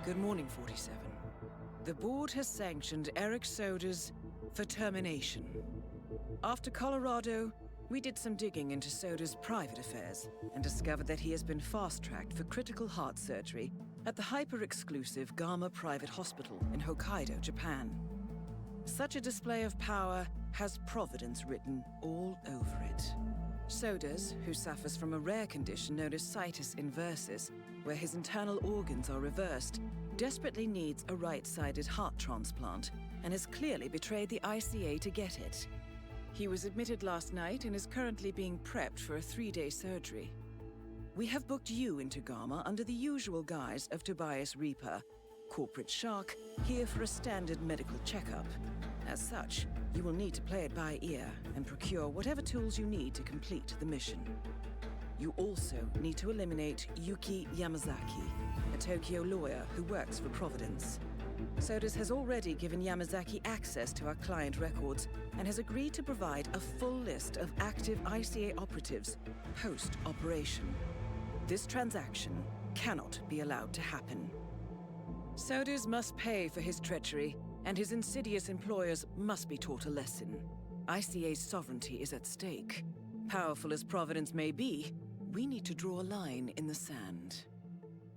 Good morning, 47. The board has sanctioned Eric Soda's for termination. After Colorado, we did some digging into Soda's private affairs and discovered that he has been fast-tracked for critical heart surgery at the hyper-exclusive Gama Private Hospital in Hokkaido, Japan. Such a display of power has Providence written all over it. Sodas, who suffers from a rare condition known as situs inversus, where his internal organs are reversed, desperately needs a right-sided heart transplant and has clearly betrayed the ICA to get it. He was admitted last night and is currently being prepped for a 3-day surgery. We have booked you into Gama under the usual guise of Tobias Reaper, corporate shark, here for a standard medical checkup. As such, you will need to play it by ear and procure whatever tools you need to complete the mission. You also need to eliminate Yuki Yamazaki, a Tokyo lawyer who works for Providence. Sodas has already given Yamazaki access to our client records and has agreed to provide a full list of active ICA operatives post-operation. This transaction cannot be allowed to happen. Sodas must pay for his treachery, and his insidious employers must be taught a lesson. ICA's sovereignty is at stake. Powerful as Providence may be, we need to draw a line in the sand.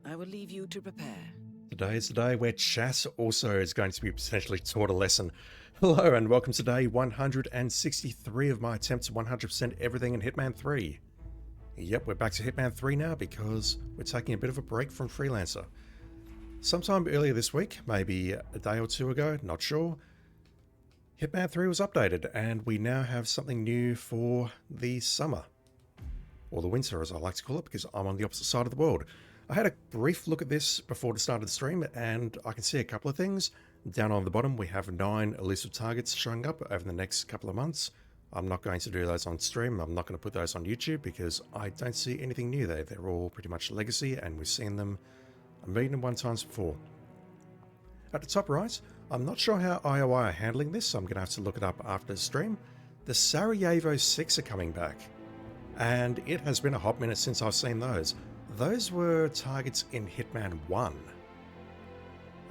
I will leave you to prepare. Today is the day where Chas also is going to be potentially taught a lesson. Hello and welcome to day 163 of my attempt to 100% everything in Hitman 3. Yep, we're back to Hitman 3 now because we're taking a bit of a break from Freelancer. Sometime earlier this week, maybe a day or two ago, not sure, Hitman 3 was updated and we now have something new for the summer. Or the winter as I like to call it because I'm on the opposite side of the world. I had a brief look at this before the start of the stream and I can see a couple of things. Down on the bottom we have 9 elusive targets showing up over the next couple of months. I'm not going to do those on stream, I'm not going to put those on YouTube because I don't see anything new there. They're all pretty much legacy and we've seen them 1,001 times before. At the top right, I'm not sure how IOI are handling this, so I'm going to have to look it up after the stream. The Sarajevo 6 are coming back. And it has been a hot minute since I've seen those. Those were targets in Hitman 1.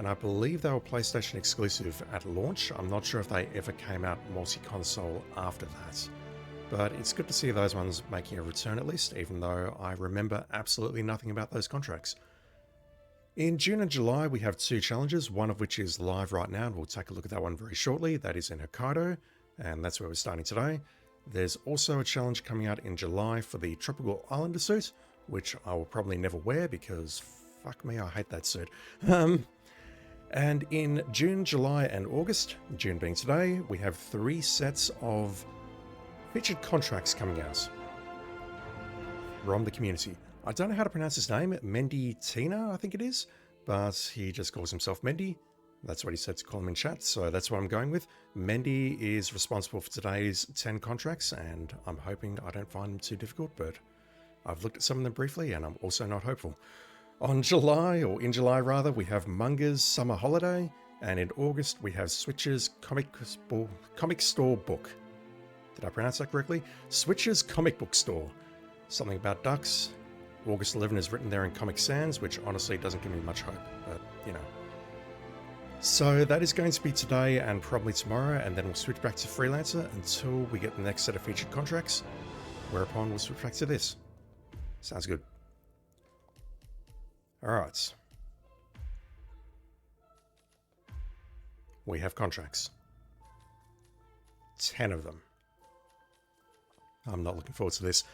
And I believe they were PlayStation exclusive at launch. I'm not sure if they ever came out multi-console after that. But it's good to see those ones making a return at least, even though I remember absolutely nothing about those contracts. In June and July we have 2 challenges, one of which is live right now, and we'll take a look at that one very shortly. That is in Hokkaido, and that's where we're starting today. There's also a challenge coming out in July for the Tropical Islander suit, which I will probably never wear because fuck me, I hate that suit. And in June, July and August, June being today, we have 3 sets of featured contracts coming out from the community. I don't know how to pronounce his name, Mendy Tina, I think it is, but he just calls himself Mendy. That's what he said to call him in chat, so that's what I'm going with. Mendy is responsible for today's 10 contracts, and I'm hoping I don't find them too difficult, but I've looked at some of them briefly, and I'm also not hopeful. In July, we have Munga's Summer Holiday, and in August we have Switch's Comic Store Book. Did I pronounce that correctly? Switch's Comic Book Store. Something about ducks. August 11 is written there in Comic Sans, which honestly doesn't give me much hope, but you know. So that is going to be today and probably tomorrow, and then we'll switch back to Freelancer until we get the next set of featured contracts, whereupon we'll switch back to this. Sounds good. Alright. We have contracts. 10 of them. I'm not looking forward to this.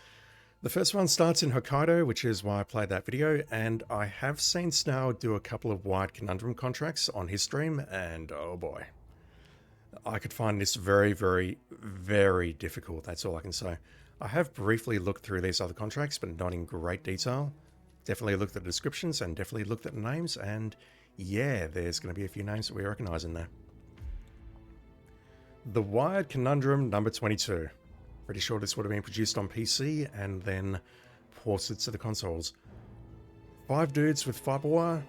The first one starts in Hokkaido, which is why I played that video, and I have seen Snow do a couple of wide Conundrum contracts on his stream, and oh boy. I could find this very, very, very difficult, that's all I can say. I have briefly looked through these other contracts, but not in great detail. Definitely looked at the descriptions and definitely looked at the names, and yeah, there's going to be a few names that we recognize in there. The Wired Conundrum number 22. Pretty sure this would have been produced on PC and then ported to the consoles. 5 dudes with fiber wire.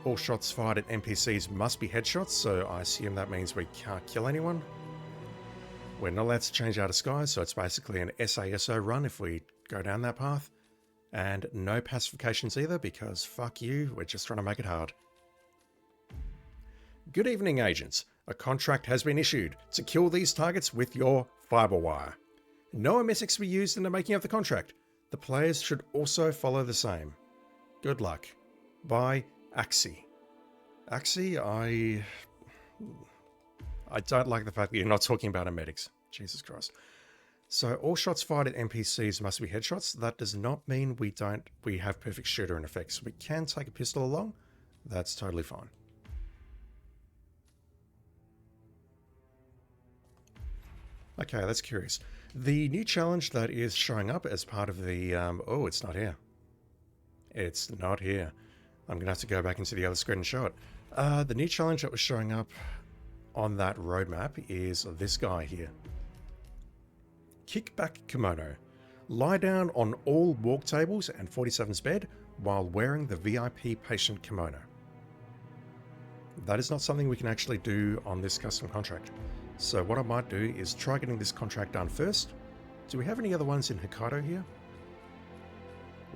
All shots fired at NPCs must be headshots, so I assume that means we can't kill anyone. We're not allowed to change our disguise, so it's basically an SASO run if we go down that path. And no pacifications either, because fuck you, we're just trying to make it hard. Good evening, agents. A contract has been issued to kill these targets with your fiber wire. No emetics to be used in the making of the contract. The players should also follow the same. Good luck. By Axie. Axie, I don't like the fact that you're not talking about emetics. Jesus Christ. So all shots fired at NPCs must be headshots. That does not mean we have perfect shooter in effect. So we can take a pistol along. That's totally fine. Okay, that's curious. The new challenge that is showing up as part of the... oh, it's not here. It's not here. I'm going to have to go back into the other screen and show it. The new challenge that was showing up on that roadmap is this guy here. Back Kimono. Lie down on all walk tables and 47's bed while wearing the VIP patient kimono. That is not something we can actually do on this custom contract. So what I might do is try getting this contract done first. Do we have any other ones in Hokkaido here?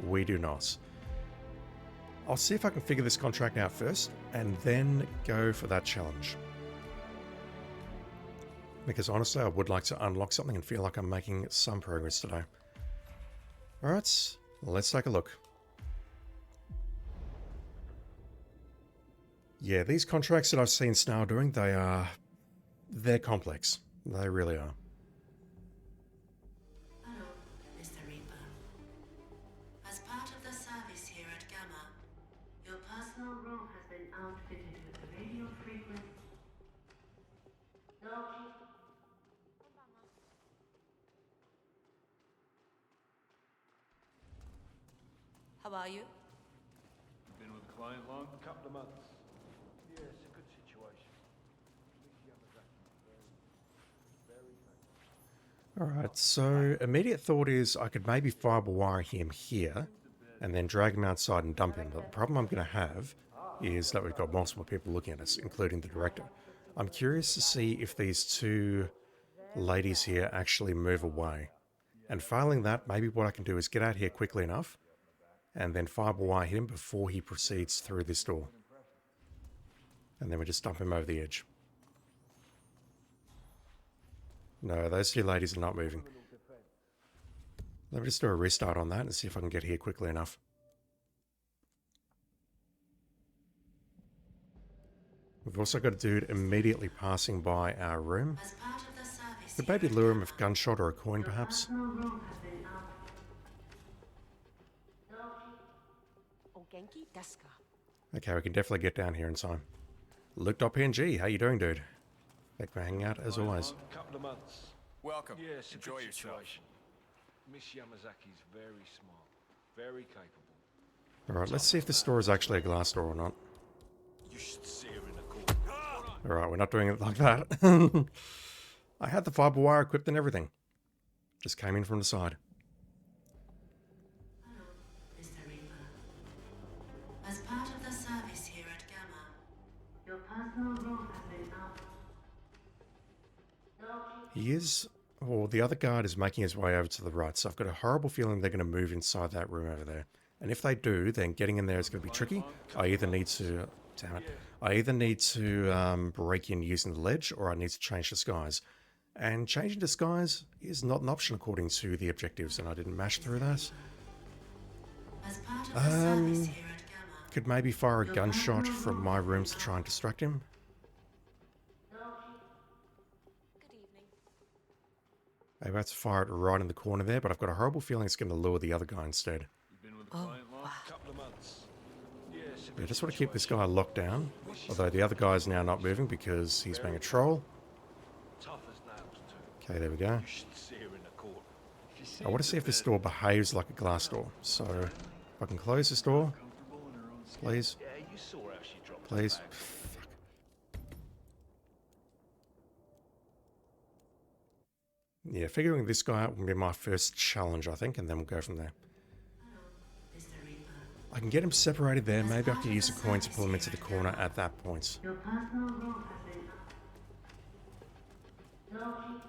We do not. I'll see if I can figure this contract out first and then go for that challenge. Because honestly, I would like to unlock something and feel like I'm making some progress today. Alright, let's take a look. Yeah, these contracts that I've seen Snail doing, they're complex. They really are. Hello, Mr. Reaper. As part of the service here at Gamma, your personal room has been outfitted with a radio frequency. How are you? Been with the client long? A couple of months. Yeah, it's a good situation. Alright, so immediate thought is I could maybe fiber wire him here and then drag him outside and dump him. But the problem I'm going to have is that we've got multiple people looking at us, including the director. I'm curious to see if these two ladies here actually move away. And failing that, maybe what I can do is get out here quickly enough and then fiber wire him before he proceeds through this door. And then we just dump him over the edge. No, those two ladies are not moving. Let me just do a restart on that and see if I can get here quickly enough. We've also got a dude immediately passing by our room. As part of the service Could maybe lure him with a gunshot or a coin, perhaps? personal room has been outfitted. Okay, we can definitely get down here in time. Luke.png, how you doing, dude? Thanks for hanging out, as always. A couple of months. Welcome. Yeah, it's a Enjoy good yourself. situation. Miss Yamazaki's very smart, very capable. Alright, let's see if this door is actually a glass door or not. You should see her in the corner. Alright, we're not doing it like that. I had the fiber wire equipped and everything. Just came in from the side. Hello, Mr. Reaper. As part of the service here at Gamma, your personal room has been outfitted. He is... Well, the other guard is making his way over to the right, so I've got a horrible feeling they're going to move inside that room over there. And if they do, then getting in there is going to be tricky. I either need to... Damn it. I either need to break in using the ledge, or I need to change disguise. And changing disguise is not an option according to the objectives, and I didn't mash through that. As part of the service here at Gamma, Could maybe fire a gunshot from my room to try and distract him. Maybe I have to fire it right in the corner there, but I've got a horrible feeling it's going to lure the other guy instead. You've been with the client long? A couple of months. Yeah, it's a I good just want to keep this situation. guy locked down, although the other guy is now not moving because he's being a troll. Tough as nails too. Okay, there we go. You should see her in the corner. If you see I want to see if this door behaves like a glass door. So, if I can close this door, comfortable in her own skin. please, Yeah, you saw how she dropped her please. bag. Fuck. Yeah, figuring this guy out will be my first challenge, I think, and then we'll go from there. Mr. Reaper. I can get him separated there. Maybe I can use a coin to pull him into the corner at that point. Your personal room has been outfitted.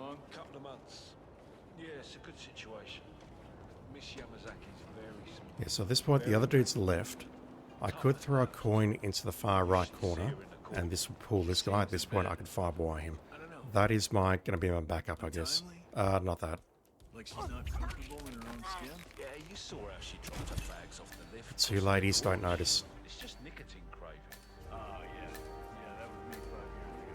long? Couple of months. Yeah, it's a good situation. Miss Yamazaki's very smart. Yeah, so at this point, the other dude's left. I could throw a coin into the far right corner, and this would pull this guy. At this point, I could firewire him. That is going to be my backup, I guess. Not that. Like she's not comfortable in her own skin? Yeah, you saw how she dropped her bags off the lift. Two ladies don't notice. It's just nicotine craving. Oh, yeah. Yeah, that was me 5 years ago.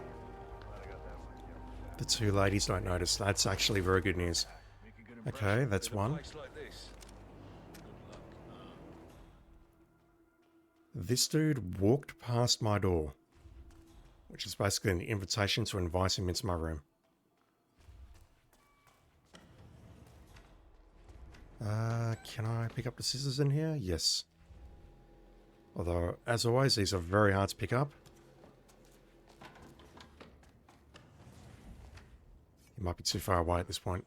Glad I got that one. Yeah. The two ladies don't notice. That's actually very good news. Make a good impression Okay, that's in a one. place like this. Good luck. This dude walked past my door, which is basically an invitation to invite him into my room. Can I pick up the scissors in here? Yes. Although, as always, these are very hard to pick up. He might be too far away at this point.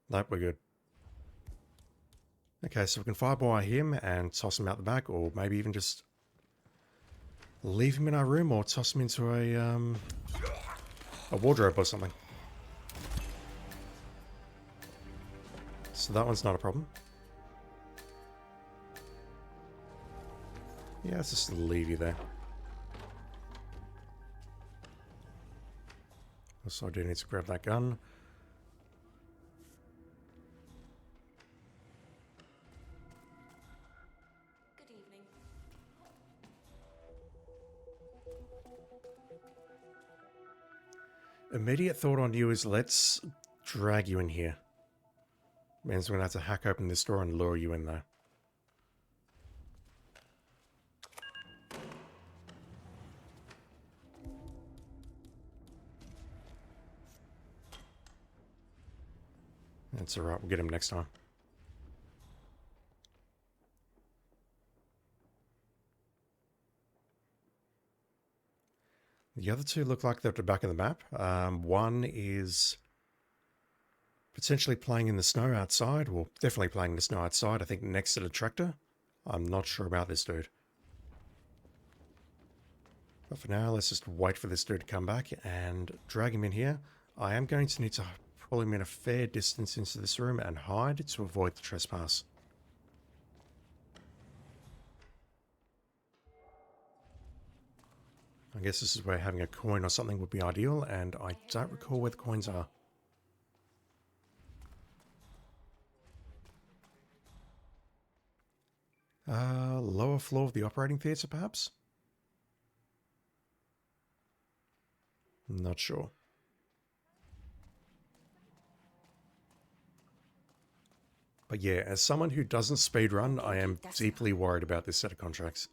Nope, we're good. Okay, so we can firewire him and toss him out the back, or maybe even just leave him in our room or toss him into a wardrobe or something. So that one's not a problem. Yeah, let's just leave you there. Also, I do need to grab that gun. Good evening. Immediate thought on you is let's drag you in here. Means we're going to have to hack open this door and lure you in there. That's alright, we'll get him next time. The other two look like they're at the back of the map. One is potentially playing in the snow outside. Well, definitely playing in the snow outside. I think next to the tractor. I'm not sure about this dude. But for now, let's just wait for this dude to come back and drag him in here. I am going to need to pull him in a fair distance into this room and hide to avoid the trespass. I guess this is where having a coin or something would be ideal, and I don't recall where the coins are. Lower floor of the operating theatre, perhaps? Not sure. But yeah, as someone who doesn't speedrun, I am deeply worried about this set of contracts.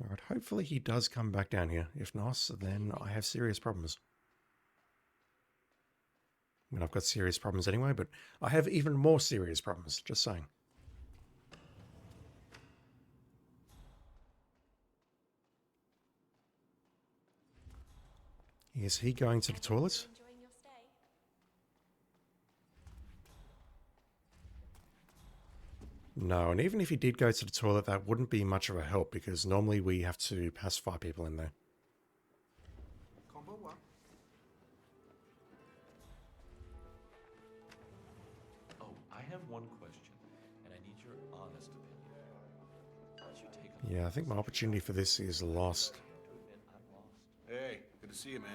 Alright, hopefully he does come back down here. If not, then I have serious problems. I mean, I've got serious problems anyway, but I have even more serious problems, just saying. Is he going to the toilet? No, and even if he did go to the toilet, that wouldn't be much of a help, because normally we have to pacify people in there. Oh, I have one question, and I need your honest opinion. What's your take on Yeah, I think my opportunity for this is lost. Hey, good to see you, man.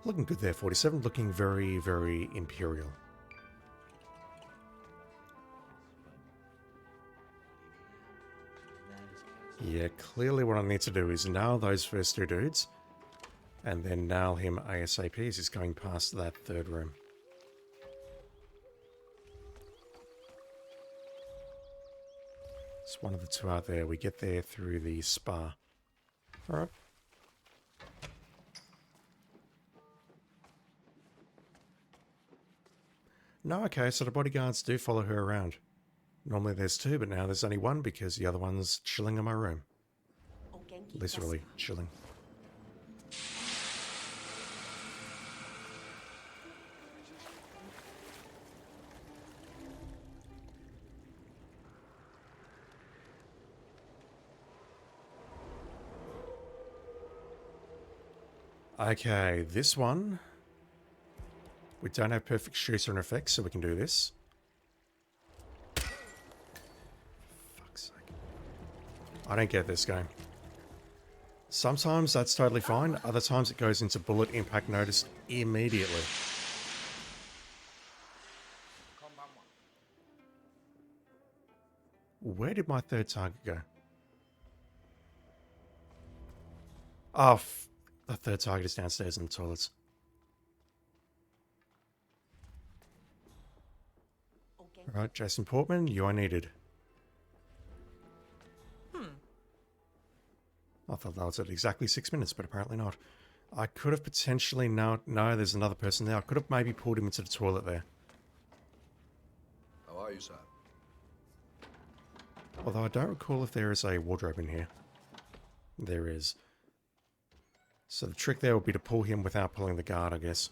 Looking good there, 47. Looking very, very imperial. Yeah, clearly what I need to do is nail those first two dudes, and then nail him ASAP as he's going past that third room. It's one of the two out there. We get there through the spa. Alright. No, okay, so the bodyguards do follow her around. Normally there's two, but now there's only one because the other one's chilling in my room. Literally chilling. Okay, this one. We don't have perfect shooter and effects, so we can do this. Fuck's sake. I don't get this game. Sometimes that's totally fine, other times it goes into bullet impact notice immediately. Where did my third target go? Oh, the third target is downstairs in the toilets. Alright, Jason Portman, you are needed. I thought that was at exactly 6 minutes, but apparently not. I could have potentially... No, there's another person there. I could have maybe pulled him into the toilet there. How are you, sir? Although I don't recall if there is a wardrobe in here. There is. So the trick there would be to pull him without pulling the guard, I guess.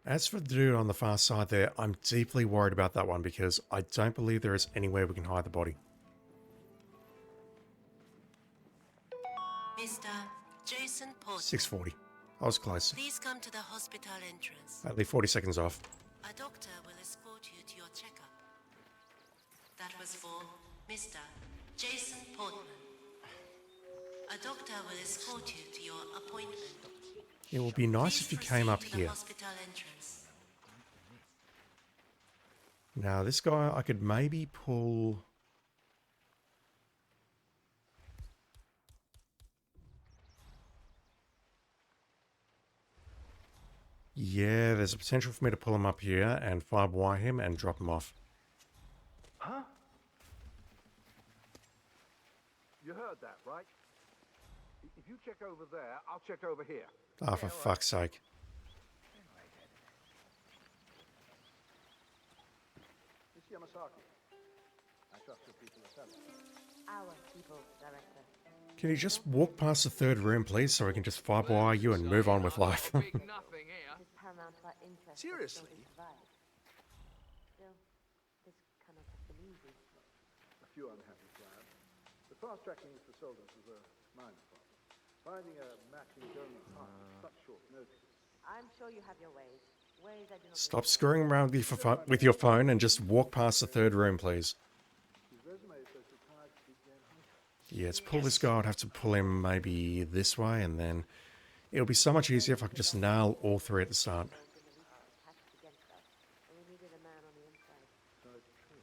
As for the dude on the far side there, I'm deeply worried about that one because I don't believe there is anywhere we can hide the body. Mr. Jason Portman. 6:40. I was close. Please come to the hospital entrance. Only 40 seconds off. A doctor will escort you to your checkup. That was for Mr. Jason Portman. A doctor will escort you to your appointment. It would be nice if you came up here. Hospital entrance. Now, this guy, I could maybe pull... Yeah, there's a potential for me to pull him up here and firewire him and drop him off. Huh? You heard that, right? If you check over there, I'll check over here. Ah, for fuck's sake. Miss Yamasaki, I trust your people are fellow. Our people, Director. Can you just walk past the third room, please, so I can just firewire you and move on with life? It is paramount to our interest. Seriously? Still, this cannot have been easy. A few unhappy clients. The fast-tracking this for soldiers is a minor problem. Finding a matching donor heart at such short notice. I'm sure you have your ways. Ways I do not Stop screwing around with your phone and just walk past the third room, please. His resume says retired Big Hunter. Yeah, to pull this guy, I'd have to pull him maybe this way, and then it'll be so much easier if I could just nail all three at the start. attached against us, and we needed a man on the inside. So it's true.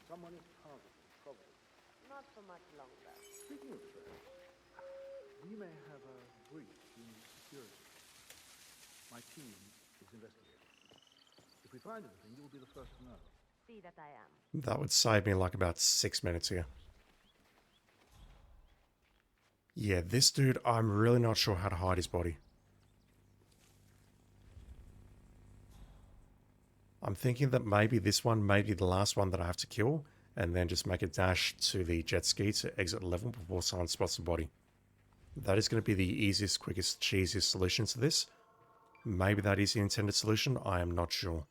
Someone is targeted, probably. Not for much longer. Speaking of threats, we may have a breach in security. My team is investigating. If we find anything, you'll be the first to know. See that I am. That would save me like about 6 minutes here. Yeah, this dude, I'm really not sure how to hide his body. I'm thinking that maybe this one may be the last one that I have to kill, and then just make a dash to the jet ski to exit level before someone spots the body. That is going to be the easiest, quickest, cheesiest solution to this. Maybe that is the intended solution, I am not sure.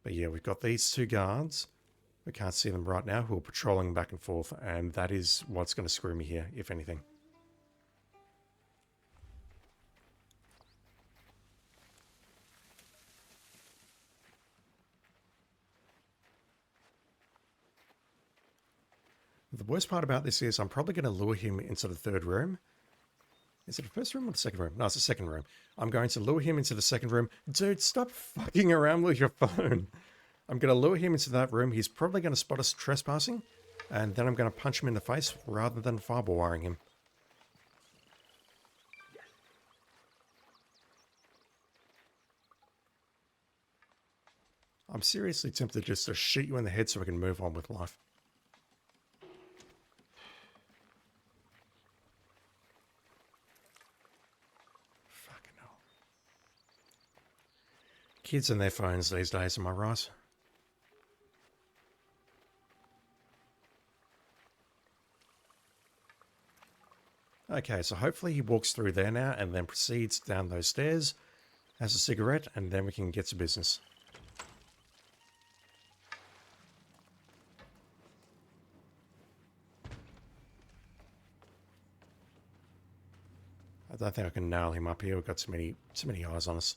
But yeah, we've got these two guards. We can't see them right now, who are patrolling back and forth, and that is what's going to screw me here, if anything. The worst part about this is I'm probably going to lure him into the third room. Is it the first room or the second room? No, it's the second room. I'm going to lure him into the second room. Dude, stop fucking around with your phone. I'm going to lure him into that room. He's probably going to spot us trespassing. And then I'm going to punch him in the face rather than fireball wiring him. I'm seriously tempted just to shoot you in the head so we can move on with life. Fucking hell. Kids and their phones these days, am I right? Okay, so hopefully he walks through there now and then proceeds down those stairs, has a cigarette, and then we can get to business. I don't think I can nail him up here. We've got too many eyes on us.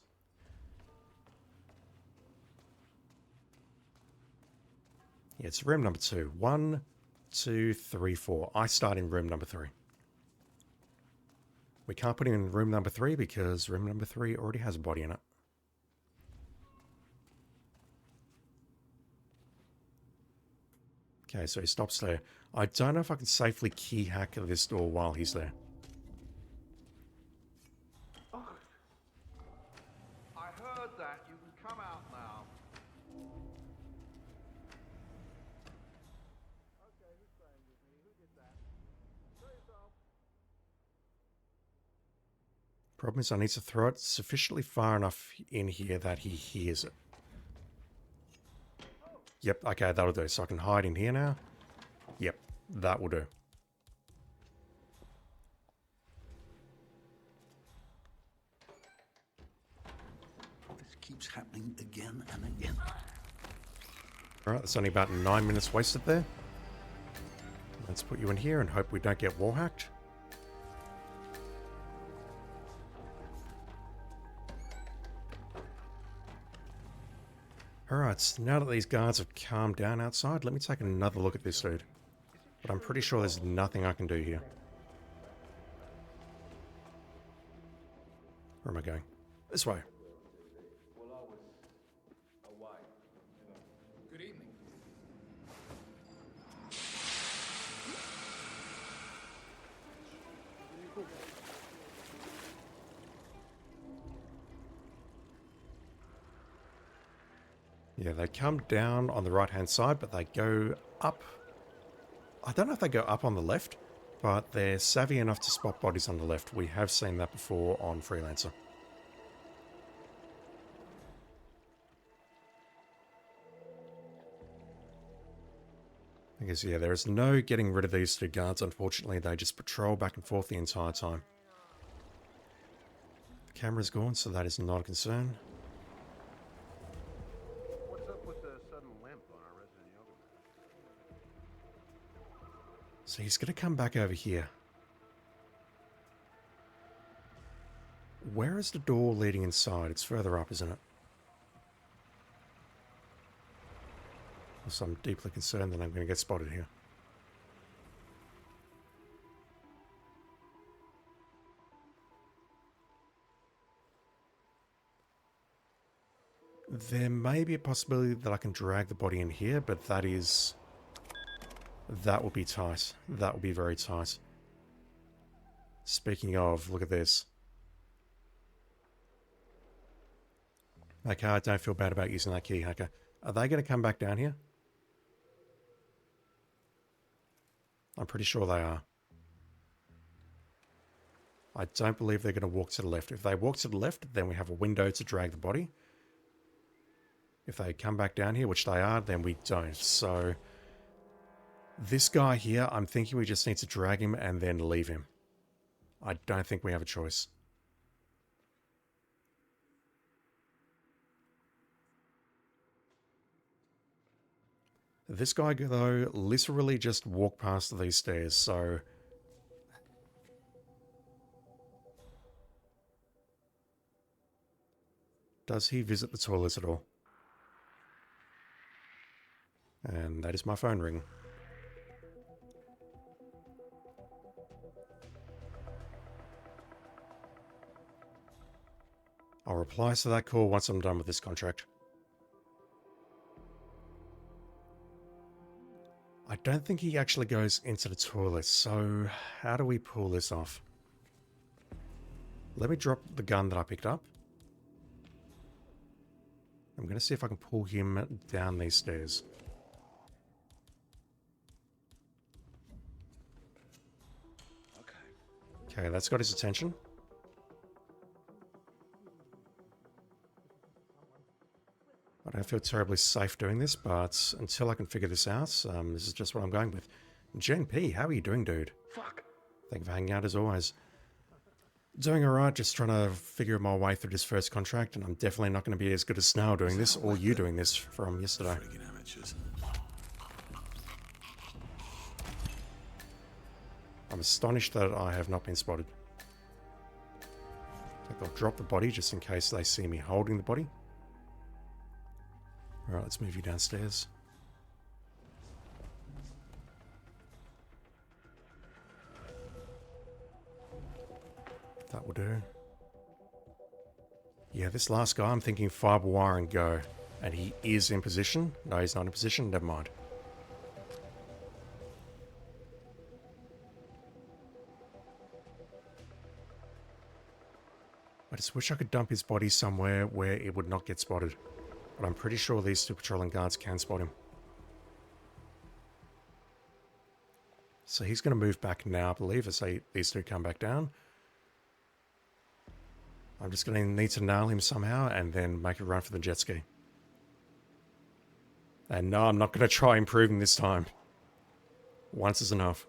Yeah, it's room number 2. 1, 2, 3, 4. I start in room number 3. We can't put him in room number 3 because room number 3 already has a body in it. Okay, so he stops there. I don't know if I can safely key hack this door while he's there. I heard that. You can come out now. Okay, who's playing with me? Who did that? Show yourself. Problem is I need to throw it sufficiently far enough in here that he hears it. Yep, okay, that'll do. So I can hide in here now. Yep, that will do. This keeps happening again and again. Alright, that's only about 9 minutes wasted there. Let's put you in here and hope we don't get wall hacked. Alright, now that these guards have calmed down outside, let me take another look at this dude. But I'm pretty sure there's nothing I can do here. Where am I going? This way. Good evening. Yeah, they come down on the right-hand side, but they go up. I don't know if they go up on the left, but they're savvy enough to spot bodies on the left. We have seen that before on Freelancer. I guess, yeah, there is no getting rid of these two guards, unfortunately. They just patrol back and forth the entire time. The camera's gone, so that is not a concern. What's up with the sudden limp on our resident yoga mat? So he's going to come back over here. Where is the door leading inside? It's further up, isn't it? So I'm deeply concerned that I'm going to get spotted here. There may be a possibility that I can drag the body in here, but that will be tight. That will be very tight. Speaking of, look at this. Okay, I don't feel bad about using that key hacker. Are they going to come back down here? I'm pretty sure they are. I don't believe they're going to walk to the left. If they walk to the left, then we have a window to drag the body. If they come back down here, which they are, then we don't. So this guy here, I'm thinking we just need to drag him and then leave him. I don't think we have a choice. This guy, though, literally just walked past these stairs, so... Does he visit the toilet at all? And that is my phone ring. I'll reply to that call once I'm done with this contract. I don't think he actually goes into the toilet, so how do we pull this off? Let me drop the gun that I picked up. I'm going to see if I can pull him down these stairs. Okay, that's got his attention. I don't feel terribly safe doing this, but until I can figure this out, this is just what I'm going with. Jen P, how are you doing, dude? Fuck. Thank you for hanging out as always. Doing alright, just trying to figure my way through this first contract, and I'm definitely not going to be as good as Snail doing this, or you doing this from yesterday. I'm astonished that I have not been spotted. Like I'll drop the body just in case they see me holding the body. Alright, let's move you downstairs. That will do. Yeah, this last guy, I'm thinking fiber wire and go. And he is in position. No, he's not in position. Never mind. I just wish I could dump his body somewhere where it would not get spotted. But I'm pretty sure these two patrolling guards can spot him. So he's going to move back now, I believe, as these two come back down. I'm just going to need to nail him somehow and then make a run for the jet ski. And no, I'm not going to try improving this time. Once is enough.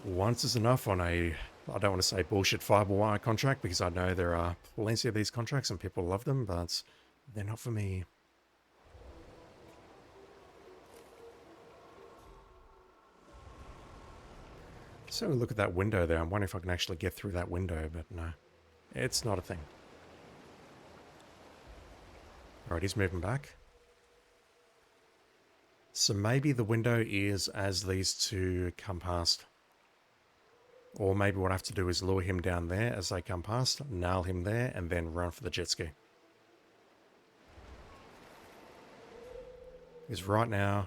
Once is enough on a, I don't want to say bullshit fiber wire contract, because I know there are plenty of these contracts and people love them, but they're not for me. So look at that window there. I'm wondering if I can actually get through that window, but no. It's not a thing. Alright, he's moving back. So maybe the window is as these two come past. Or maybe what I have to do is lure him down there as they come past, nail him there, and then run for the jet ski. Because right now...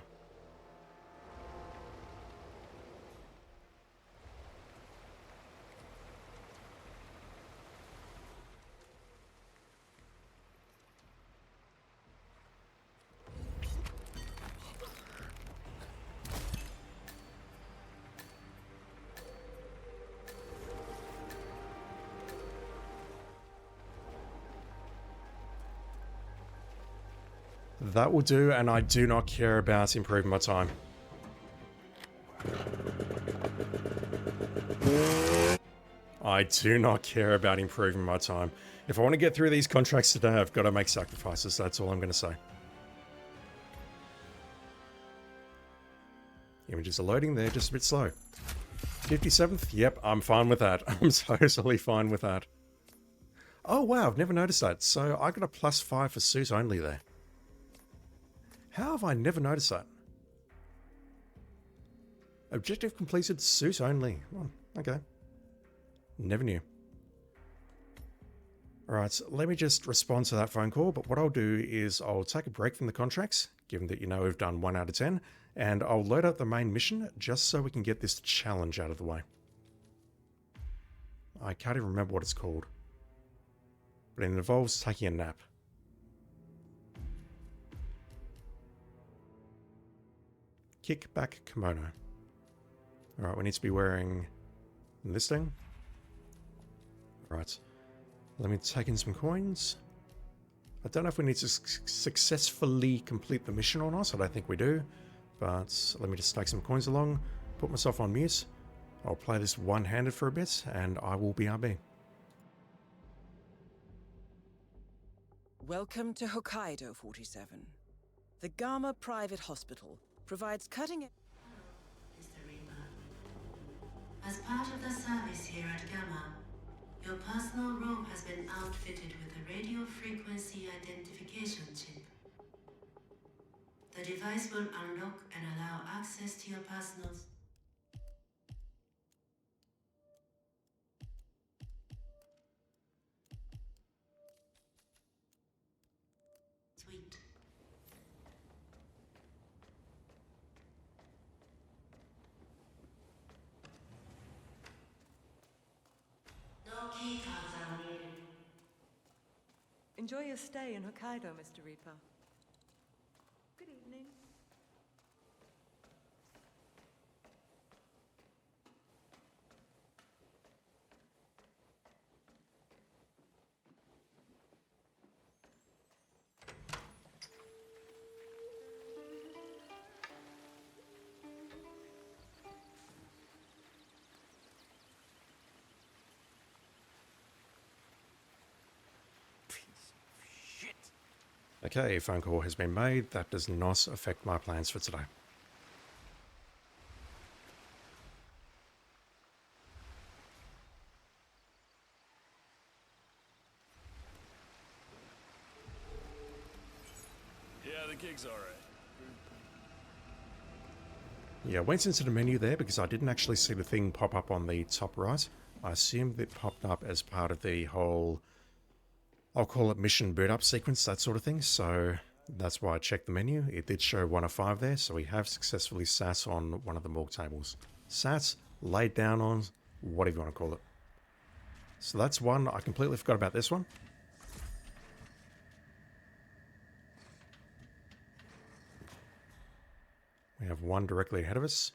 That will do, and I do not care about improving my time. I do not care about improving my time. If I want to get through these contracts today, I've got to make sacrifices. That's all I'm going to say. Images are loading. They're just a bit slow. 57th? Yep, I'm fine with that. I'm totally fine with that. Oh, wow, I've never noticed that. So I got a +5 for suit only there. How have I never noticed that? Objective completed, suit only. Oh, okay. Never knew. Alright, so let me just respond to that phone call, but what I'll do is I'll take a break from the contracts, given that you know we've done 1 out of 10, and I'll load up the main mission just so we can get this challenge out of the way. I can't even remember what it's called, but it involves taking a nap. Back Kimono. Alright, we need to be wearing this thing. Alright, let me take in some coins. I don't know if we need to successfully complete the mission or not, I don't think we do. But let me just take some coins along, put myself on mute. I'll play this one-handed for a bit, and I will BRB. Welcome to Hokkaido, 47. The Gamma Private Hospital provides cutting-edge... Mr. Reaper, as part of the service here at Gamma, your personal robe has been outfitted with a radio frequency identification chip. The device will unlock and allow access to your personal suite. No key cards are needed. Enjoy your stay in Hokkaido, Mr. Reaper. Good evening. Okay, a phone call has been made. That does not affect my plans for today. the gig's alright. Yeah, I went into the menu there because I didn't actually see the thing pop up on the top right. I assumed it popped up as part of the whole, I'll call it mission boot up sequence, that sort of thing. So that's why I checked the menu. It did show 1 of 5 there, so we have successfully sat on one of the morgue tables. Sat, laid down on, whatever you want to call it. So that's one. I completely forgot about this one. We have one directly ahead of us.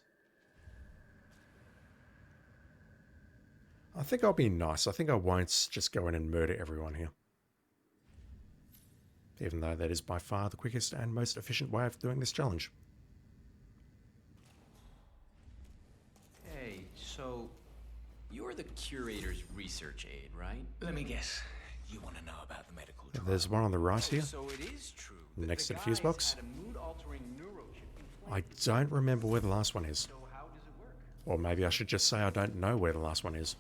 I think I'll be nice. I think I won't just go in and murder everyone here. Even though that is by far the quickest and most efficient way of doing this challenge. Hey, so you're the curator's research aide, right? Let me guess. You want to know about the medical trial? There's one on the right here. So it is true. Next to the fuse box. I don't remember where the last one is. So how does it work? Or maybe I should just say I don't know where the last one is.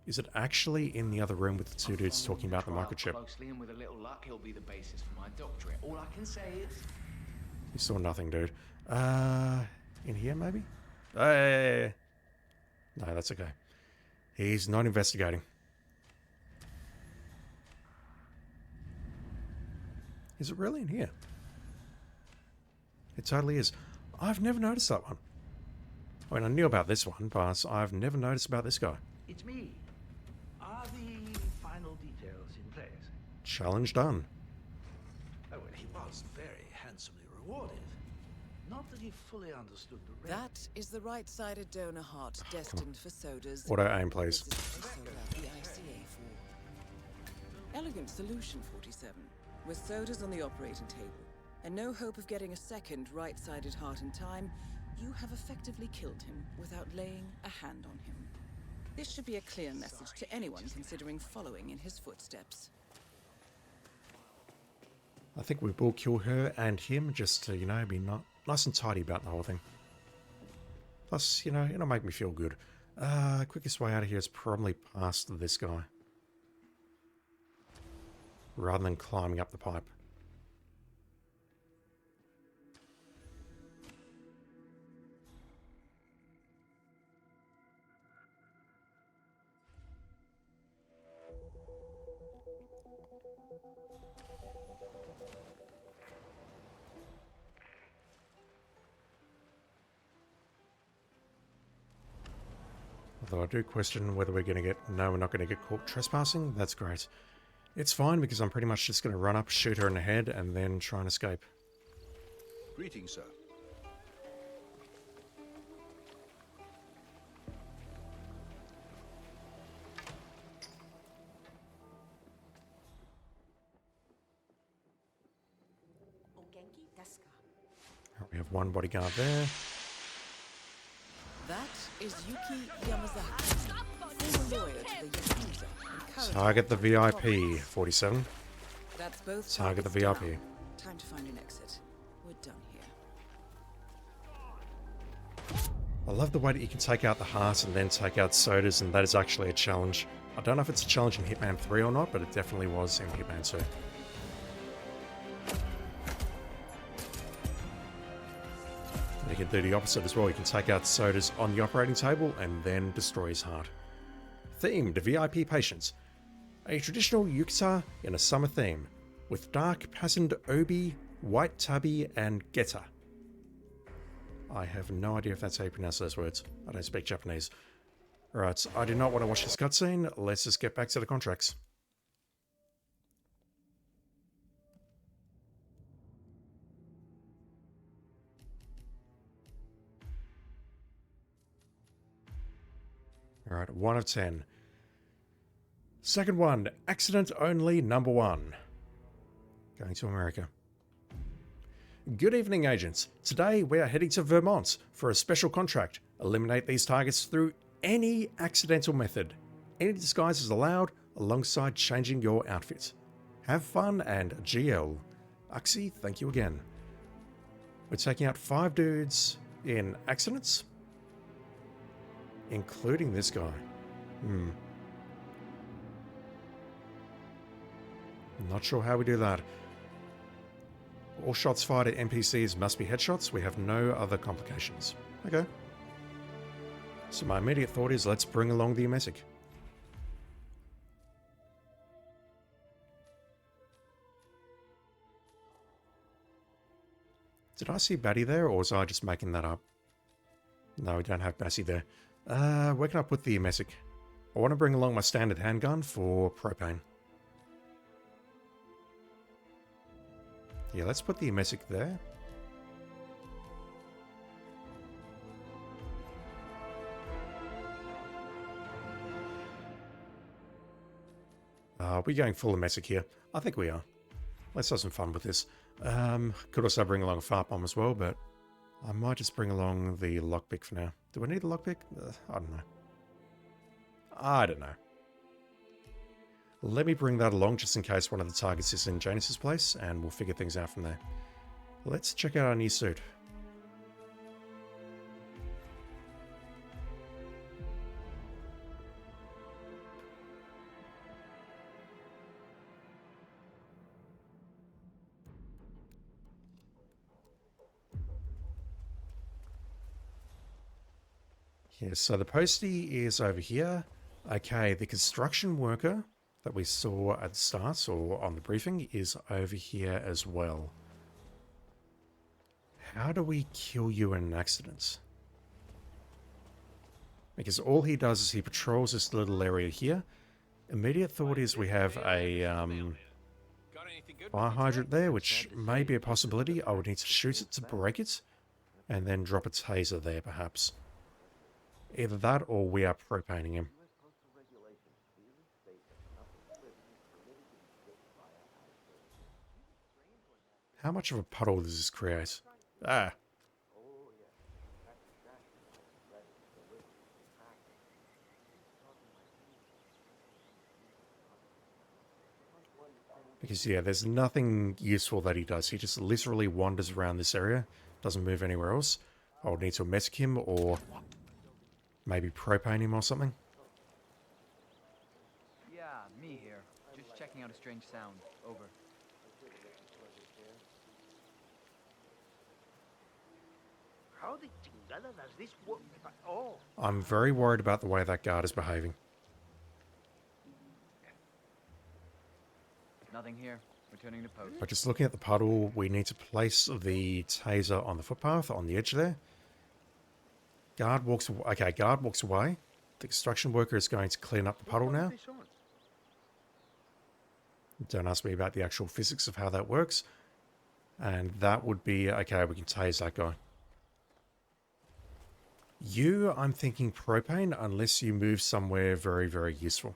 Is it actually in the other room with the two dudes talking about the microchip? Closely, and with a little luck, he'll be the basis for my doctorate. All I can say is... You saw nothing, dude. In here, maybe? Hey! No, that's okay. He's not investigating. Is it really in here? It totally is. I've never noticed that one. I mean, I knew about this one, but I've never noticed about this guy. It's me. Are the final details in place? Challenge done. Oh, well, he was very handsomely rewarded. Not that he fully understood the rate. That is the right-sided donor heart destined for sodas. Auto aim, please. This is what we sold out the ICA for. Elegant solution, 47. With sodas on the operating table, and no hope of getting a second right-sided heart in time, you have effectively killed him without laying a hand on him. This should be a clear message to anyone considering following in his footsteps. I think we will kill her and him just to, you know, be nice and tidy about the whole thing. Plus, you know, it'll make me feel good. Quickest way out of here is probably past this guy. Rather than climbing up the pipe. Although I do question whether we're going to get... No, we're not going to get caught trespassing. That's great. It's fine because I'm pretty much just going to run up, shoot her in the head, and then try and escape. Greetings, sir. We have one bodyguard there. That is Yuki Yamazaki, former lawyer to the Yakuza and current... Target the VIP, 47. That's both Target the targets VIP. down. Time to find an exit. We're done here. I love the way that you can take out the heart and then take out sodas, and that is actually a challenge. I don't know if it's a challenge in Hitman 3 or not, but it definitely was in Hitman 2. You can do the opposite as well. You can take out sodas on the operating table and then destroy his heart. Themed VIP patients. A traditional yukata in a summer theme, with dark patterned obi, white tabi, and geta. I have no idea if that's how you pronounce those words. I don't speak Japanese. Alright, I do not want to watch this cutscene. Let's just get back to the contracts. Alright, 1 of 10. Second one, accident only number 1. Going to America. Good evening, agents. Today we are heading to Vermont for a special contract. Eliminate these targets through any accidental method. Any disguise is allowed alongside changing your outfit. Have fun and GL. Uxie, thank you again. We're taking out 5 dudes in accidents, including this guy. Not sure how we do that. All shots fired at NPCs must be headshots. We have no other complications. Okay. So my immediate thought is let's bring along the emetic. Did I see Batty there, or was I just making that up? No, we don't have Batty there. Where can I put the emetic? I want to bring along my standard handgun for propane. Yeah, let's put the emetic there. Are we going full emetic here? I think we are. Let's have some fun with this. Could also bring along a fart bomb as well, but I might just bring along the lockpick for now. Do I need a lockpick? I don't know. I don't know. Let me bring that along just in case one of the targets is in Janice's place, and we'll figure things out from there. Let's check out our new suit. Yeah, so the postie is over here. Okay, the construction worker that we saw at the start or on the briefing is over here as well. How do we kill you in an accident? Because all he does is he patrols this little area here. Immediate thought is we have a fire hydrant there, which may be a possibility. I would need to shoot it to break it, and then drop a taser there perhaps. Either that or we are propaning him. How much of a puddle does this create? Ah. Because, yeah, there's nothing useful that he does. He just literally wanders around this area, doesn't move anywhere else. I would need to emetic him or maybe propane him or something. Yeah, me here. Just checking out a strange sound. Over. How the chingada does this work? Oh. I'm very worried about the way that guard is behaving. Nothing here. Returning to post. But just looking at the puddle, we need to place the taser on the footpath, on the edge there. Guard walks away. Okay, guard walks away. The construction worker is going to clean up the puddle now. Don't ask me about the actual physics of how that works. And that would be, okay, we can tase that guy. You, I'm thinking propane, unless you move somewhere very, very useful.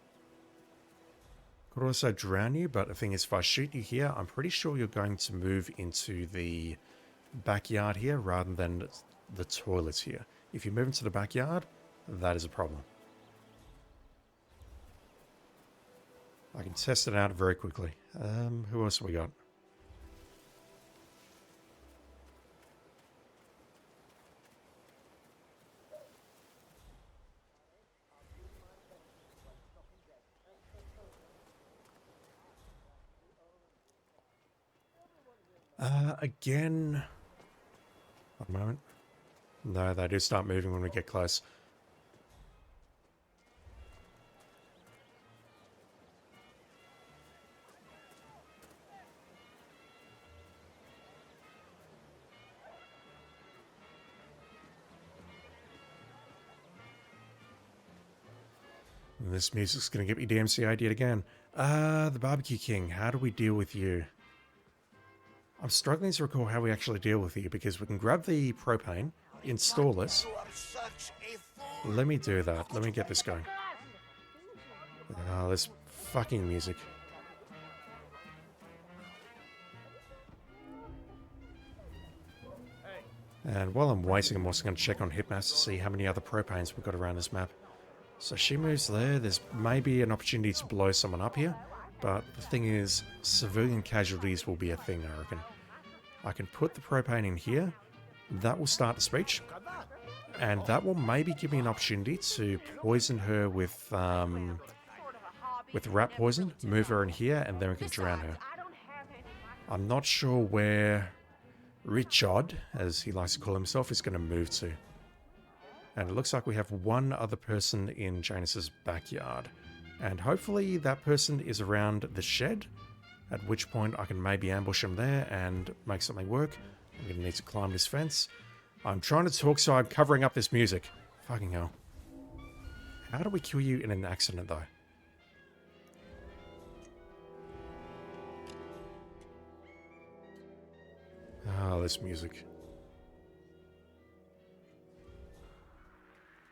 Could also drown you, but the thing is, if I shoot you here, I'm pretty sure you're going to move into the backyard here rather than the toilets here. If you move into the backyard, that is a problem. I can test it out very quickly. Who else have we got? Again. One moment. No, they do start moving when we get close. This music's going to get me DMCA'd yet again. The Barbecue King. How do we deal with you? I'm struggling to recall how we actually deal with you, because we can grab the propane, install it. Let me do that. Let me get this going. This fucking music. And while I'm waiting, I'm also going to check on Hitman to see how many other propanes we've got around this map. So she moves there. There's maybe an opportunity to blow someone up here. But the thing is, civilian casualties will be a thing, I reckon. I can put the propane in here. That will start the speech. And that will maybe give me an opportunity to poison her with rat poison. Move her in here, and then we can drown her. I'm not sure where Richard, as he likes to call himself, is going to move to. And it looks like we have one other person in Janus's backyard. And hopefully that person is around the shed, at which point I can maybe ambush him there and make something work. I'm going to need to climb this fence. I'm trying to talk, so I'm covering up this music. Fucking hell. How do we kill you in an accident, though? Oh, this music.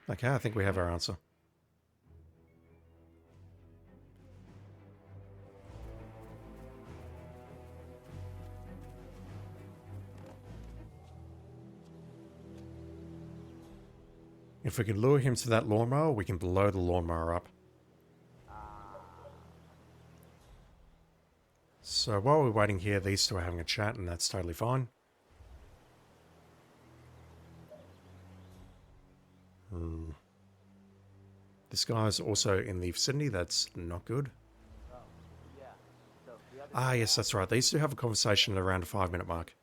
Okay, I think we have our answer. If we can lure him to that lawnmower, we can blow the lawnmower up. So while we're waiting here, these two are having a chat, and that's totally fine. This guy's also in the vicinity. That's not good. Ah, yes, that's right. These two have a conversation at around a 5-minute mark.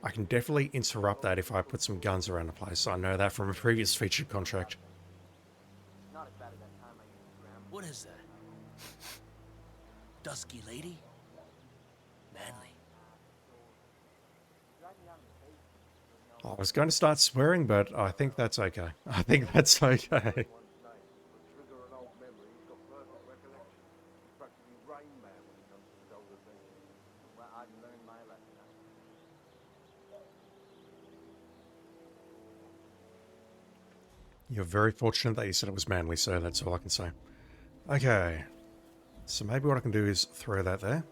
I can definitely interrupt that if I put some guns around the place. I know that from a previous featured contract. What is that? Dusky lady? Manly. I was going to start swearing, but I think that's okay. I think that's okay. You're very fortunate that you said it was manly, sir. That's all I can say. Okay. So maybe what I can do is throw that there.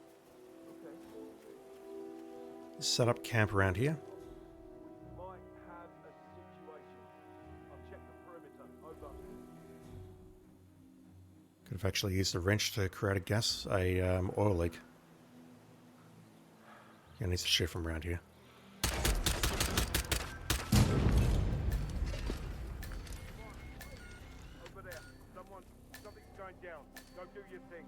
Set up camp around here. Could have actually used a wrench to create a oil leak. Yeah, needs to shift from around here. Over there. Something's going down. Go do your thing.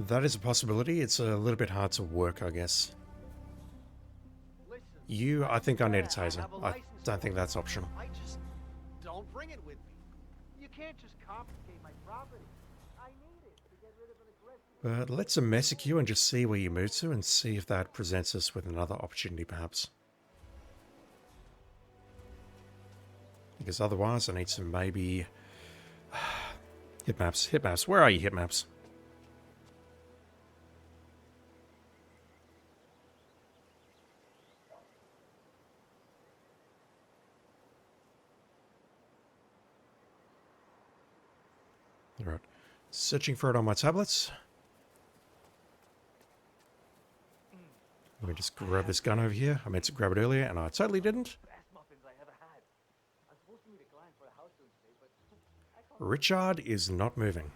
That is a possibility. It's a little bit hard to work, I guess. You, I think I need a taser. I don't think that's optional. I just don't bring it with me. You can't just confiscate my property. I need it to get rid of an aggressive... But let's domestic you and just see where you move to and see if that presents us with another opportunity, perhaps. Because otherwise I need to maybe... Hit maps. Hit maps. Where are you, hit maps? Alright. Searching for it on my tablets. Let me just grab this gun over here. I meant to grab it earlier and I totally didn't. Richard is not moving.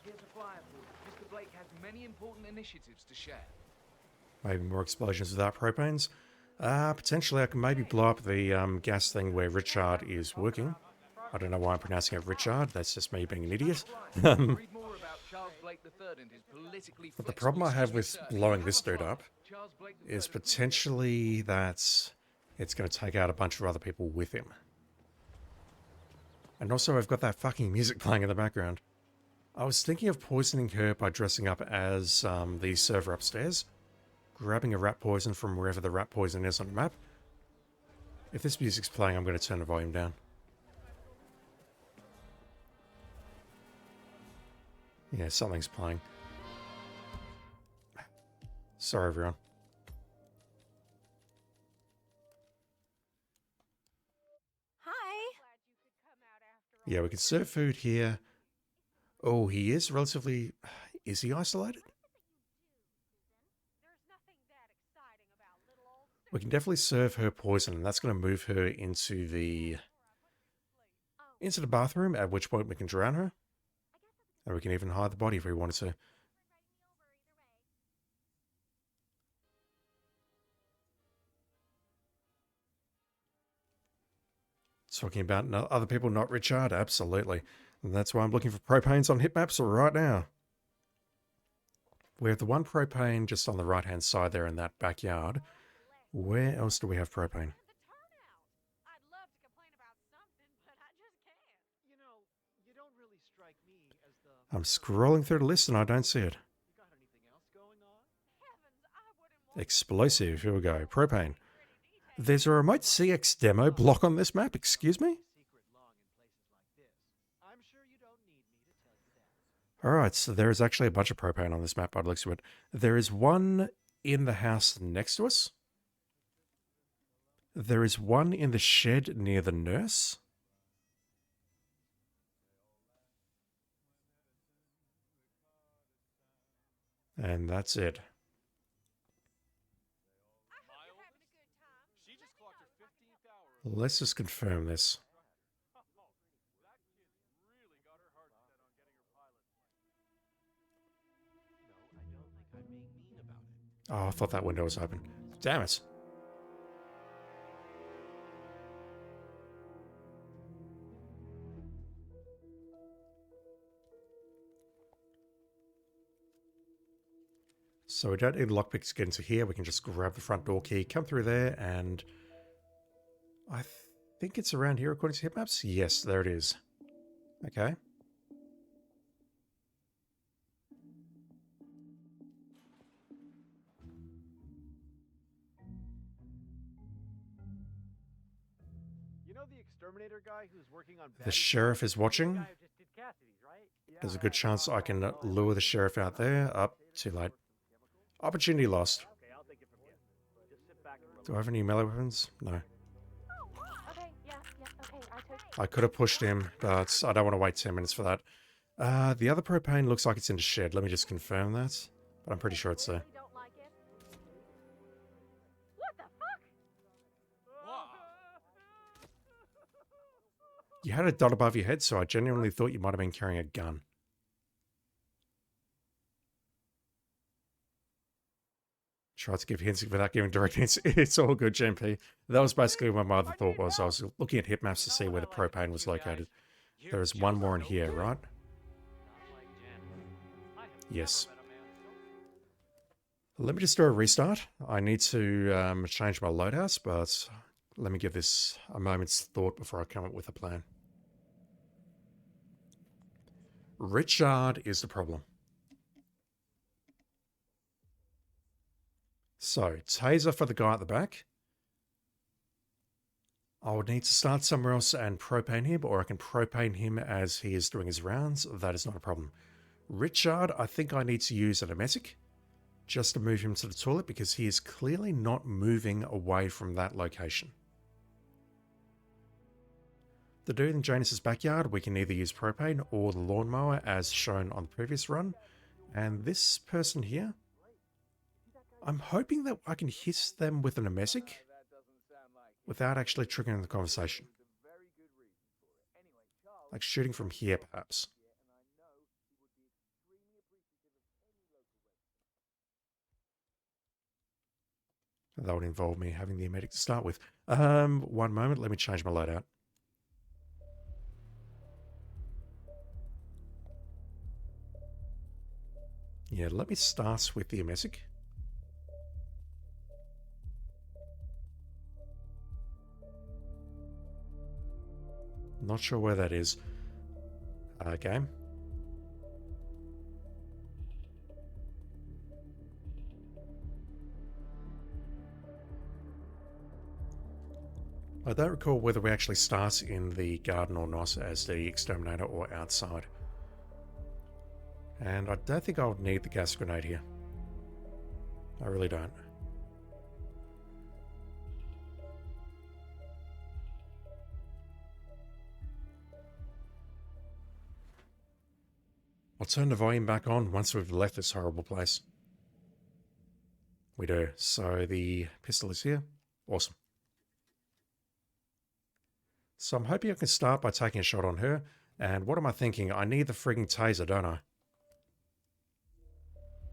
Here's a flyer for you. Mr. Blake has many important initiatives to share. Maybe more explosions without propanes. Potentially I can maybe blow up the gas thing where Richard is working. I don't know why I'm pronouncing it Richard. That's just me being an idiot. But the problem I have with blowing this dude up is potentially that it's going to take out a bunch of other people with him. And also I've got that fucking music playing in the background. I was thinking of poisoning her by dressing up as the server upstairs, grabbing a rat poison from wherever the rat poison is on the map. If this music's playing, I'm going to turn the volume down. Yeah, something's playing. Sorry, everyone. Hi. Yeah, we can serve food here. Oh, he is relatively... Is he isolated? We can definitely serve her poison, and that's going to move her into the bathroom, at which point we can drown her. And we can even hide the body if we wanted to. Talking about other people, not Richard? Absolutely. And that's why I'm looking for propanes on hit maps right now. We have the one propane just on the right-hand side there in that backyard. Where else do we have propane? I'm scrolling through the list and I don't see it. Explosive, here we go. Propane. There's a remote CX demo block on this map, excuse me? Alright, so there is actually a bunch of propane on this map by the looks of it. There is one in the house next to us. There is one in the shed near the nurse. And that's it. Let's just confirm this. Oh, I thought that window was open. Damn it. So we don't need lockpicks to get into here. We can just grab the front door key, come through there, and I think it's around here according to hit maps. Yes, there it is. Okay. You know the exterminator guy who's working on The sheriff is watching. There's a good chance I can lure the sheriff out there. Up, too late. Opportunity lost. Do I have any melee weapons? No. I could have pushed him, but I don't want to wait 10 minutes for that. The other propane looks like it's in the shed. Let me just confirm that. But I'm pretty sure it's there. You had a dot above your head, so I genuinely thought you might have been carrying a gun. Tried to give hints without giving direct hints. It's all good, GMP. That was basically what my other thought was. I was looking at hit maps to see where the propane was located. There is one more in here, right? Yes. Let me just do a restart. I need to change my loadouts, but let me give this a moment's thought before I come up with a plan. Richard is the problem. So, taser for the guy at the back. I would need to start somewhere else and propane him, or I can propane him as he is doing his rounds. That is not a problem. Richard, I think I need to use an emetic just to move him to the toilet because he is clearly not moving away from that location. The dude in Janus's backyard, we can either use propane or the lawnmower as shown on the previous run. And this person here, I'm hoping that I can hit them with an emetic without actually triggering the conversation. Like shooting from here, perhaps. That would involve me having the emetic to start with. One moment, let me change my loadout. Yeah, let me start with the emetic. Not sure where that is. Game. I don't recall whether we actually start in the garden or not as the exterminator or outside. And I don't think I would need the gas grenade here. I really don't. I'll turn the volume back on once we've left this horrible place. We do. So the pistol is here. Awesome. So I'm hoping I can start by taking a shot on her. And what am I thinking? I need the frigging taser, don't I?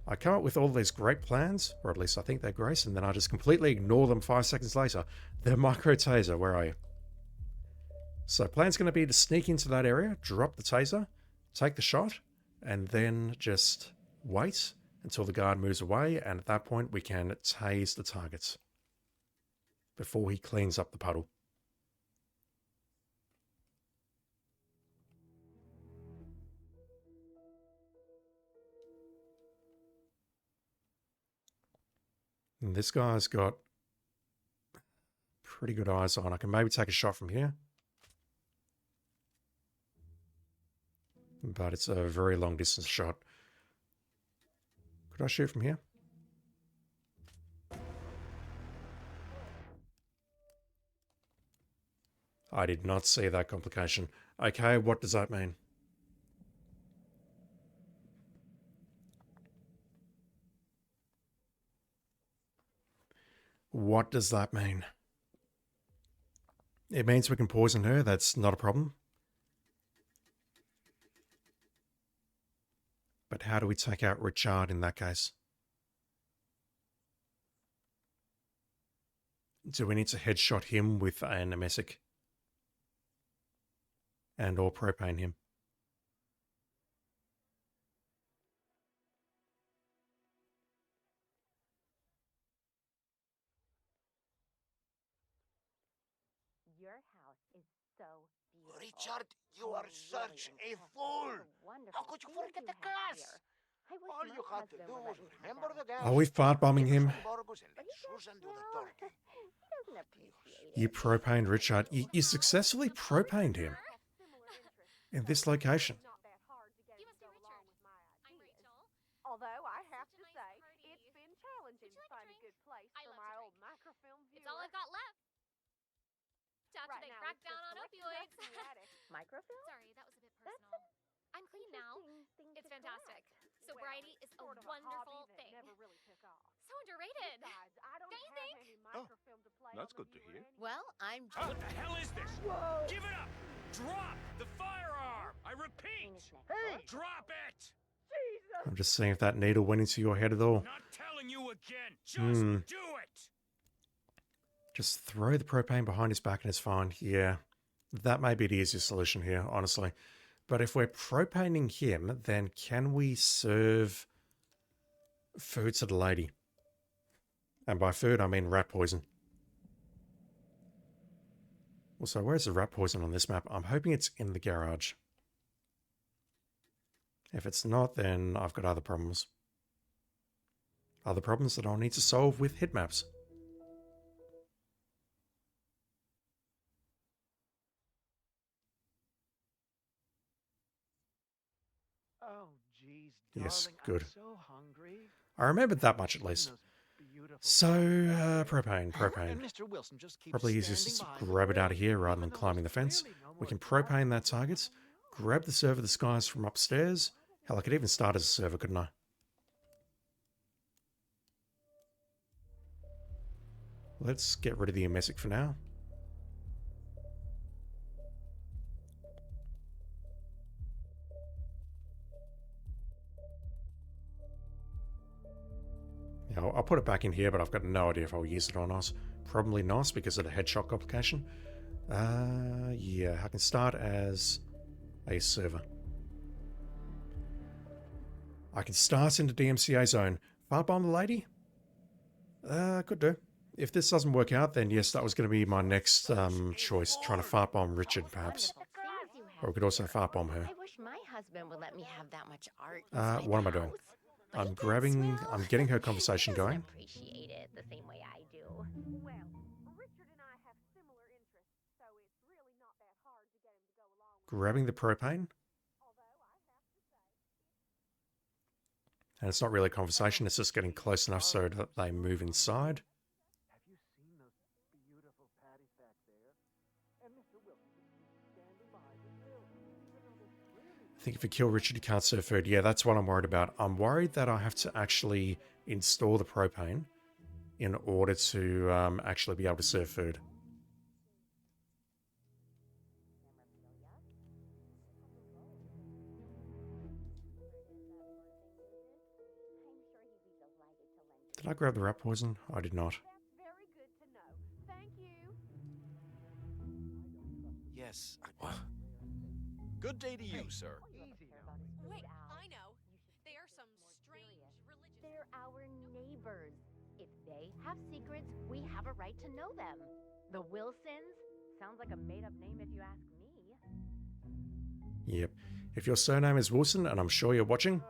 I come up with all these great plans, or at least I think they're great, and then I just completely ignore them 5 seconds later. The micro taser, where are you? So plan's going to be to sneak into that area, drop the taser, take the shot, and then just wait until the guard moves away, and at that point we can tase the targets before he cleans up the puddle. And this guy's got pretty good eyes on. I can maybe take a shot from here. But it's a very long distance shot. Could I shoot from here? I did not see that complication. Okay, what does that mean? What does that mean? It means we can poison her. That's not a problem. But how do we take out Richard in that case? Do we need to headshot him with an emesic? And or propane him? Your house is so beautiful. Richard, you are such a fool. How could you forget the class? All you had to do was remember the gas. Are we fart bombing him? You propaned Richard. You successfully propaned him in this location. Although I have to say, it's been challenging to find a good place for my old microfilm viewer. It's all I've got left. After they crack down on opioids. Microfilm? Sorry, that was a bit personal. I'm clean now. It's fantastic. Sobriety is a wonderful thing. So underrated. Don't you think? That's good to hear. Well, I'm... What the hell is this? Whoa. Give it up! Drop the firearm! I repeat! Hey! Drop it! I'm just seeing if that needle went into your head at all. Not telling you again. Just do it! Just throw the propane behind his back and it's fine. Yeah, that may be the easiest solution here, honestly. But if we're propaning him, then can we serve food to the lady? And by food, I mean rat poison. Also, where's the rat poison on this map? I'm hoping it's in the garage. If it's not, then I've got other problems. Other problems that I'll need to solve with hit maps. Oh, jeez, Yes, darling, good. I'm so hungry. I remembered that much at least. So, propane. And Mr. Wilson just keeps Probably easiest to standing by grab with it out of me, here rather than even though climbing the there's fence. clearly no We more can to propane that target, grab the server disguise from upstairs. Hell, I could even start as a server, couldn't I? Let's get rid of the emesic for now. Yeah, I'll put it back in here, but I've got no idea if I'll use it or not. Probably not because of the headshot complication. Yeah, I can start as a server. I can start into DMCA zone. Fart bomb the lady? Could do. If this doesn't work out, then yes, that was going to be my next choice. Trying to fart bomb Richard, perhaps. Or we could also fart bomb her. I wish my husband would let me have that much art. What am I doing? I'm getting her conversation going. Appreciate it the same way I do. Well, Richard and I have similar interests, so it's really not that hard to get him to go along with. Grabbing the propane. Although I have to say, And it's not really a conversation, it's just getting close enough so that they move inside. Have you seen those beautiful patties back there? And Mr. Wilson just keeps standing behind the grill, even though there's clearly... I think if you kill Richard, you can't serve food. Yeah, that's what I'm worried about. I'm worried that I have to actually install the propane in order to actually be able to serve food. Did I grab the rat poison? I did not. that's very good to know. Thank you. Yes, to you, sir. Wait, I know. They are some strange religious... They're our neighbors. If they have secrets, we have a right to know them. The Wilsons? Sounds like a made-up name if you ask me. Yep. If your surname is Wilson, and I'm sure you're watching,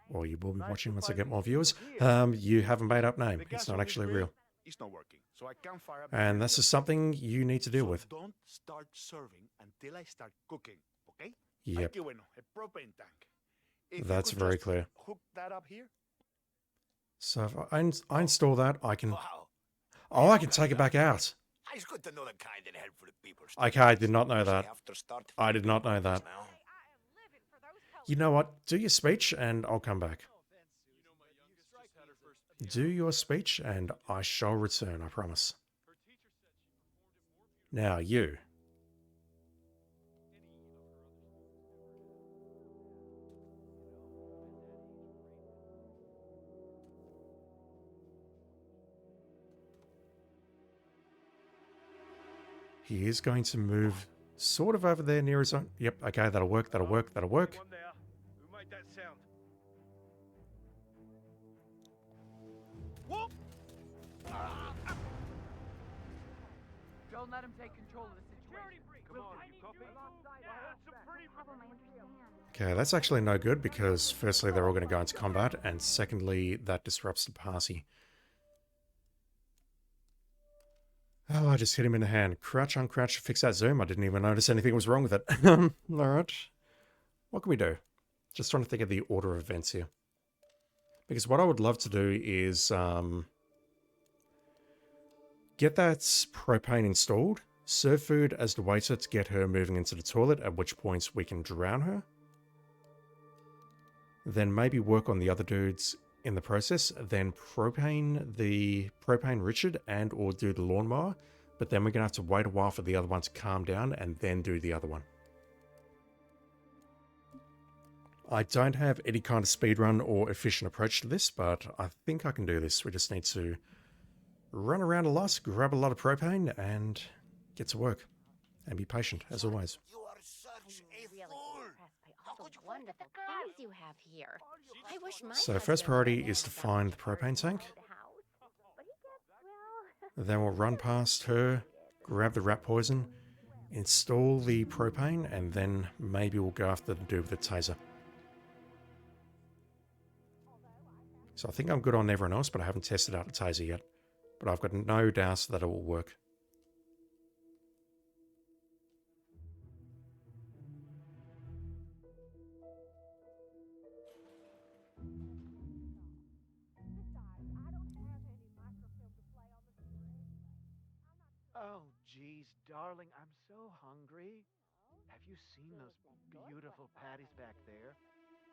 or you will be watching once I get more viewers, you have a made-up name. It's not actually real. It's not working, so I can't fire up. And this is something you need to deal with. Don't start serving until I start cooking, okay? Yep. Ay, qué bueno, a propane tank. If That's you could very just clear. Hook that up here. So if I install that, I can... Wow. Oh, I can take it back out. It's good to know the kind that help for the people. Okay, I did not know that. I did not know that. You know what? Do your speech and I'll come back. Do your speech and I shall return, I promise. Now, you. He is going to move sort of over there near his own. Yep, okay, that'll work, that'll work, that'll work. Who made that sound? Whoop! Don't let him take control of the situation. Come on, you copy? That's a pretty... Okay, that's actually no good because firstly, they're all going to go into combat, and secondly, that disrupts the party. Oh, I just hit him in the hand. Crouch, uncrouch, fix that zoom. I didn't even notice anything was wrong with it. Alright. What can we do? Just trying to think of the order of events here. Because what I would love to do is get that propane installed, serve food as the waiter to get her moving into the toilet, at which point we can drown her. Then maybe work on the other dudes in the process, then propane Richard and or do the lawnmower, but then we're going to have to wait a while for the other one to calm down and then do the other one. I don't have any kind of speedrun or efficient approach to this, but I think I can do this. We just need to run around a lot, grab a lot of propane, and get to work. And be patient, as always. You are such a fool! How could you wonderful things you have here. I wish my So first priority is to find the propane tank. Then we'll run past her, grab the rat poison, install the propane, and then maybe we'll go after the dude with the taser. So I think I'm good on everyone else, but I haven't tested out the taser yet. But I've got no doubts that it will work. Oh, geez, darling, I'm so hungry. Have you seen those beautiful patties back there?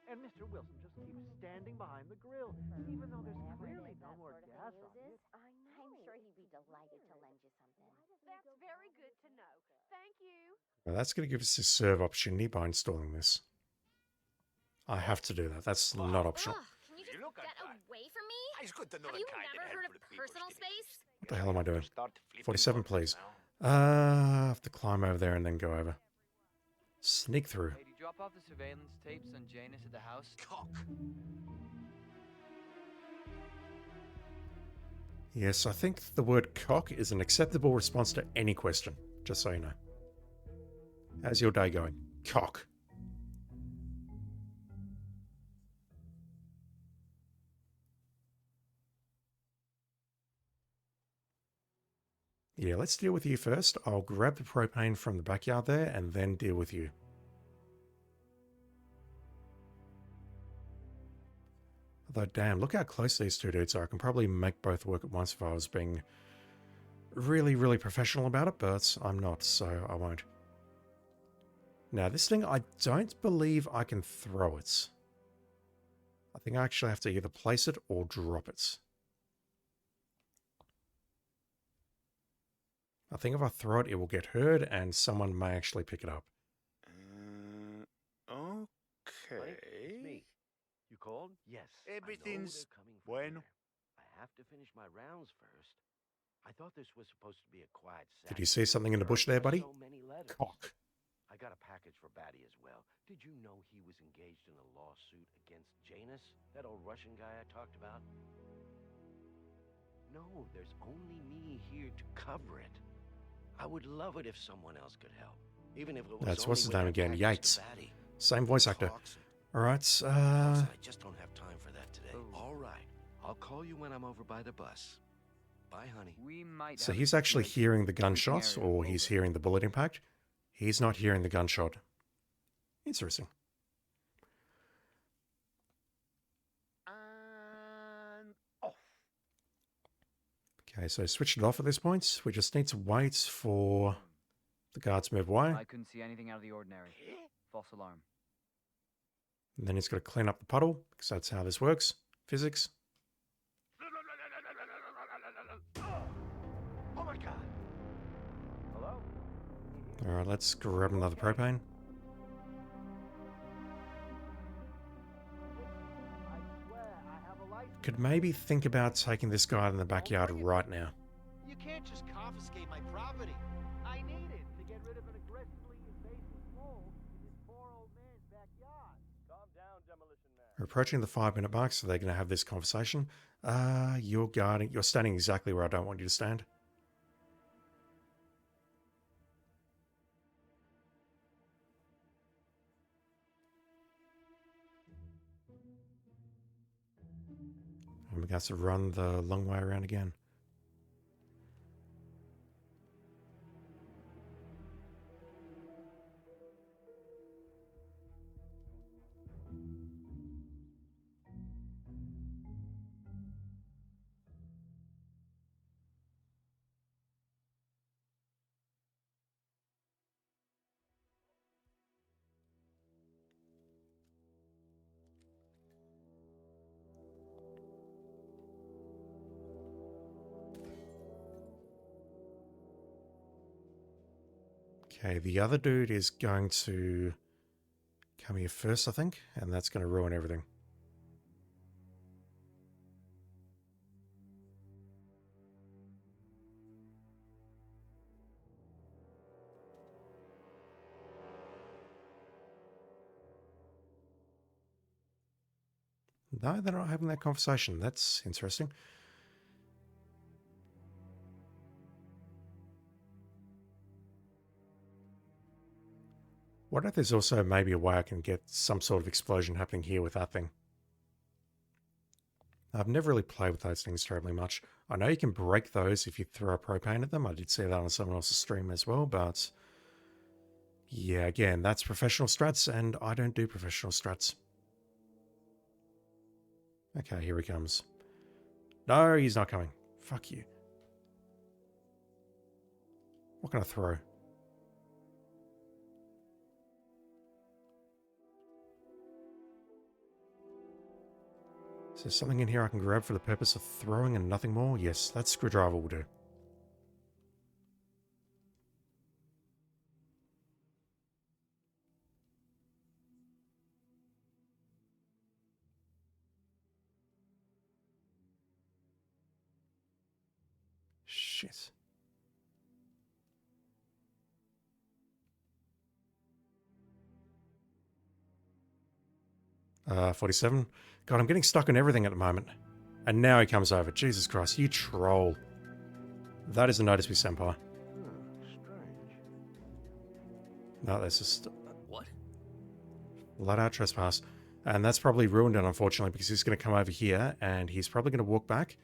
And Mr. Wilson just keeps standing behind the grill, even though there's clearly no more gas on it. I'm sure he'd be delighted to lend you something. That's very good to know. Thank you. Now that's going to give us a serve opportunity by installing this. I have to do that. That's not optional. Can you just get away from me? Have you never heard of personal space? What the hell am I doing? 47, please. I have to climb over there and then go over. Sneak through. Hey, did you drop off the surveillance tapes on Janus at the house? Cock. Yes, I think the word cock is an acceptable response to any question, just so you know. How's your day going? Cock. Yeah, let's deal with you first. I'll grab the propane from the backyard there and then deal with you. Although, damn, look how close these two dudes are. I can probably make both work at once if I was being really, really professional about it, but I'm not, so I won't. Now, this thing, I don't believe I can throw it. I think I actually have to either place it or drop it. I think if I throw it, it will get heard, and someone may actually pick it up. Okay. It's me. You called? Yes. Everything's bueno. I have to finish my rounds first. I thought this was supposed to be a quiet Did you see something in the bush there, buddy? So many letters. Cock. I got a package for Batty as well. Did you know he was engaged in a lawsuit against Janus, that old Russian guy I talked about? No, there's only me here to cover it. I would love it if someone else could help, even if it was That's only what's his with name that again? package Yates. to Batty. Same voice actor. All right. I just don't have time for that today. All right, I'll call you when I'm over by the bus. Bye, honey. We might. So he's actually hearing the gunshots, or he's hearing the bullet impact. He's not hearing the gunshot. Interesting. And off. Okay, so switch it off at this point. We just need to wait for the guards to move away. I couldn't see anything out of the ordinary. False alarm. And then he's got to clean up the puddle, because that's how this works. Physics. Oh my God. Hello? All right, let's grab another propane. I swear I have a license. Could maybe think about taking this guy in the backyard right now. You can't just confiscate my property. I need it to get rid of an aggressively invasive mole in this poor old man's backyard. Calm down, Demolition Man. We're approaching the 5-minute mark, so they're going to have this conversation. You're standing exactly where I don't want you to stand. And we got to run the long way around again. Okay, the other dude is going to come here first, I think, and that's going to ruin everything. No, they're not having that conversation. That's interesting. What if there's also maybe a way I can get some sort of explosion happening here with that thing? I've never really played with those things terribly much. I know you can break those if you throw propane at them. I did see that on someone else's stream as well, but yeah, again, that's professional strats, and I don't do professional strats. Okay, here he comes. No, he's not coming. Fuck you. What can I throw? Is there something in here I can grab for the purpose of throwing and nothing more? Yes, that screwdriver will do. Shit. Uh, 47. God, I'm getting stuck on everything at the moment. And now he comes over. Jesus Christ, you troll. That is a notice me, senpai. Strange. No, that's just... What? Let out trespass. And that's probably ruined it, unfortunately, because he's going to come over here, and he's probably going to walk back,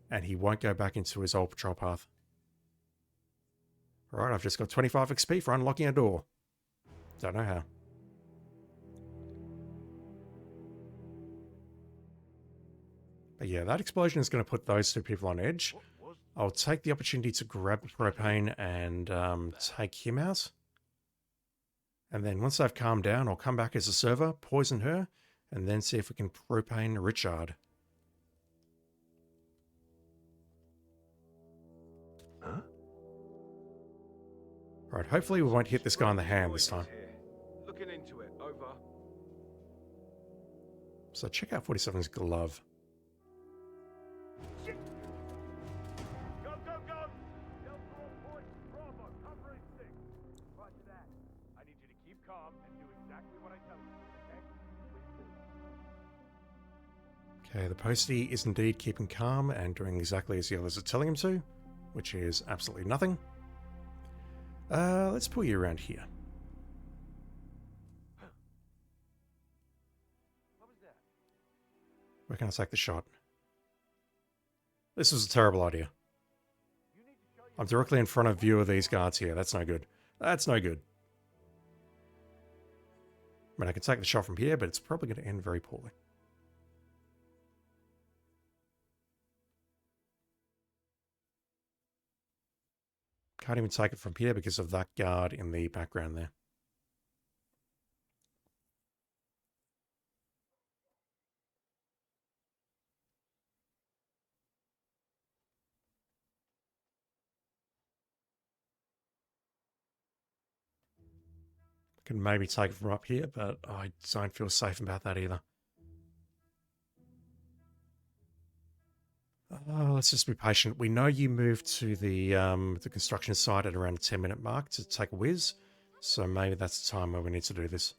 and he won't go back into his old patrol path. Right, I've just got 25 XP for unlocking a door. Don't know how. But yeah, that explosion is going to put those two people on edge. I'll take the opportunity to grab the propane and take him out. And then once they've calmed down, I'll come back as a server, poison her, and then see if we can propane Richard. Huh? Right, hopefully we won't hit this guy in the hand this time. Looking into it. Over. So check out 47's glove. Go, go, go! Delta Point, Bravo, covering 6. Roger that. I need you to Okay, the postie is indeed keeping calm and doing exactly as the others are telling him to, which is absolutely nothing. Let's pull you around here. Where can I take the shot? This was a terrible idea. I'm directly in front of view of these guards here. That's no good. That's no good. I mean, I can take the shot from here, but it's probably going to end very poorly. Can't even take it from here because of that guard in the background there. Can maybe take it from up here, but I don't feel safe about that either. Let's just be patient. We know you moved to the construction site at around the 10-minute mark to take a whiz, so maybe that's the time where we need to do this.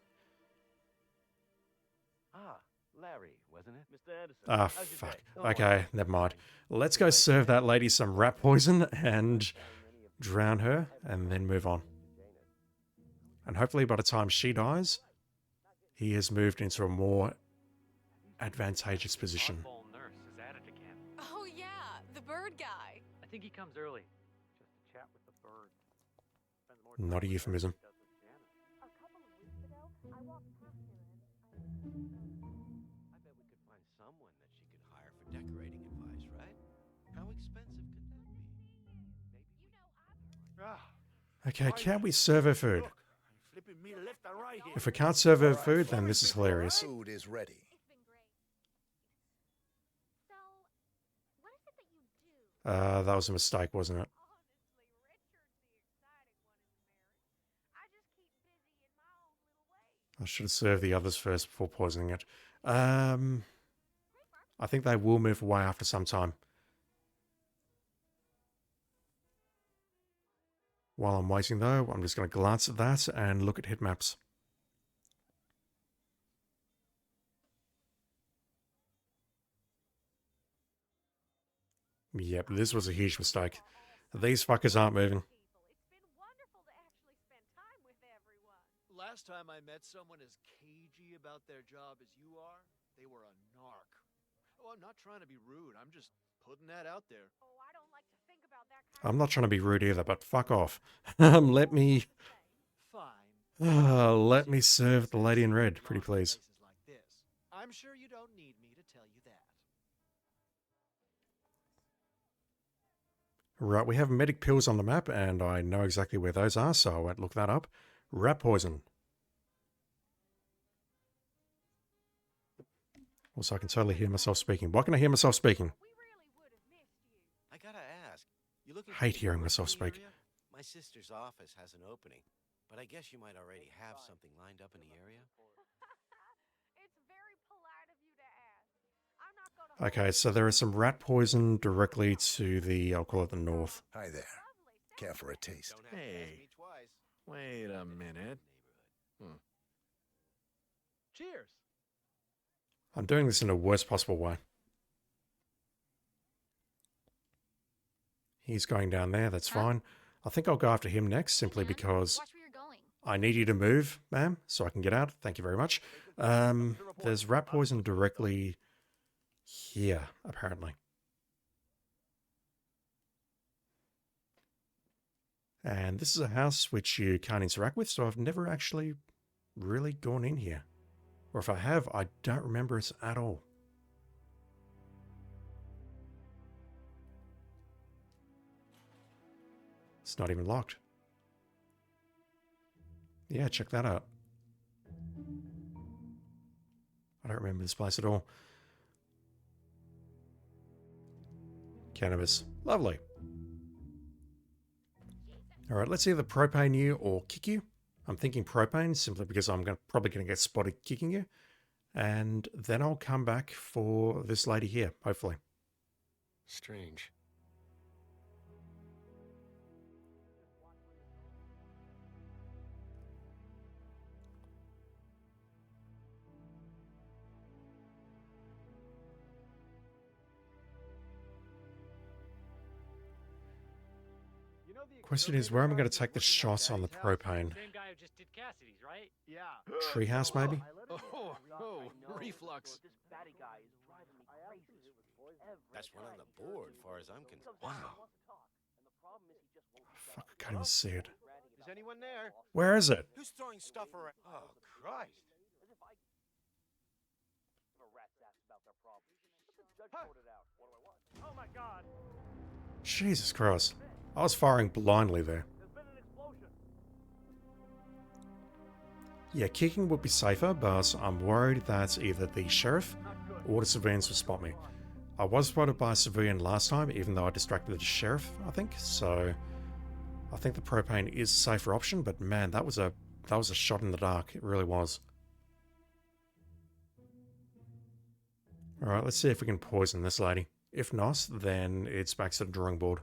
Ah, Larry, wasn't it? Mr. Anderson. Ah, fuck. Okay, never mind. Let's go serve that lady some rat poison and drown her, and then move on. And hopefully by the time she dies, he has moved into a more advantageous position. Oh yeah, the bird guy. I think he comes early, just to chat with the bird. Not a euphemism. A couple of weeks ago, I walked past her and I bet we could find someone that she could hire for decorating advice, right? How expensive could that be? Maybe. Okay, can we serve her food? Flipping me left and right here. If we can't serve her food, then this is hilarious. Food is ready. That was a mistake, wasn't it? I should have served the others first before poisoning it. I think they will move away after some time. While I'm waiting though, I'm just going to glance at that and look at hit maps. Yep, this was a huge mistake. These fuckers aren't moving. Last time I met someone as cagey about their job as you are, they were a narc. Oh, I'm not trying to be rude. I'm just putting that out there. oh, I don't like to think about that kind I'm not trying to be rude either, but fuck off. Let me... let me serve the lady in red, pretty please. Like this. I'm sure you don't need me to tell you that. Right, we have medic pills on the map, and I know exactly where those are, so I won't look that up. Rat poison. Also, I can totally hear myself speaking. Why can I hear myself speaking? I gotta ask. You looking Hate for hearing work myself in the speak. area? My sister's office has an opening, but I guess you might already have something lined up in the area. It's very polite of you to ask. I'm not gonna Okay, so there is some rat poison directly to the, I'll call it the north. Hi there. Care for a taste? Hey, wait a minute. Cheers. I'm doing this in the worst possible way. He's going down there, that's fine. I think I'll go after him next, simply because I need you to move, ma'am, so I can get out. Thank you very much. There's rat poison directly here, apparently. And this is a house which you can't interact with, so I've never actually really gone in here. Or if I have, I don't remember it at all. It's not even locked. Yeah, check that out. I don't remember this place at all. Cannabis. Lovely. Alright, let's either propane you or kick you. I'm thinking propane simply because I'm probably going to get spotted kicking you. And then I'll come back for this lady here, hopefully. Strange. Question is, where am I going to take the shot on the propane? Same guy who just did Cassidy's, right? Yeah. Treehouse, maybe? Reflux. That's one on the board, far as I'm concerned. Wow. Fuck, I can't even see it. Is anyone there? Where is it? Who's throwing stuff around? Oh, Christ. Oh my God. Jesus Christ. I was firing blindly there. Yeah, kicking would be safer, but I'm worried that either the sheriff or the civilians will spot me. I was spotted by a civilian last time, even though I distracted the sheriff, I think, so I think the propane is a safer option, but man, that was a shot in the dark. It really was. Alright, let's see if we can poison this lady. If not, then it's back to the drawing board.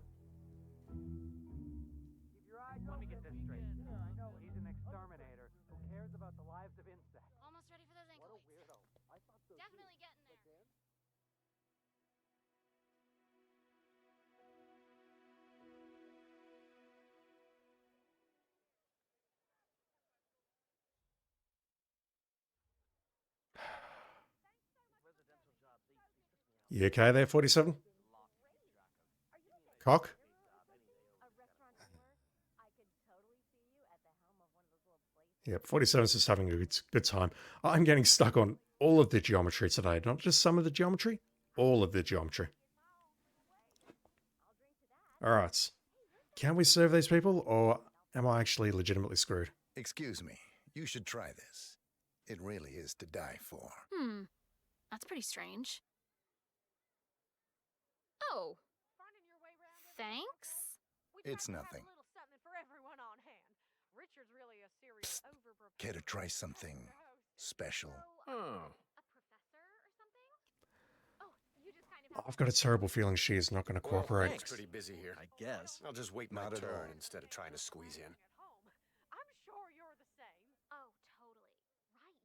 Let me get this straight. I know he's an exterminator who cares about the lives of insects. Almost ready for those ankle weights. Definitely getting there. You okay there, 47? Cock? Yep, 47's just having a good time. I'm getting stuck on all of the geometry today. Not just some of the geometry, all of the geometry. Alright. Can we serve these people, or am I actually legitimately screwed? Excuse me. You should try this. It really is to die for. That's pretty strange. Oh. Thanks? It's nothing. Care to try something special? I've got a terrible feeling she is not going to cooperate. It's pretty busy here. I guess. I'll just wait my turn instead of trying to squeeze in. I'm sure you're the same. Oh, totally.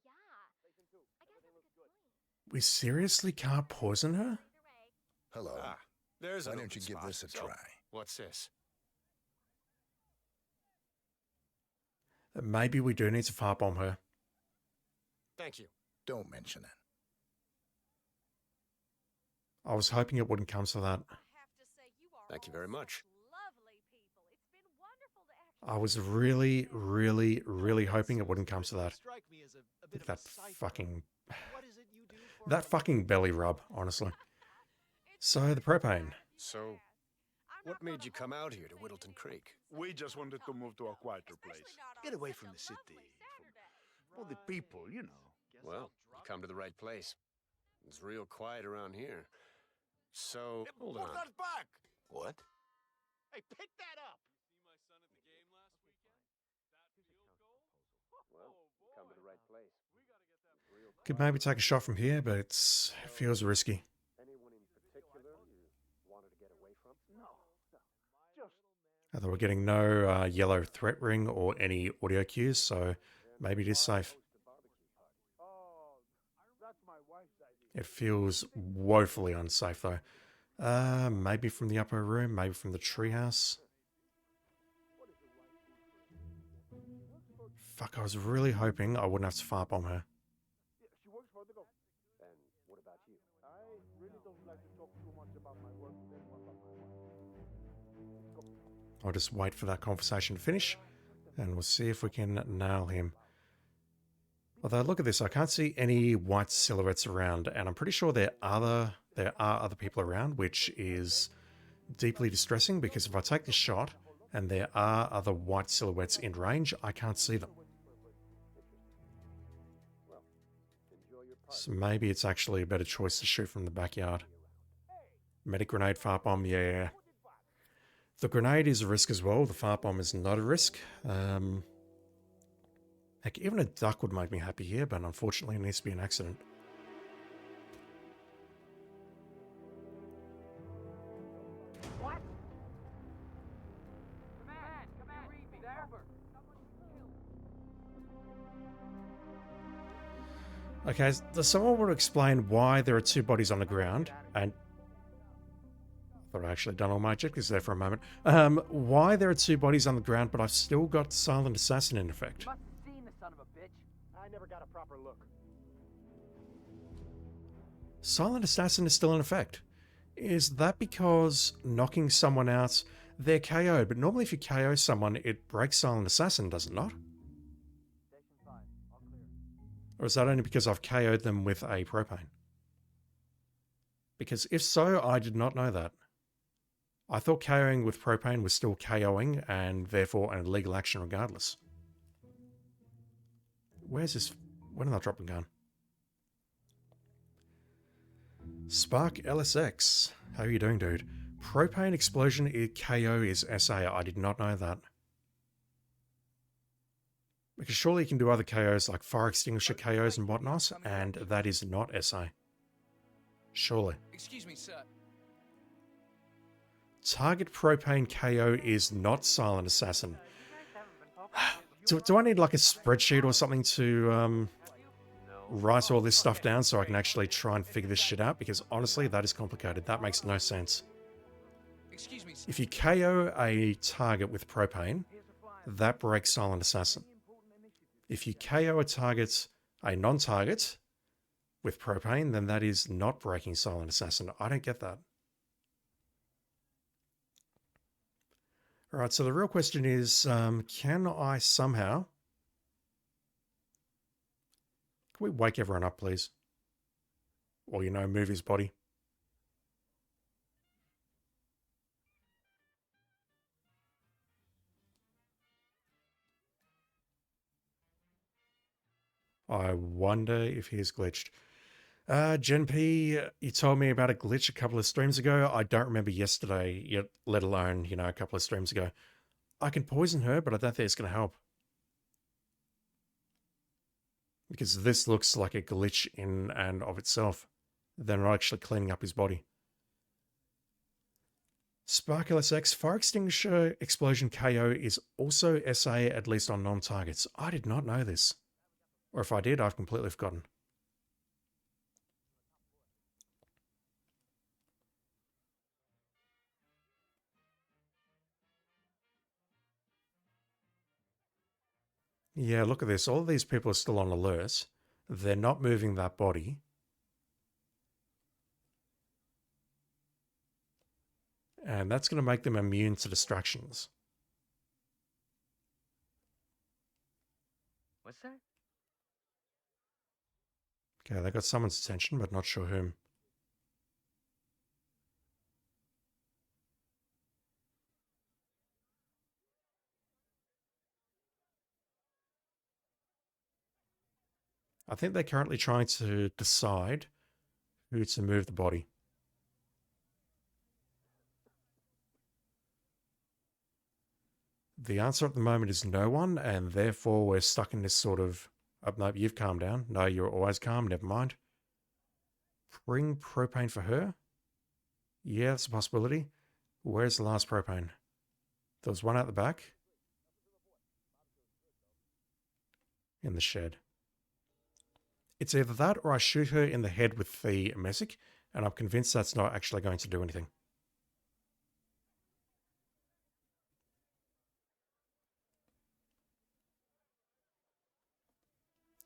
Right, yeah. I guess that's a good point. We seriously can't poison her? Hello. There's Why don't you give this a try? What's this? Maybe we do need to firebomb her. Thank you. Don't mention it. I was hoping it wouldn't come to that. Thank you very much. I was really, really, really hoping it wouldn't come to that. That fucking belly rub, honestly. So, the propane. So, what made you come out here to Whittleton Creek? We just wanted to move to a quieter place. Get away from the city. From all the people, you know. Well, you come to the right place. It's real quiet around here. So, hold on. Put that back! What? Hey, pick that up! Well, come to the right place. Could maybe take a shot from here, but it feels risky. Anyone in particular you wanted to get away from? No. Just... Although we're getting no yellow threat ring or any audio cues, so maybe it is safe. It feels woefully unsafe, though. Maybe from the upper room, maybe from the treehouse. Fuck, I was really hoping I wouldn't have to firebomb her. She works for the government. And what about you? I really don't like to talk too much about my work and about my wife. I'll just wait for that conversation to finish, and we'll see if we can nail him. Although, look at this, I can't see any white silhouettes around, and I'm pretty sure there are other people around, which is deeply distressing, because if I take this shot, and there are other white silhouettes in range, I can't see them. So maybe it's actually a better choice to shoot from the backyard. Medic grenade, firebomb, yeah. The grenade is a risk as well, the firebomb is not a risk. Heck, even a duck would make me happy here, but unfortunately it needs to be an accident. What? Command, read me. There. Okay, does someone want to explain why there are two bodies on the ground? And Thought I actually done all my objectives there for a moment. Why there are two bodies on the ground, but I've still got Silent Assassin in effect? You must have seen the son of a bitch. I never got a proper look. Silent Assassin is still in effect. Is that because knocking someone out, they're KO'd, but normally if you KO someone, it breaks Silent Assassin, does it not? Or is that only because I've KO'd them with a propane? Because if so, I did not know that. I thought KOing with propane was still KOing and therefore an illegal action regardless. Where's this? When did I drop the gun? Spark LSX. How are you doing, dude? Propane explosion KO is SA. I did not know that. Because surely you can do other KOs like fire extinguisher KOs and whatnot, and that is not SA. Surely. Excuse me, sir. Target propane KO is not Silent Assassin. Do I need like a spreadsheet or something to write all this stuff down so I can actually try and figure this shit out? Because honestly, that is complicated. That makes no sense. Excuse me, sir. If you KO a target with propane, that breaks Silent Assassin. If you KO a non-target with propane, then that is not breaking Silent Assassin. I don't get that. Alright, so the real question is, can I somehow... Can we wake everyone up, please? Or, move his body. I wonder if he is glitched. Gen P, you told me about a glitch a couple of streams ago. I don't remember yesterday, yet, let alone, a couple of streams ago. I can poison her, but I don't think it's going to help. Because this looks like a glitch in and of itself. They're not actually cleaning up his body. Spark LSX, fire extinguisher explosion KO is also SA, at least on non-targets. I did not know this. Or if I did, I've completely forgotten. Yeah, look at this. All of these people are still on alert. They're not moving that body. And that's going to make them immune to distractions. What's that? Okay, they got someone's attention, but not sure whom. I think they're currently trying to decide who to move the body. The answer at the moment is no one, and therefore we're stuck in this sort of... Oh, no, you've calmed down. No, you're always calm. Never mind. Bring propane for her? Yeah, that's a possibility. Where's the last propane? There was one out the back. In the shed. It's either that or I shoot her in the head with the mesic, and I'm convinced that's not actually going to do anything.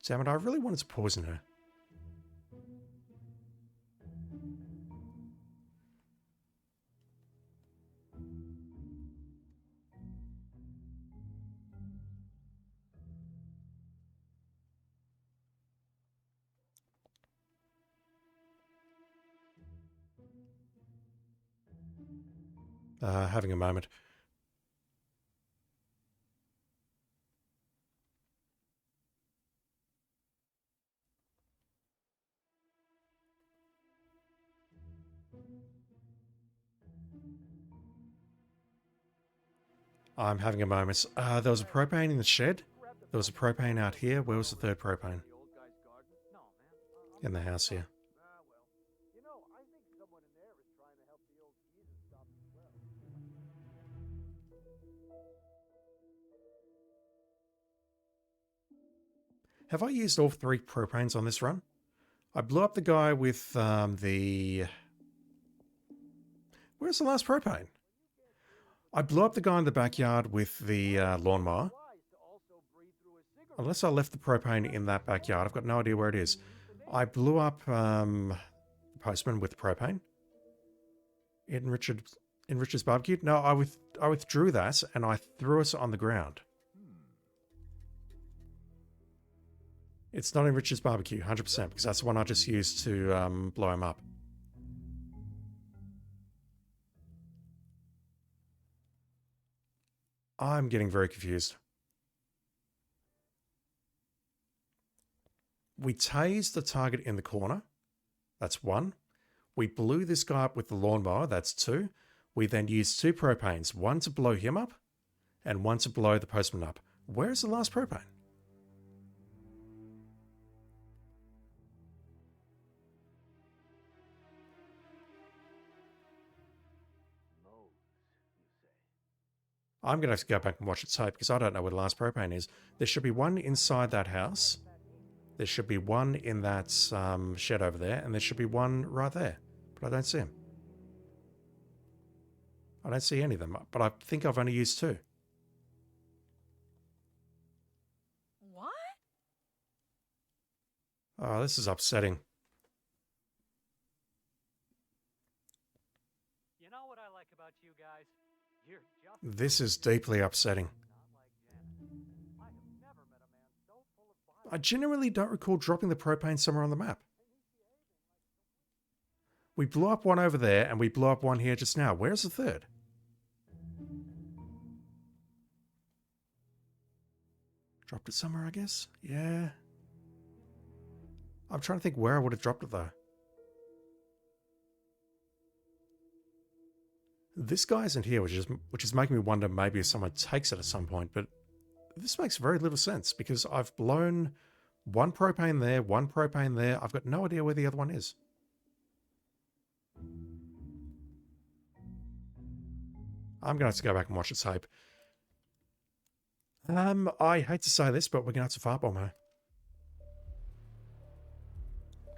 Damn it, I really wanted to poison her. Having a moment. I'm having a moment. There was a propane in the shed. There was a propane out here. Where was the third propane? In the house here. Have I used all 3 propanes on this run? I blew up the guy with the Where's the last propane? I blew up the guy in the backyard with the lawnmower. Unless I left the propane in that backyard. I've got no idea where it is. I blew up the postman with the propane. In Richard's barbecue? No, I withdrew that and I threw it on the ground. It's not in Richard's barbecue, 100%, because that's the one I just used to blow him up. I'm getting very confused. We tased the target in the corner. That's 1. We blew this guy up with the lawnmower. That's 2. We then used 2 propanes. 1 to blow him up and 1 to blow the postman up. Where's the last propane? I'm going to have to go back and watch the tape because I don't know where the last propane is. There should be 1 inside that house. There should be 1 in that shed over there. And there should be 1 right there. But I don't see him. I don't see any of them. But I think I've only used 2. What? Oh, this is upsetting. You know what I like about you guys? You're just... This is deeply upsetting. I genuinely don't recall dropping the propane somewhere on the map. We blew up 1 over there and we blew up 1 here just now. Where's the 3rd? Dropped it somewhere, I guess? Yeah. I'm trying to think where I would have dropped it though. This guy isn't here, which is making me wonder maybe if someone takes it at some point, but this makes very little sense because I've blown 1 propane there, 1 propane there. I've got no idea where the other one is. I'm going to have to go back and watch the tape. I hate to say this, but we're going to have to fart-bomb her.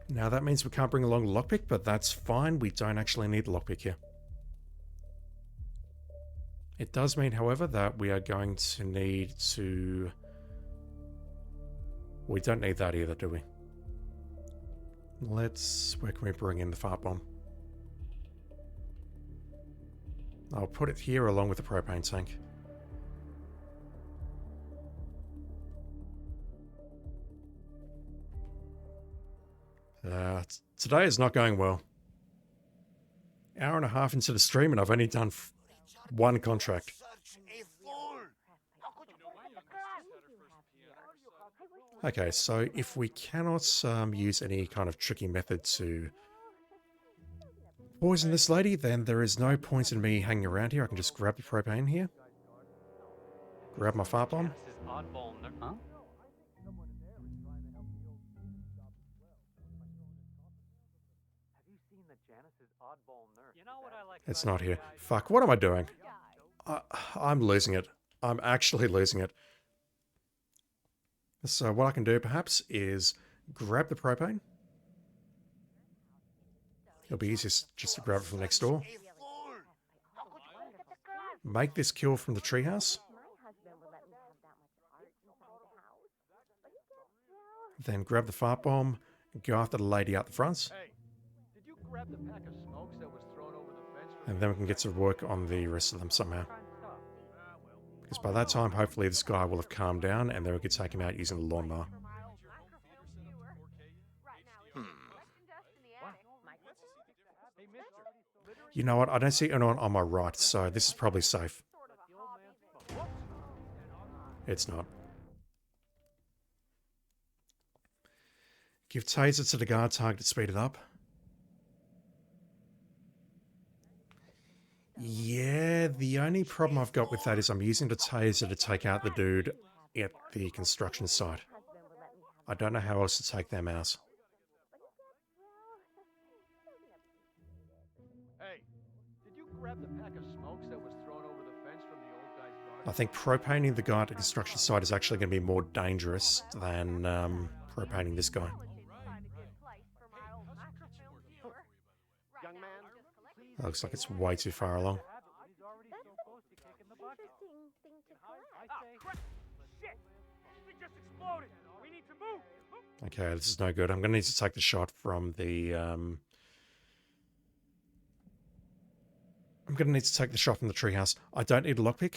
Now that means we can't bring along a lockpick, but that's fine. We don't actually need the lockpick here. It does mean, however, that we are going to need to... We don't need that either, do we? Where can we bring in the fart bomb? I'll put it here along with the propane tank. Today is not going well. Hour and a half into the stream and I've only done 1 contract. Okay, so if we cannot use any kind of tricky method to poison this lady, then there is no point in me hanging around here. I can just grab the propane here. Grab my fart bomb. It's not here. Fuck, what am I doing? I'm losing it. I'm actually losing it. So what I can do perhaps is grab the propane. It'll be easiest just to grab it from next door. Make this kill from the treehouse. Then grab the fart bomb, go after the lady out the front. Did you grab the pack of smokes that was thrown over the fence? And then we can get to work on the rest of them somehow. Because by that time, hopefully this guy will have calmed down and then we could take him out using the lawnmower. You know what? I don't see anyone on my right, so this is probably safe. It's not. Give taser to the guard target to speed it up. Yeah, the only problem I've got with that is I'm using the taser to take out the dude at the construction site. I don't know how else to take them out. Hey, did you grab the pack of smokes that was thrown over the fence from the old guy's garden? I think propaning the guy at the construction site is actually going to be more dangerous than propaning this guy. That looks like it's way too far along. Okay, this is no good. I'm going to need to take the shot from the... I'm going to need to take the shot from the treehouse. I don't need a lockpick.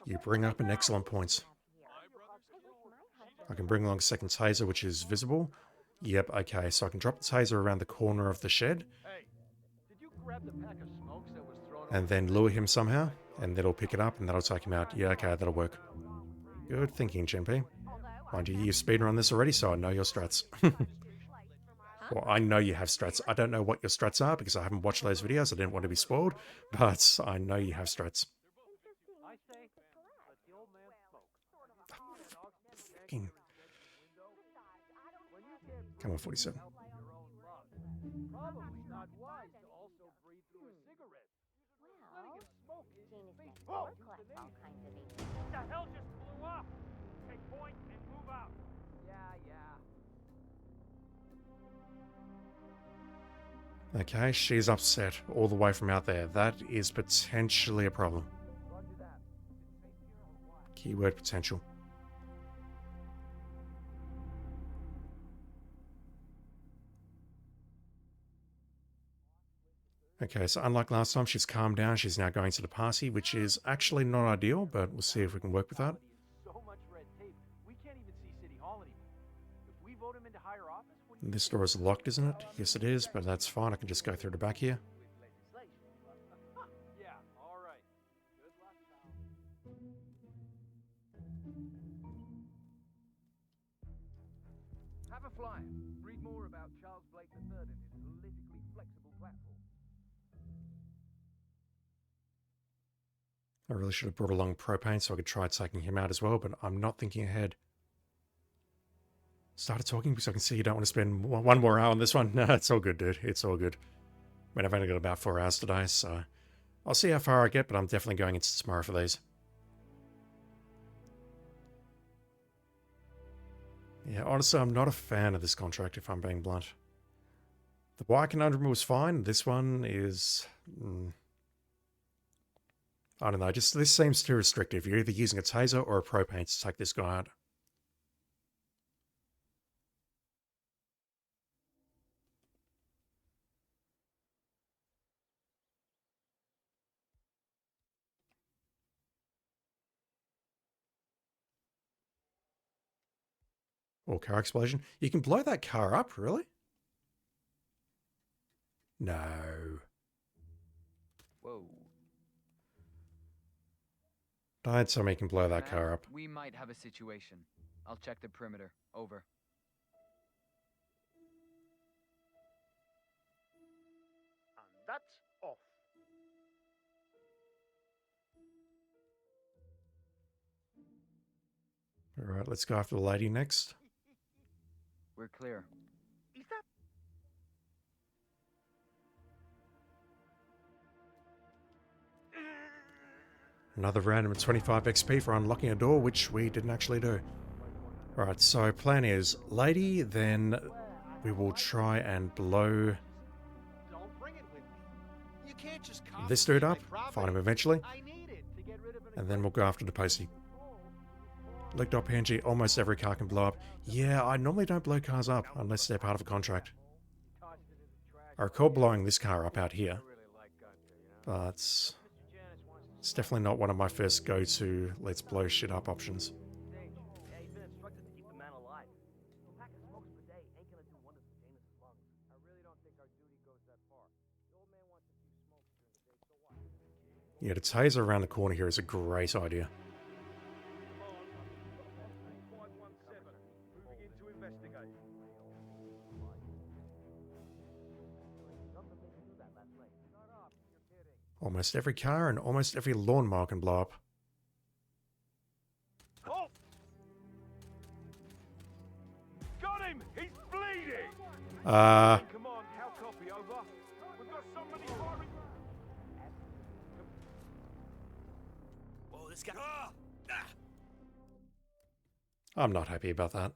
You bring up an excellent point. I can bring along a second taser, which is visible. Yep, okay, so I can drop the taser around the corner of the shed. And then lure him somehow, and that'll pick it up, and that'll take him out. Yeah, okay, that'll work. Good thinking, Chimpy. Mind you, you've speedrun this already, so I know your strats. Well, I know you have strats. I don't know what your strats are, because I haven't watched those videos. I didn't want to be spoiled, but I know you have strats. Fucking... Come on, 47. The hell just blew up? Take point and move out. Yeah. Okay, she's upset all the way from out there. That is potentially a problem. Keyword potential. Okay, so unlike last time, she's calmed down. She's now going to the party, which is actually not ideal, but we'll see if we can work with that. This door is locked, isn't it? Yes, it is, but that's fine. I can just go through the back here. Have a flyer. Read more about Charles Blake III and his politically flexible platform. I really should have brought along propane so I could try taking him out as well, but I'm not thinking ahead. Started talking because I can see you don't want to spend one more hour on this one. No, it's all good, dude. It's all good. I mean, I've only got about 4 hours today, so I'll see how far I get, but I'm definitely going into tomorrow for these. Yeah, honestly, I'm not a fan of this contract, if I'm being blunt. The Back Conundrum was fine. This one is... I don't know, just this seems too restrictive. You're either using a taser or a propane to take this guy out. Or car explosion. You can blow that car up, really? No. Whoa. Don't tell me you can blow that car up. We might have a situation. I'll check the perimeter. Over. And that's off. Alright, let's go after the lady next. We're clear. Is that... Another random 25 XP for unlocking a door, which we didn't actually do. Right, so plan is lady, then we will try and blow this dude up, find him eventually, and then we'll go after the postie. Leg.png, almost every car can blow up. Yeah, I normally don't blow cars up unless they're part of a contract. I recall blowing this car up out here, but it's definitely not one of my first go-to let's blow shit up options. Yeah, the taser around the corner here is a great idea. Almost every car and almost every lawnmower can blow up. Oh! Got him! He's bleeding! Come on, how copy, over? We've got somebody firing... Oh, this guy... I'm not happy about that.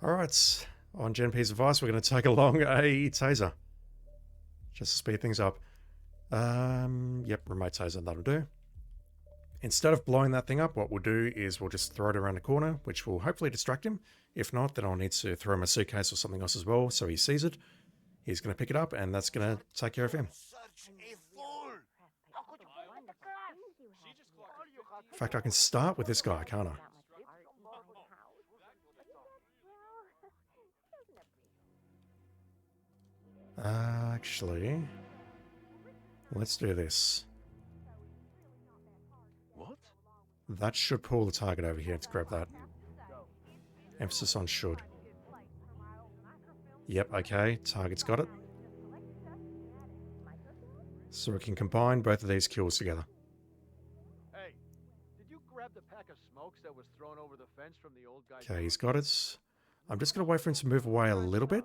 Alright, On Gen P's advice, we're going to take along a taser. Just to speed things up. Yep, remote taser, that'll do. Instead of blowing that thing up, what we'll do is we'll just throw it around the corner, which will hopefully distract him. If not, then I'll need to throw him a suitcase or something else as well, so he sees it. He's going to pick it up, and that's going to take care of him. In fact, I can start with this guy, can't I? Actually, let's do this. What? That should pull the target over here to grab that. Emphasis on should. Yep, okay, target's got it. So we can combine both of these kills together. Hey, did you grab the pack of smokes that was thrown over the fence from the old guy's Okay, he's got it. I'm just going to wait for him to move away a little bit.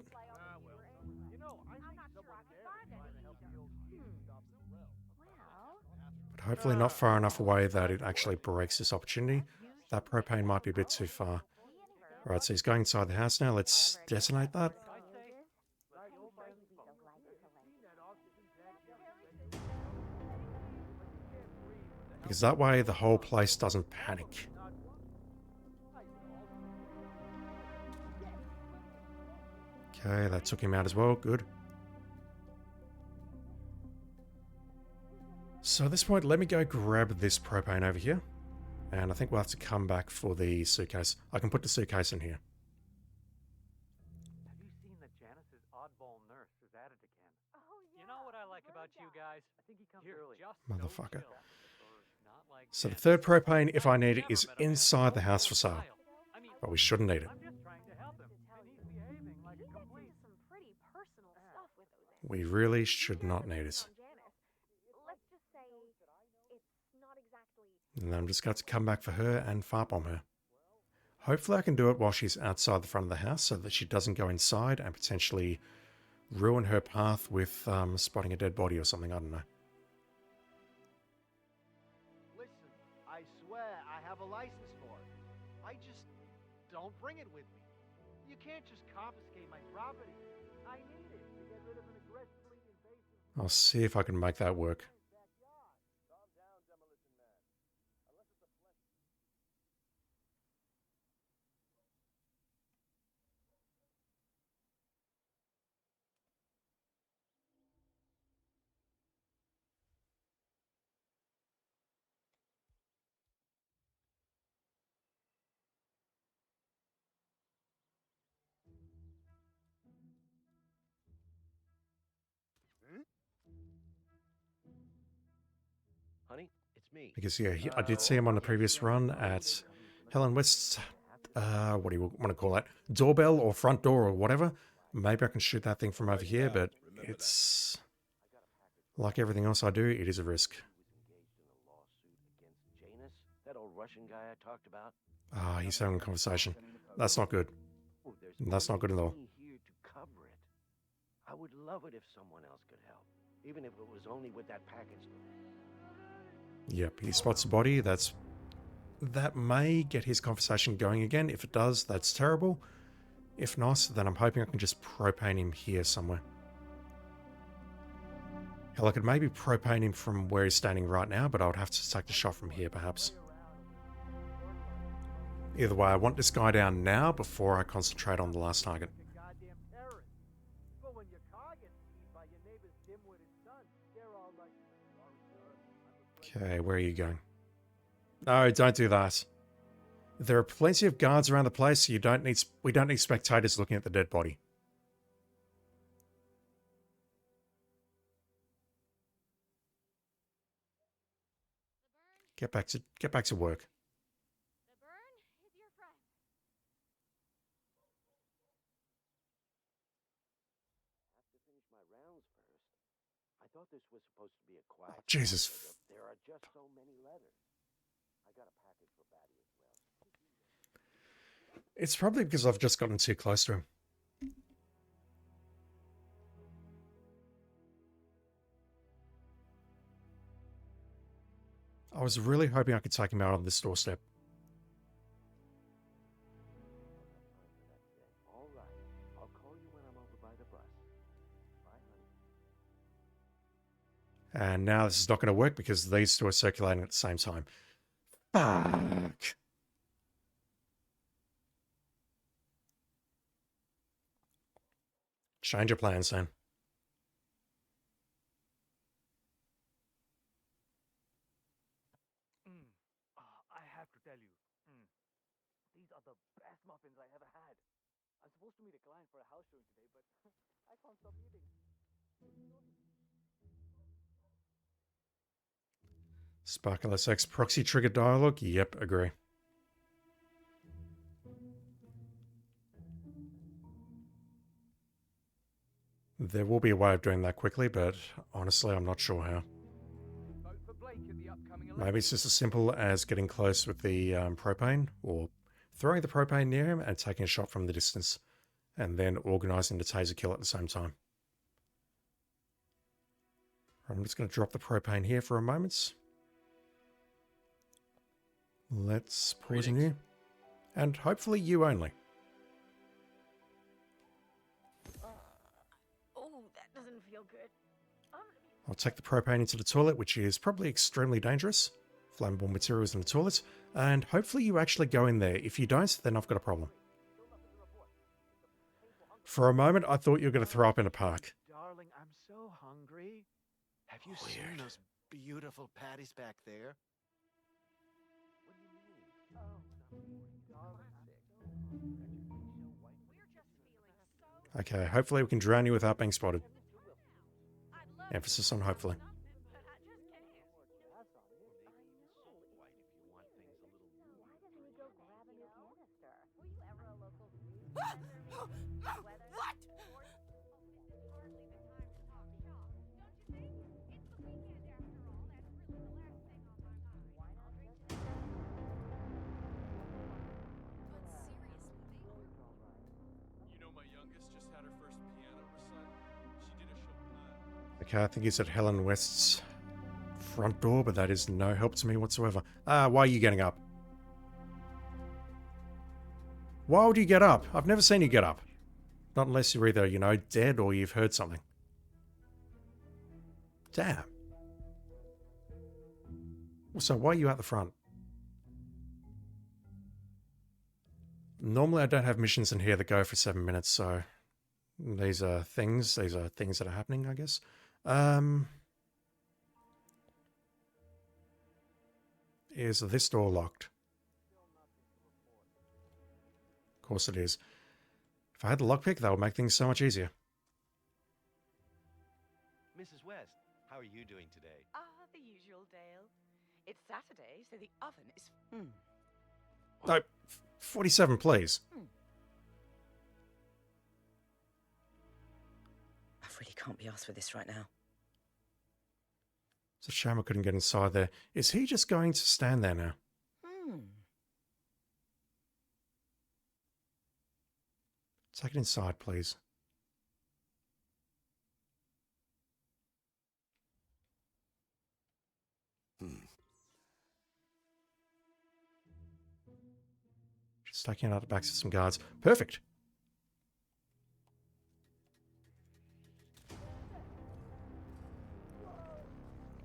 But hopefully not far enough away that it actually breaks this opportunity. That propane might be a bit too far. Alright, so he's going inside the house now. Let's detonate that. Because that way the whole place doesn't panic. Okay, that took him out as well. Good. So at this point, let me go grab this propane over here. And I think we'll have to come back for the suitcase. I can put the suitcase in here. Have you seen that Janice's oddball nurse is at it again? Oh, yeah. You know what I like about you guys? I think he comes early. Motherfucker. So the third propane, if I need it, is inside the house for sale. But we shouldn't need it. We really should not need it. And I'm just going to come back for her and fart bomb her. Hopefully I can do it while she's outside the front of the house so that she doesn't go inside and potentially ruin her path with spotting a dead body or something. I don't know. Listen, I swear I have a license for it. I just don't bring it with me. You can't just confiscate my property. I need it to get rid of an aggressively invasive... I'll see if I can make that work. Honey, it's me. Because, yeah, I did see him on the previous run at Helen West's, what do you want to call that? Doorbell or front door or whatever. Maybe I can shoot that thing from over here, but it's... like everything else I do, it is a risk. That old Russian guy I talked about. Ah, he's having a conversation. That's not good. That's not good at all. Here to cover it. I would love it if someone else could help, even if it was only with that package. Yep, he spots the body. That may get his conversation going again. If it does, that's terrible. If not, then I'm hoping I can just propane him here somewhere. Hell, I could maybe propane him from where he's standing right now, but I would have to take the shot from here, perhaps. Either way, I want this guy down now before I concentrate on the last target. Okay, where are you going? No, don't do that. There are plenty of guards around the place, so we don't need spectators looking at the dead body. Get back to work. This was supposed to be a quiet. Oh, Jesus. There are just so many letters. I got a package for Batty as well. It's probably because I've just gotten too close to him. I was really hoping I could take him out on this doorstep. All right. And now this is not going to work because these two are circulating at the same time. Fuck. Change your plans, then. I have to tell you, these are the best muffins I ever had. I'm supposed to meet a client for a house showing today, but I can't stop eating. Sparkle SX proxy trigger dialogue? Yep, agree. There will be a way of doing that quickly, but honestly, I'm not sure how. Maybe it's just as simple as getting close with the propane, or throwing the propane near him and taking a shot from the distance, and then organising the taser kill at the same time. I'm just going to drop the propane here for a moment. Let's poison you. And hopefully you only. Oh, that doesn't feel good. I'll take the propane into the toilet, which is probably extremely dangerous. Flammable materials in the toilet. And hopefully you actually go in there. If you don't, then I've got a problem. For a moment, I thought you were going to throw up in a park. Darling, I'm so hungry. Have you seen those beautiful patties back there? Okay, hopefully we can drown you without being spotted. Emphasis on hopefully. Okay, I think he's at Helen West's front door, but that is no help to me whatsoever. Why are you getting up? Why would you get up? I've never seen you get up. Not unless you're either, you know, dead or you've heard something. Damn. So why are you at the front? Normally I don't have missions in here that go for 7 minutes, so these are things that are happening, I guess. Is this door locked? Of course it is. If I had the lockpick, that would make things so much easier. Mrs. West, how are you doing today? The usual, Dale. It's Saturday, so the oven is... No, 47, please. I really can't be asked for this right now. It's a shame I couldn't get inside there. Is he just going to stand there now? Take it inside, please. Just taking it out the backs of some guards. Perfect.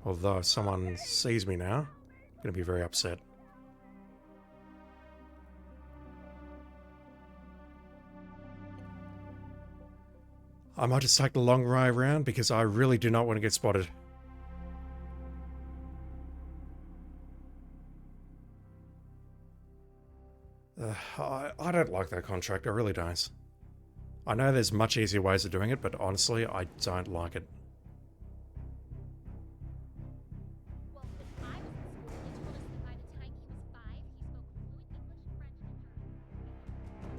Although if someone sees me now, I'm going to be very upset. I might just take the long way around because I really do not want to get spotted. I don't like that contract, I really don't. I know there's much easier ways of doing it, but honestly, I don't like it.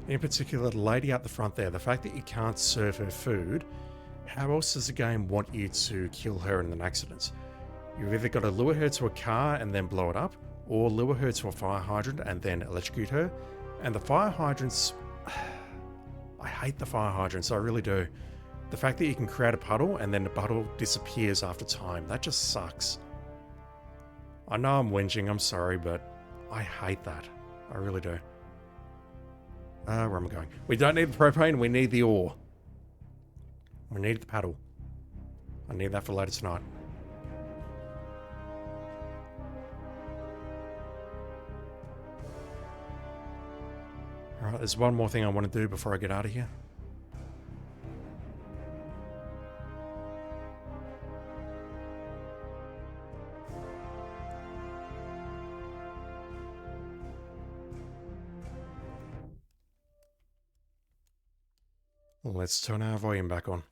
In particular, the lady out the front there, the fact that you can't serve her food, how else does the game want you to kill her in an accident? You've either got to lure her to a car and then blow it up, or lure her to a fire hydrant and then electrocute her. And the fire hydrants... I hate the fire hydrants, I really do. The fact that you can create a puddle and then the puddle disappears after time, that just sucks. I know I'm whinging, I'm sorry, but I hate that. I really do. Where am I going? We don't need the propane, we need the ore. We need the paddle. I need that for later tonight. Alright, there's one more thing I want to do before I get out of here. Let's turn our volume back on.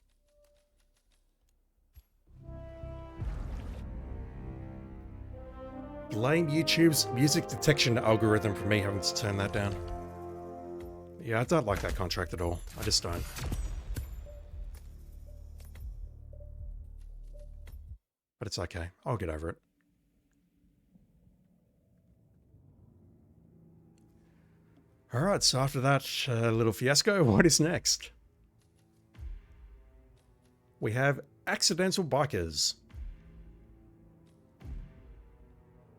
Blame YouTube's music detection algorithm for me having to turn that down. Yeah, I don't like that contract at all. I just don't. But it's okay. I'll get over it. Alright, so after that little fiasco, what is next? We have accidental bikers.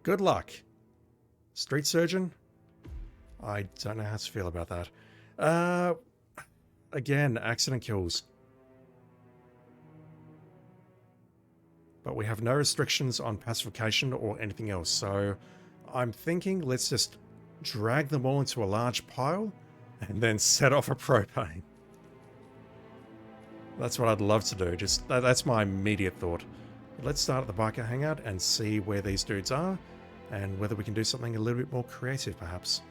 Good luck. Street surgeon? I don't know how to feel about that. Again, accident kills. But we have no restrictions on pacification or anything else, so I'm thinking let's just drag them all into a large pile and then set off a propane. That's what I'd love to do. Just that's my immediate thought. Let's start at the biker hangout and see where these dudes are and whether we can do something a little bit more creative, perhaps.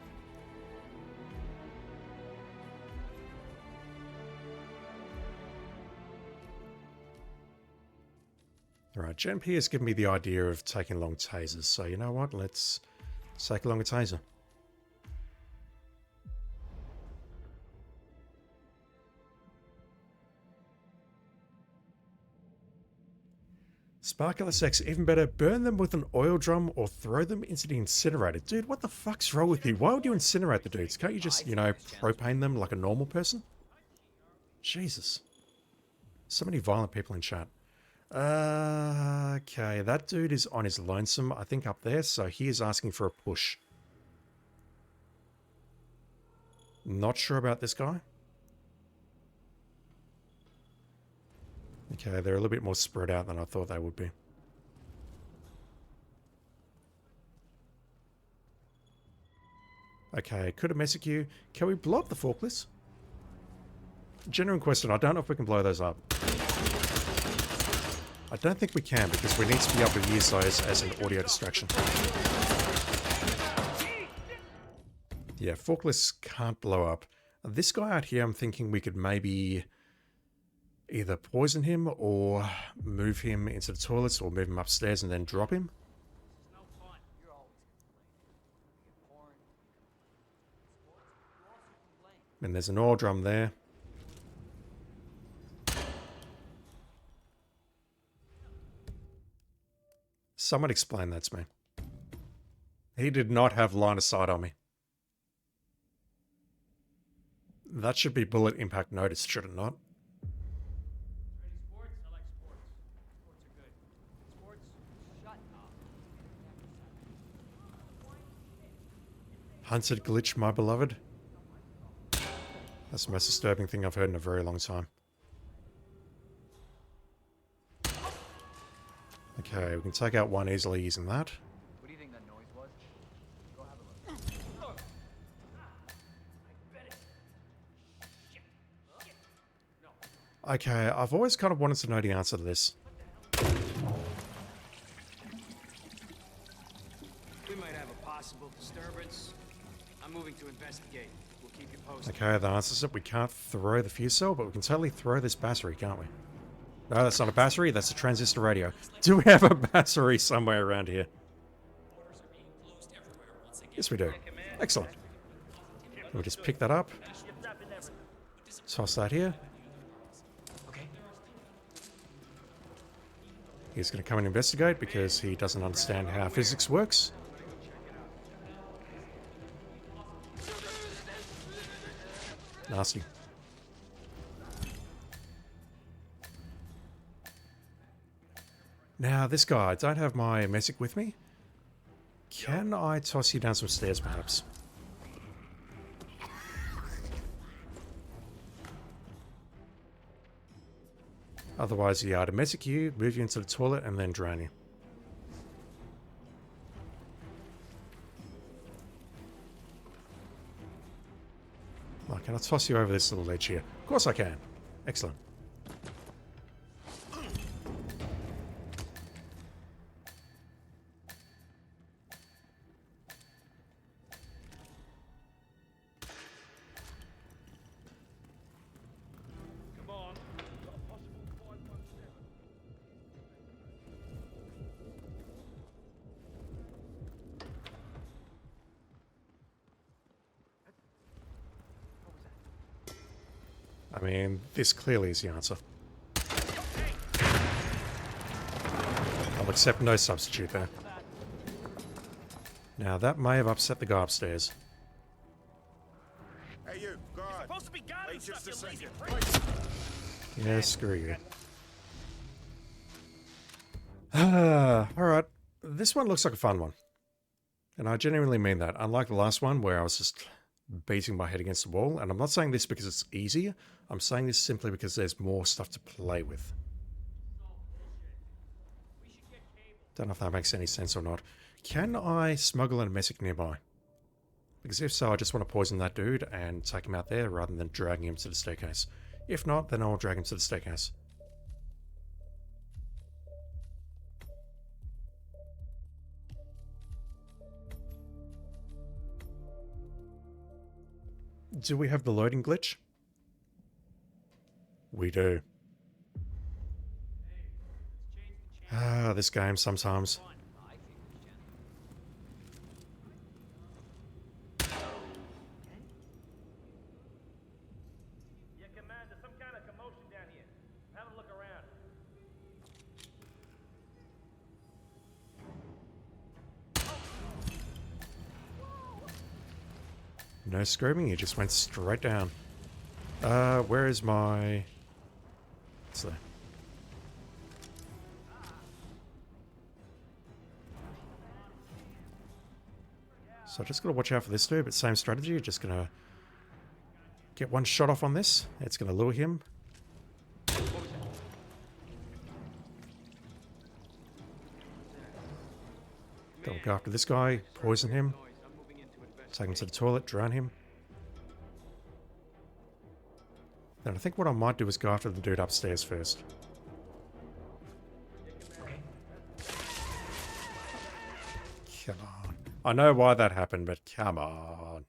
Alright, Gen P has given me the idea of taking along tasers, so you know what? Let's take along a taser. Sparkler sex, even better, burn them with an oil drum or throw them into the incinerator. Dude, what the fuck's wrong with you? Why would you incinerate the dudes? Can't you just, you know, propane them like a normal person? Jesus. So many violent people in chat. Okay, that dude is on his lonesome, I think, up there, so he is asking for a push. Not sure about this guy. Okay, they're a little bit more spread out than I thought they would be. Okay, could have messaged you. Can we blow up the forklifts? Genuine question, I don't know if we can blow those up. I don't think we can because we need to be able to use those as an audio distraction. Yeah, forklifts can't blow up. This guy out here, I'm thinking we could maybe either poison him or move him into the toilets or move him upstairs and then drop him. And there's an oil drum there. Someone explain that to me. He did not have line of sight on me. That should be bullet impact notice, should it not? Hunted glitch, my beloved. That's the most disturbing thing I've heard in a very long time. Okay, we can take out one easily using that. What do you think that noise was? Go have a look. Okay, I've always kind of wanted to know the answer to this. We might have a possible disturbance. I'm moving to investigate. We'll keep you posted. Okay, the answer is that we can't throw the fuse cell, but we can totally throw this battery, can't we? No, that's not a battery, that's a transistor radio. Do we have a battery somewhere around here? Yes, we do. Excellent. We'll just pick that up. Toss that here. He's going to come and investigate because he doesn't understand how physics works. Nasty. Now, this guy, I don't have my messic with me. Can I toss you down some stairs, perhaps? Otherwise, yeah, I'd messic you, move you into the toilet, and then drown you. let's toss you over this little ledge here. Of course I can. Excellent. I mean, this clearly is the answer. I'll accept no substitute there. Now, that may have upset the guy upstairs. Hey, you, guard. Wait just a second. Yeah, screw you. Alright. This one looks like a fun one. And I genuinely mean that. Unlike the last one, where I was just beating my head against the wall. And I'm not saying this because it's easier. I'm saying this simply because there's more stuff to play with. Don't know if that makes any sense or not. Can I smuggle a messick nearby? Because if so, I just want to poison that dude and take him out there rather than dragging him to the staircase. If not, then I'll drag him to the staircase. Do we have the loading glitch? We do. Ah, this game sometimes. Yeah, Commander, some kind of commotion down here. Have a look around. No screaming, he just went straight down. Where is my... What's there? So I just gotta watch out for this dude, but same strategy, just gonna get one shot off on this. It's gonna lure him. Then we'll go after this guy, poison him, take him to the toilet, drown him. Then I think what I might do is go after the dude upstairs first. Come on. I know why that happened, but come on.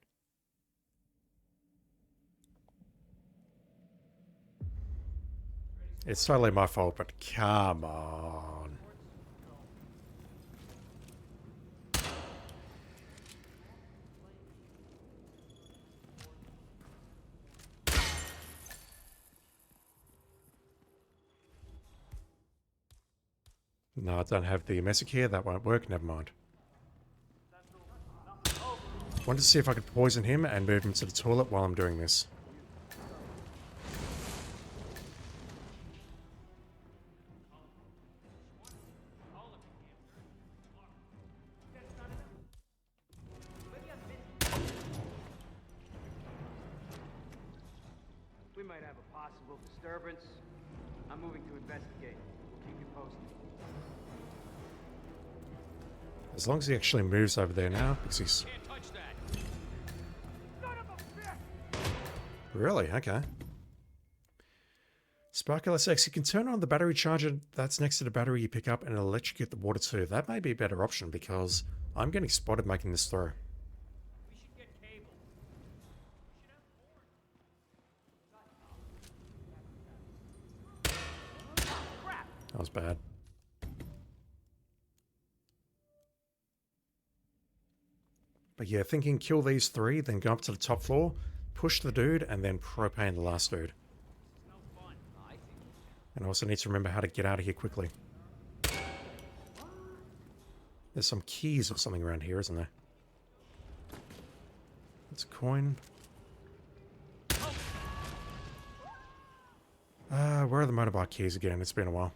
It's totally my fault, but come on. No, I don't have the messick here. That won't work. Never mind. Wanted to see if I could poison him and move him to the toilet while I'm doing this. We might have a possible disturbance. I'm moving to investigate. We'll keep you posted. As long as he actually moves over there now, because he's... Really? Okay. Sparkle SX, you can turn on the battery charger that's next to the battery you pick up and electrocute the water too. That may be a better option because I'm getting spotted making this throw. That was bad. But yeah, thinking kill these three, then go up to the top floor, push the dude, and then propane the last dude. And I also need to remember how to get out of here quickly. There's some keys or something around here, isn't there? It's a coin. Where are the motorbike keys again? It's been a while.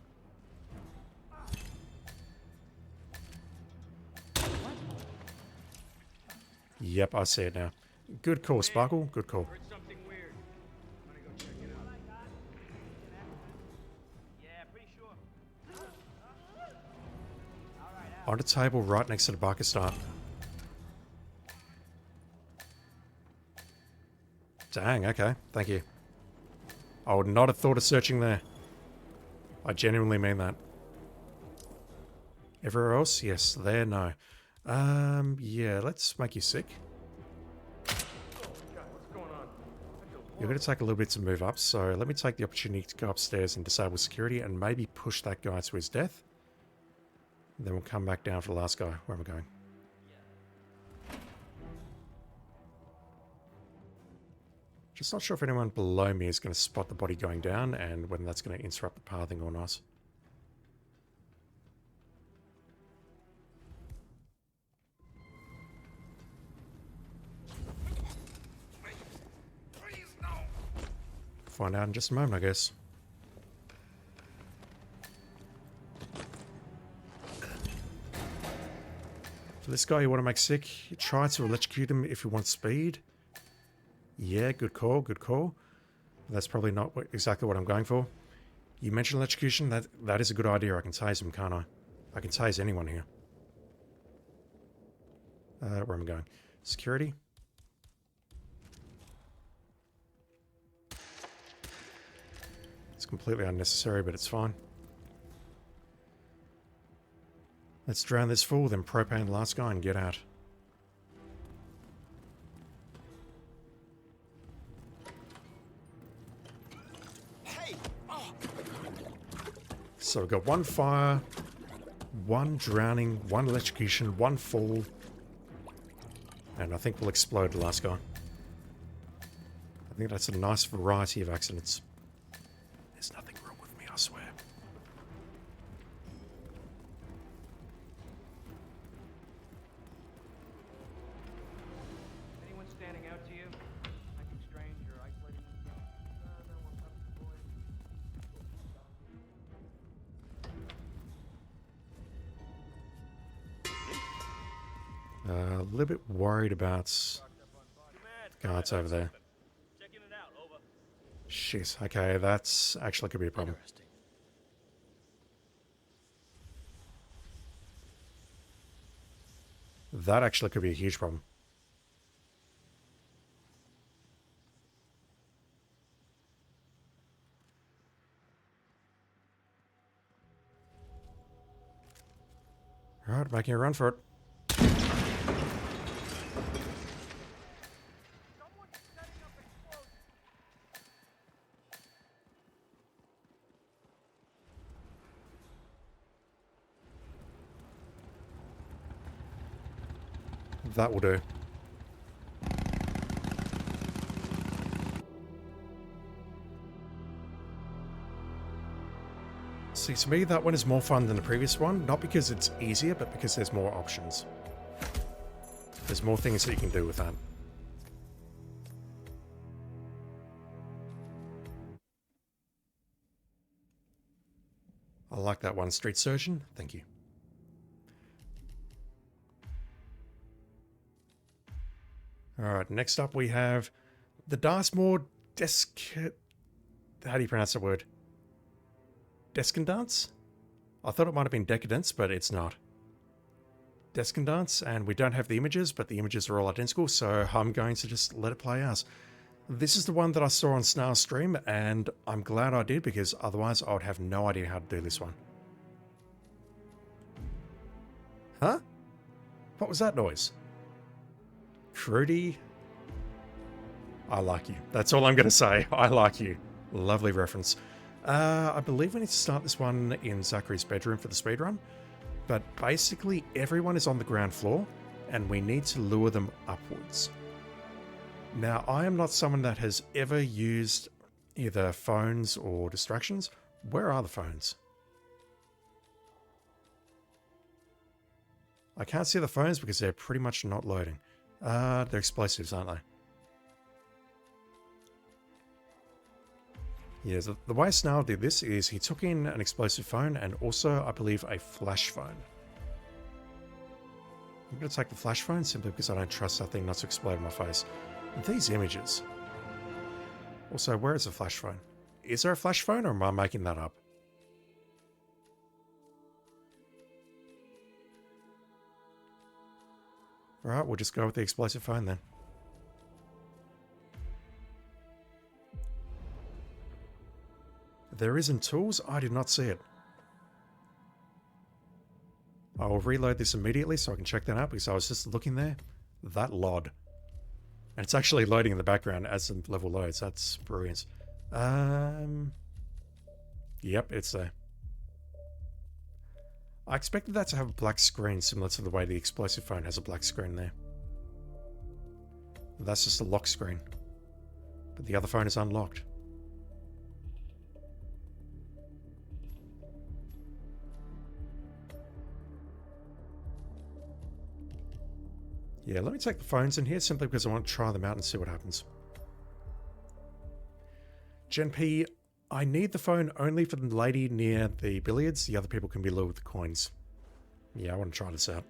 Yep, I see it now. Good call, Sparkle. Good call. On a table right next to the Barker Star. Dang, okay. Thank you. I would not have thought of searching there. I genuinely mean that. Everywhere else? Yes. There? No. Yeah, let's make you sick. You're going to take a little bit to move up, so let me take the opportunity to go upstairs and disable security and maybe push that guy to his death. Then we'll come back down for the last guy. Where am I going? Just not sure if anyone below me is going to spot the body going down and whether that's going to interrupt the pathing or not. Find out in just a moment, I guess. For this guy you want to make sick, try to electrocute him if you want speed. Yeah, good call, good call. That's probably not exactly what I'm going for. You mentioned electrocution, that is a good idea. I can tase him, can't I? I can tase anyone here. Where am I going? Security? It's completely unnecessary, but it's fine. Let's drown this fool, then propane the last guy and get out. So we've got one fire, one drowning, one electrocution, one fall, and I think we'll explode the last guy. I think that's a nice variety of accidents. There's nothing wrong with me, I swear. Anyone standing out to you? Acting strange or isolating themselves? No one comes to boy. A little bit worried about guards over there. Shit, okay, that's actually could be a problem. That actually could be a huge problem. Alright, making a run for it. That will do. See, to me, that one is more fun than the previous one. Not because it's easier, but because there's more options. There's more things that you can do with that. I like that one. Street surgeon. Thank you. Alright, next up we have the Dartmoor How do you pronounce that word? Descendance? I thought it might have been Decadence, but it's not. Descendance, and we don't have the images, but the images are all identical, so I'm going to just let it play out. This is the one that I saw on Snail's stream, and I'm glad I did, because otherwise I would have no idea how to do this one. Huh? What was that noise? Fruity. I like you. That's all I'm going to say. I like you. Lovely reference. I believe we need to start this one in Zachary's bedroom for the speedrun. But basically, everyone is on the ground floor, and we need to lure them upwards. Now, I am not someone that has ever used either phones or distractions. Where are the phones? I can't see the phones because they're pretty much not loading. They're explosives, aren't they? Yes, the way Snail did this is he took in an explosive phone and also, I believe, a flash phone. I'm going to take the flash phone simply because I don't trust that thing not to explode in my face. These images. Also, where is the flash phone? Is there a flash phone or am I making that up? Alright, we'll just go with the explosive phone then. There is in tools? I did not see it. I'll reload this immediately so I can check that out because I was just looking there. That LOD. And it's actually loading in the background as the level loads. That's brilliant. Yep, it's there. I expected that to have a black screen similar to the way the explosive phone has a black screen there. That's just a lock screen. But the other phone is unlocked. Yeah, let me take the phones in here simply because I want to try them out and see what happens. Gen P, I need the phone only for the lady near the billiards. The other people can be lured with the coins. Yeah, I want to try this out.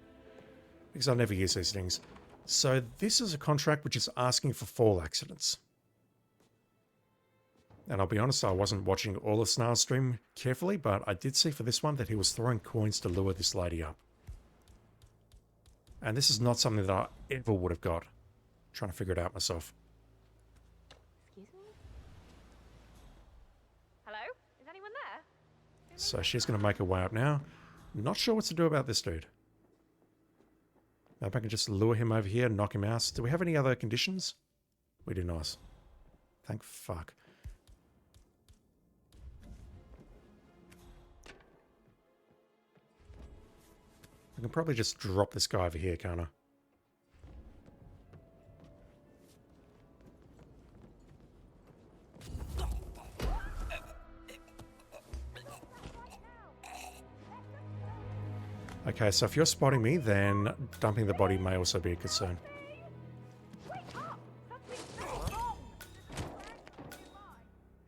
Because I never use these things. So this is a contract which is asking for fall accidents. And I'll be honest, I wasn't watching all of Snarl's stream carefully, but I did see for this one that he was throwing coins to lure this lady up. And this is not something that I ever would have got. I'm trying to figure it out myself. Excuse me? Hello? Is anyone there? So she's going to make her way up now. Not sure what to do about this dude. Maybe I can just lure him over here and knock him out. Do we have any other conditions? We do not. Thank fuck. I can probably just drop this guy over here, can't I? Okay, so if you're spotting me, then dumping the body may also be a concern.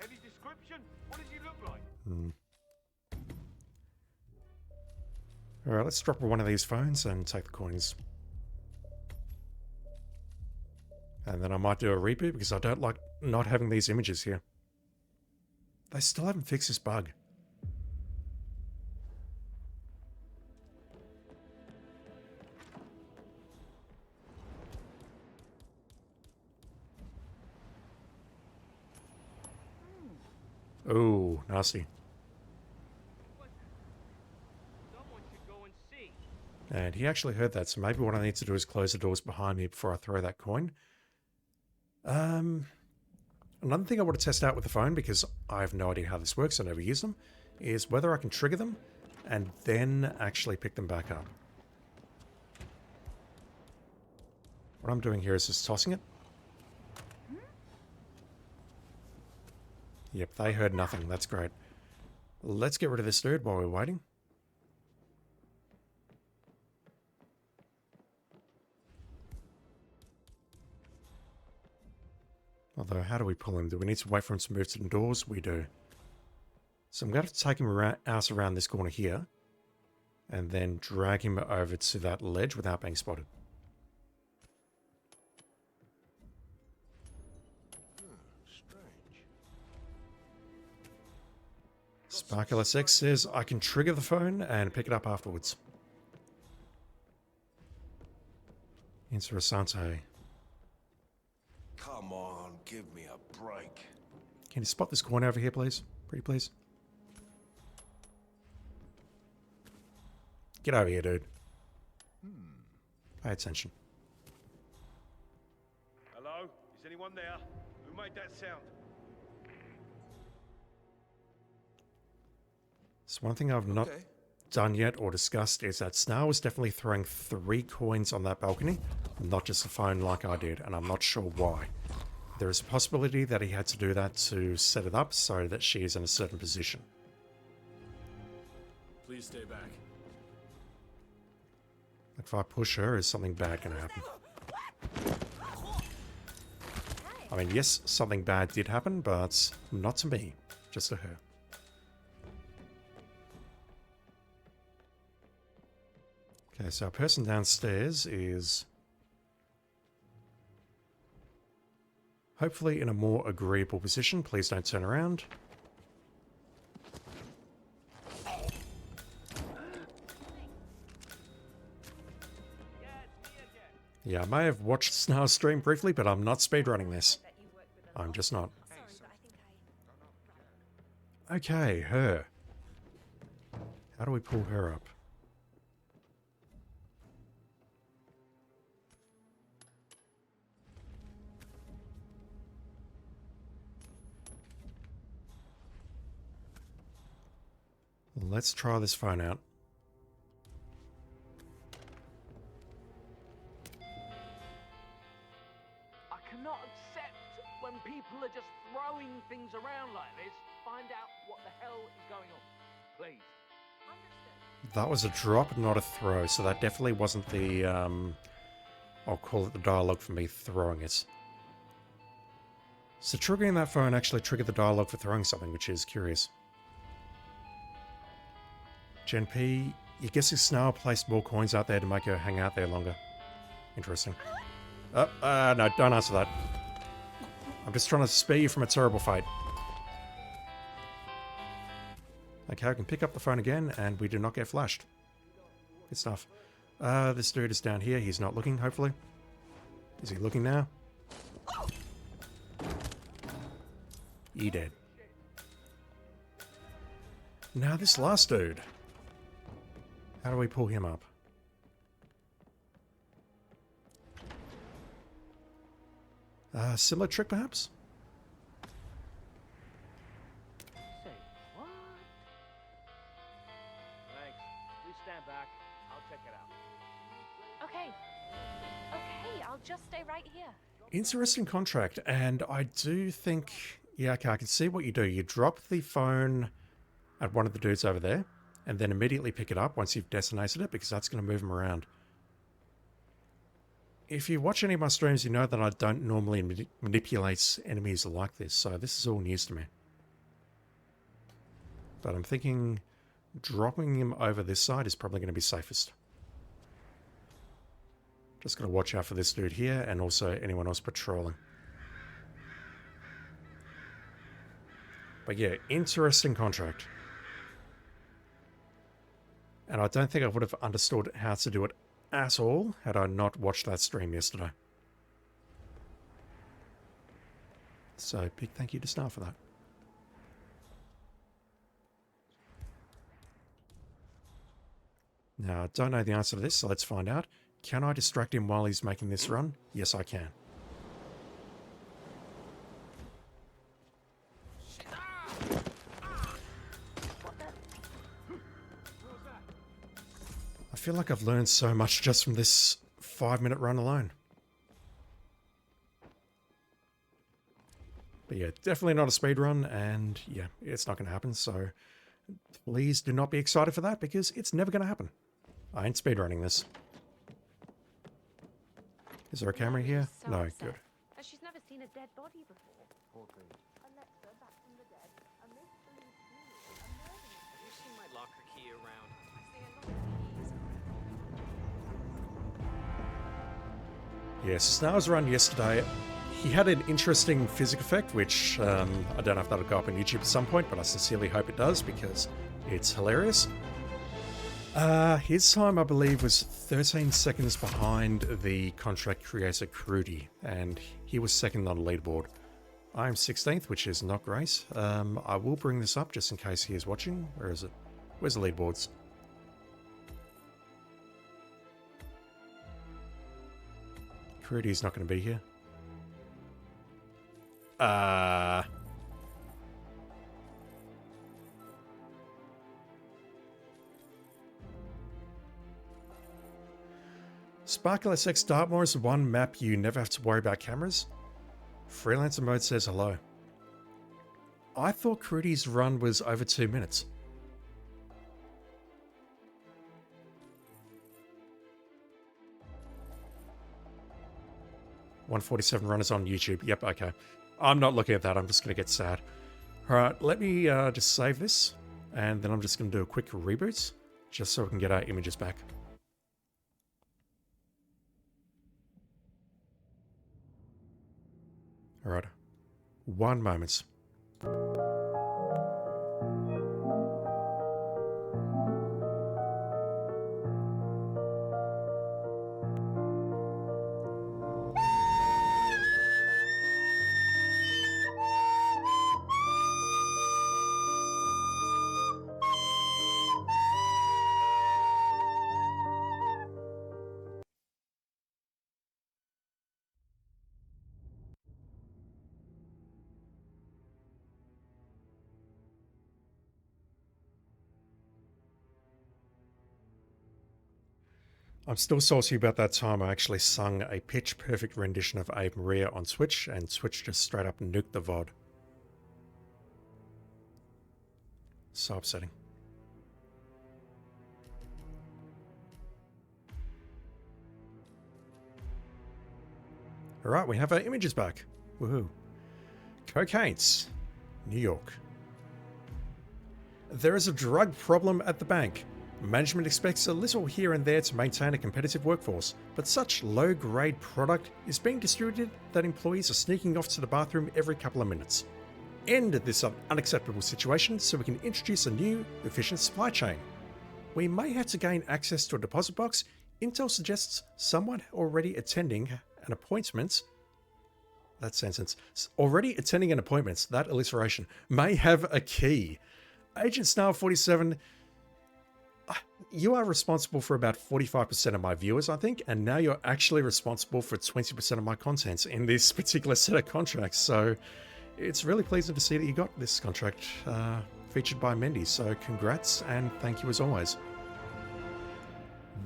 Any description? What does he look like? Alright, let's drop one of these phones and take the coins. And then I might do a reboot because I don't like not having these images here. They still haven't fixed this bug. Oh, nasty. And he actually heard that, so maybe what I need to do is close the doors behind me before I throw that coin. Another thing I want to test out with the phone, because I have no idea how this works, I never use them, is whether I can trigger them and then actually pick them back up. What I'm doing here is just tossing it. Yep, they heard nothing. That's great. Let's get rid of this dude while we're waiting. Although, how do we pull him? Do we need to wait for him to move to the doors? We do. So I'm going to have to take him out around this corner here. And then drag him over to that ledge without being spotted. Sparkle SX says I can trigger the phone and pick it up afterwards. Interessante. Come on, give me a break. Can you spot this coin over here, please? Pretty please. Get over here, dude. Pay attention. Hello? Is anyone there? Who made that sound? So one thing I've not done yet or discussed is that Snarl was definitely throwing 3 coins on that balcony, not just a phone like I did, and I'm not sure why. There is a possibility that he had to do that to set it up so that she is in a certain position. Please stay back. If I push her, is something bad going to happen? I mean, yes, something bad did happen, but not to me, just to her. Okay, so our person downstairs is hopefully in a more agreeable position. Please don't turn around. Yeah, I may have watched Snarl's stream briefly, but I'm not speedrunning this. I'm just not. Okay, her. How do we pull her up? Let's try this phone out. I cannot accept when people are just throwing things around like this. Find out what the hell is going on, please. That was a drop, not a throw, so that definitely wasn't the, I'll call it the dialogue for me throwing it. So triggering that phone actually triggered the dialogue for throwing something, which is curious. Gen P, you guess if Snail placed more coins out there to make her hang out there longer. Interesting. Oh, no, don't answer that. I'm just trying to spare you from a terrible fate. Okay, I can pick up the phone again, and we do not get flashed. Good stuff. This dude is down here. He's not looking, hopefully. Is he looking now? He dead. Now this last dude. How do we pull him up? Similar trick, perhaps? Say what? Thanks. Please stand back. I'll check it out. Okay. Okay, I'll just stay right here. Interesting contract, and I do think... Yeah, okay, I can see what you do. You drop the phone at one of the dudes over there, and then immediately pick it up once you've detonated it, because that's going to move them around. If you watch any of my streams, you know that I don't normally manipulate enemies like this, so this is all news to me. But I'm thinking dropping him over this side is probably going to be safest. Just got to watch out for this dude here, and also anyone else patrolling. But yeah, interesting contract. And I don't think I would have understood how to do it at all had I not watched that stream yesterday. So big thank you to Star for that. Now, I don't know the answer to this, so let's find out. Can I distract him while he's making this run? Yes, I can. I feel like I've learned so much just from this 5-minute run alone. But yeah, definitely not a speed run, and yeah, it's not going to happen, so please do not be excited for that, because it's never going to happen. I ain't speedrunning this. Is there a camera here? So No, upset. good. And she's never seen a dead body before. Poor thing. Alexa, back from the dead. A mystery serial. Have you seen my locker key around? I see a lot of keys. Yes, Snar's run yesterday, he had an interesting physics effect, which I don't know if that'll go up on YouTube at some point, but I sincerely hope it does, because it's hilarious. His time, I believe, was 13 seconds behind the contract creator Crudy, and he was second on the leaderboard. I'm 16th, which is not great. I will bring this up just in case he is watching. Where is it? Where's the leaderboards? Crudy's not going to be here. Sparkle SX Dartmoor is the one map you never have to worry about cameras. Freelancer mode says hello. I thought Crudy's run was over 2 minutes. $147 runners on YouTube. Yep, okay. I'm not looking at that. I'm just going to get sad. Alright, let me just save this. And then I'm just going to do a quick reboot. Just so we can get our images back. Alright. 1 moment. I'm still saucy about that time I actually sung a pitch-perfect rendition of Ave Maria on Twitch, and Twitch just straight up nuked the VOD. So upsetting. Alright, we have our images back. Woohoo. Cocain't, New York. There is a drug problem at the bank. Management expects a little here and there to maintain a competitive workforce, but such low-grade product is being distributed that employees are sneaking off to the bathroom every couple of minutes. End this unacceptable situation so we can introduce a new, efficient supply chain. We may have to gain access to a deposit box. Intel suggests someone already attending an appointment. That sentence. Already attending an appointment, that alliteration, may have a key. Agent Snail 47, you are responsible for about 45% of my viewers, I think, and now you're actually responsible for 20% of my contents in this particular set of contracts. So it's really pleasing to see that you got this contract featured by Mendy. So congrats and thank you as always.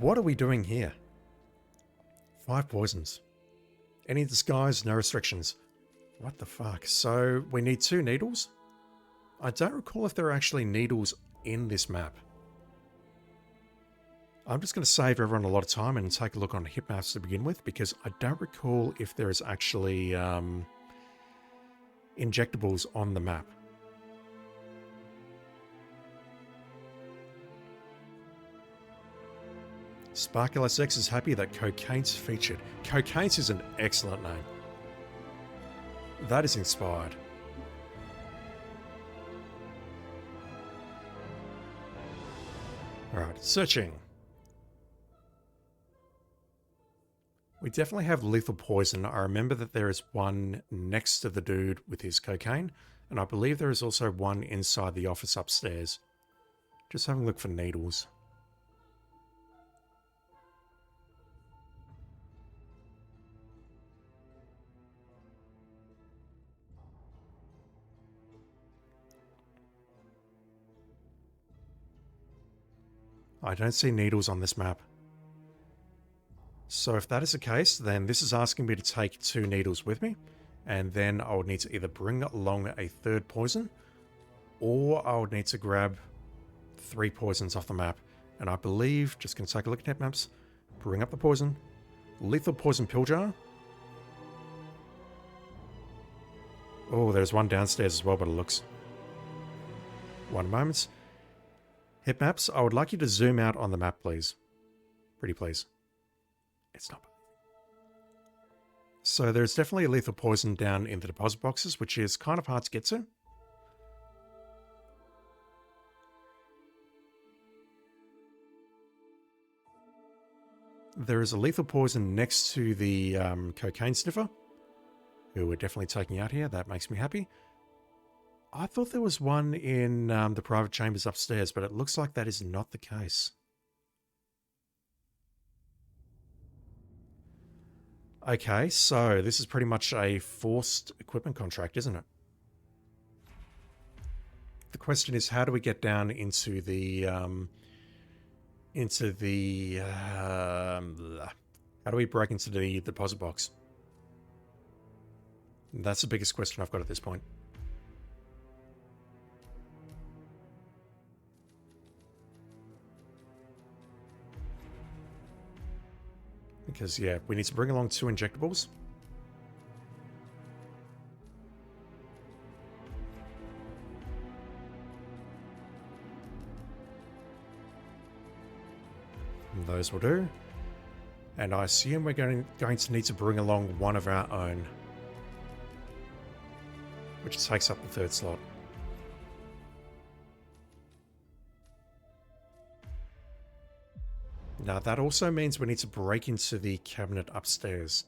What are we doing here? 5 poisons. Any disguise, no restrictions. What the fuck? So we need 2 needles? I don't recall if there are actually needles in this map. I'm just going to save everyone a lot of time and take a look on Hitmaps to begin with, because I don't recall if there is actually injectables on the map. Sparkle SX is happy that Cocain's featured. Cocain's is an excellent name. That is inspired. Alright, searching. We definitely have lethal poison. I remember that there is one next to the dude with his cocaine, and I believe there is also one inside the office upstairs. Just having a look for needles. I don't see needles on this map. So if that is the case, then this is asking me to take 2 needles with me, and then I would need to either bring along a 3rd poison, or I would need to grab 3 poisons off the map. And I believe, just going to take a look at maps, bring up the poison, lethal poison pill jar. Oh, there's one downstairs as well, but it looks. One moment. Hitmaps, I would like you to zoom out on the map, please. Pretty please. It's not. So there's definitely a lethal poison down in the deposit boxes, which is kind of hard to get to. There is a lethal poison next to the cocaine sniffer, who we're definitely taking out here. That makes me happy. I thought there was one in the private chambers upstairs, but it looks like that is not the case. Okay, so this is pretty much a forced equipment contract, isn't it? The question is, how do we get down into the how do we break into the deposit box? That's the biggest question I've got at this point. Because, yeah, we need to bring along 2 injectables. And those will do. And I assume we're going to need to bring along one of our own, which takes up the 3rd slot. Now, that also means we need to break into the cabinet upstairs.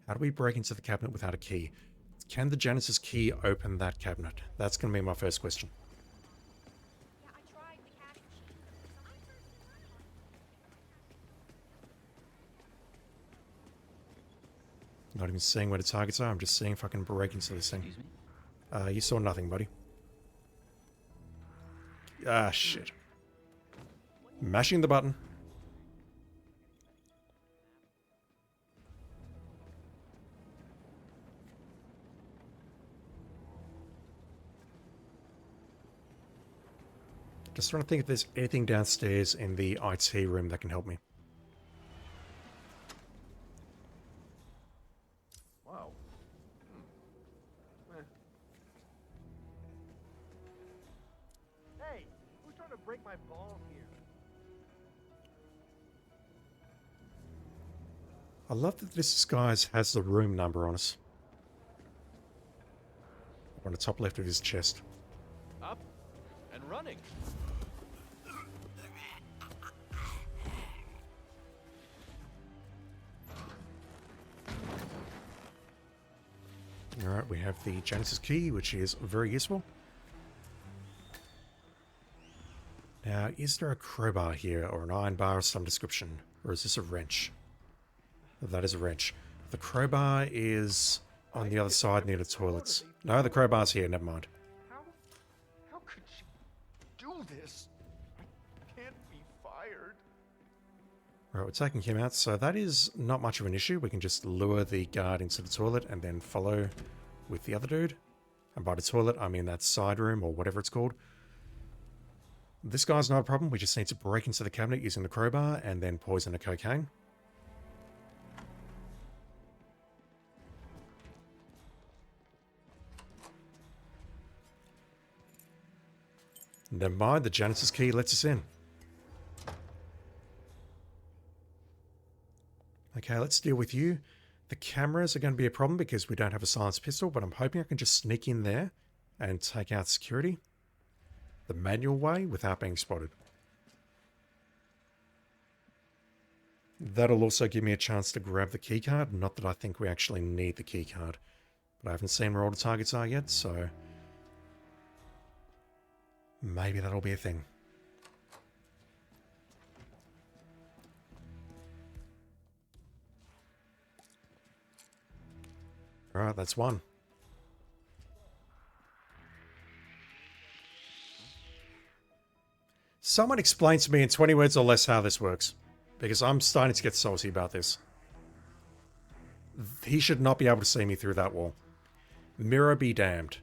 How do we break into the cabinet without a key? Can the janitor's key open that cabinet? That's going to be my first question. Not even seeing where the targets are. I'm just seeing if I can break into this thing. You saw nothing, buddy. Ah, shit. Mashing the button. Just trying to think if there's anything downstairs in the IT room that can help me. Wow. Hey, who's trying to break my balls here? I love that this disguise has the room number on us. On the top left of his chest. Up and running. Alright, we have the janitor's key, which is very useful. Now, is there a crowbar here, or an iron bar of some description? Or is this a wrench? That is a wrench. The crowbar is on the other side near the toilets. No, the crowbar's here, never mind. How could she do this? I can't be fired. Right, we're taking him out, so that is not much of an issue. We can just lure the guard into the toilet and then follow with the other dude. And by the toilet, I mean that side room or whatever it's called. This guy's not a problem. We just need to break into the cabinet using the crowbar and then poison the cocaine. Never mind, the janitor's key lets us in. Okay, let's deal with you. The cameras are going to be a problem because we don't have a silenced pistol, but I'm hoping I can just sneak in there and take out security the manual way without being spotted. That'll also give me a chance to grab the keycard. Not that I think we actually need the keycard, but I haven't seen where all the targets are yet, so maybe that'll be a thing. Alright, that's one. Someone explain to me in 20 words or less how this works. Because I'm starting to get salty about this. He should not be able to see me through that wall. Mirror be damned.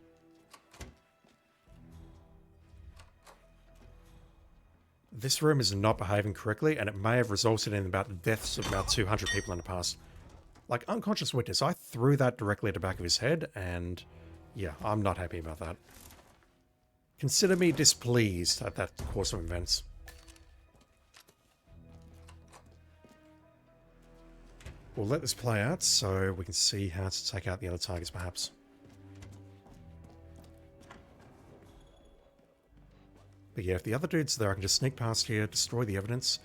This room is not behaving correctly, and it may have resulted in about the deaths of about 200 people in the past. Like, unconscious witness, I threw that directly at the back of his head, and yeah, I'm not happy about that. Consider me displeased at that course of events. We'll let this play out so we can see how to take out the other targets, perhaps. But yeah, if the other dude's there, I can just sneak past here, destroy the evidence,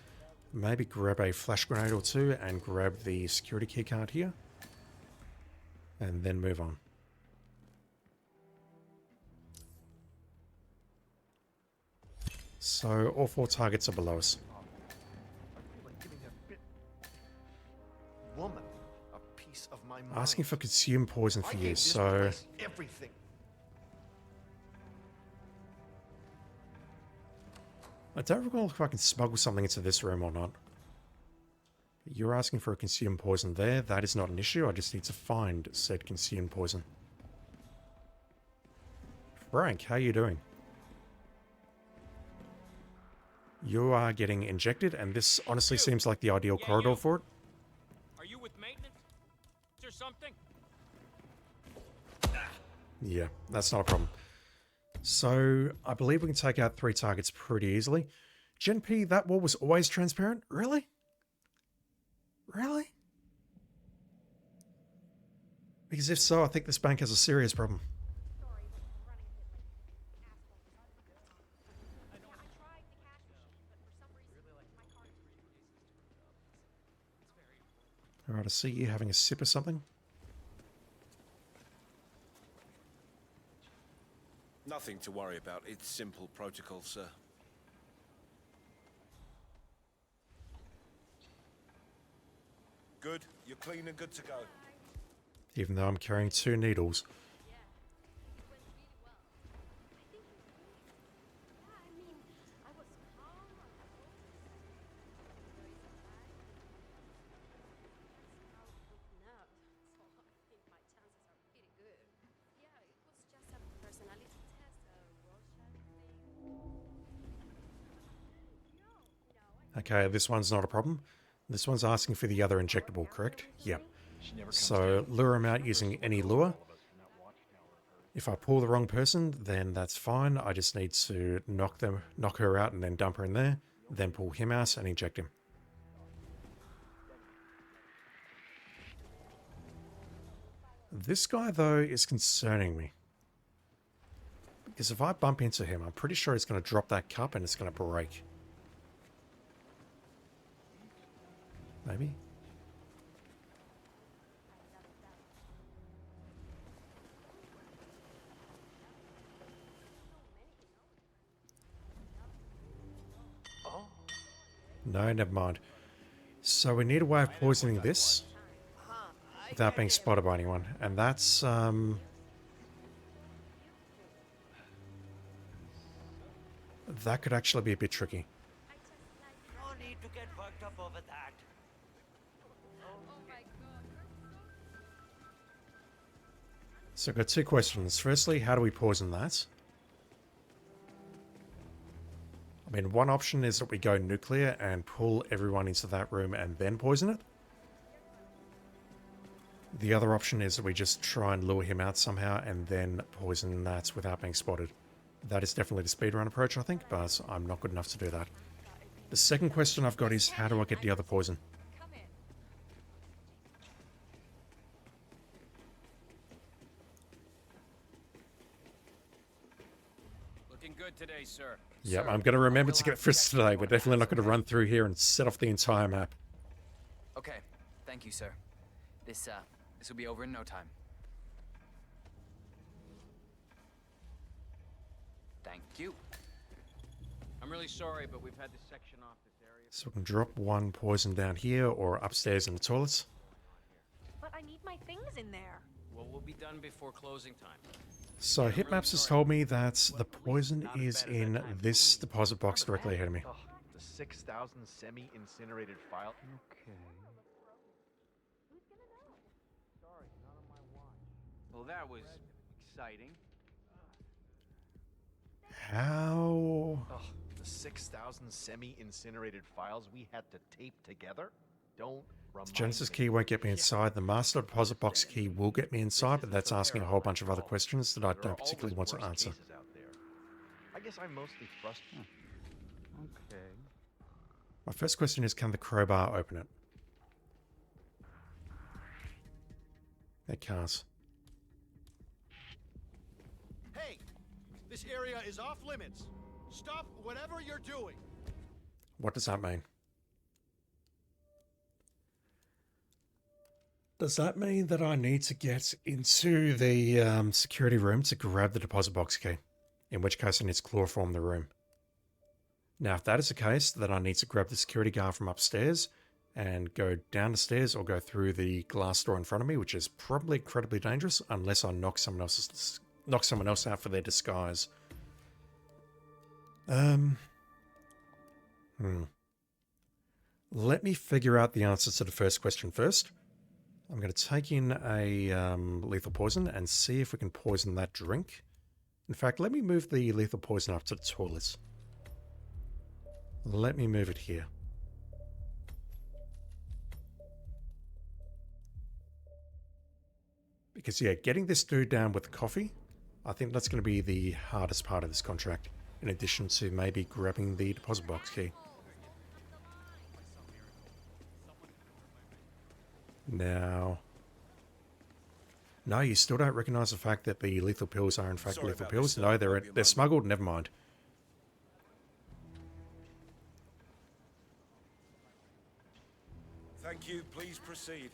maybe grab a flash grenade or two and grab the security key card here. And then move on. So all four targets are below us. Woman, a piece of my mind. Asking for consumed poison for you, so Everything. I don't recall if I can smuggle something into this room or not. You're asking for a consumed poison there. That is not an issue. I just need to find said consumed poison. Frank, how are you doing? You are getting injected, and this honestly seems like the ideal corridor for it. Are you with maintenance? Is there something? Yeah, that's not a problem. So, I believe we can take out 3 targets pretty easily. Gen P, that wall was always transparent? Really? Really? Because if so, I think this bank has a serious problem. Alright, I see you having a sip of something. Nothing to worry about. It's simple protocol, sir. Good. You're clean and good to go. Even though I'm carrying 2 needles. Okay, this one's not a problem. This one's asking for the other injectable, correct? Yep. So lure him out using any lure. If I pull the wrong person, then that's fine. I just need to knock her out and then dump her in there. Then pull him out and inject him. This guy, though, is concerning me. Because if I bump into him, I'm pretty sure he's going to drop that cup and it's going to break. Maybe? No, never mind. So we need a way of poisoning this without being spotted by anyone. And that's, that could actually be a bit tricky. No need to get worked up over that. So I've got two questions. Firstly, how do we poison that? I mean, one option is that we go nuclear and pull everyone into that room and then poison it. The other option is that we just try and lure him out somehow and then poison that without being spotted. That is definitely the speedrun approach, I think, but I'm not good enough to do that. The second question I've got is, how do I get the other poison? Looking good today, sir. Yep, I'm going to remember to get frisked today. We're definitely not going to run through here and set off the entire map. Okay, thank you, sir. This will be over in no time. Thank you. I'm really sorry, but we've had to section off this area. So we can drop one poison down here or upstairs in the toilets. But I need my things in there. Well, we'll be done before closing time. So Hitmaps has told me that the poison is in this deposit box directly ahead of me. Oh, the 6,000 semi-incinerated file. Okay. Sorry, not on my watch. Well, that was exciting. How? Oh, the 6,000 semi-incinerated files we had to tape together? Don't The Genesis key won't get me inside. The master deposit box key will get me inside, but that's asking a whole bunch of other questions that I don't particularly want to answer. I guess I'm mostly frustrated. Okay. My first question is, can the crowbar open it? It can't. Hey! This area is off limits. Stop whatever you're doing. What does that mean? Does that mean that I need to get into the security room to grab the deposit box key? In which case I need to chloroform the room. Now, if that is the case, then I need to grab the security guard from upstairs and go down the stairs or go through the glass door in front of me, which is probably incredibly dangerous unless I knock someone else out for their disguise. Let me figure out the answer to the first question first. I'm going to take in a lethal poison and see if we can poison that drink. In fact, let me move the lethal poison up to the toilets. Let me move it here. Because, yeah, getting this dude down with the coffee, I think that's going to be the hardest part of this contract, in addition to maybe grabbing the deposit box key. Now... No, you still don't recognize the fact that the lethal pills are in fact lethal pills? No, they're smuggled? Never mind. Thank you. Please proceed.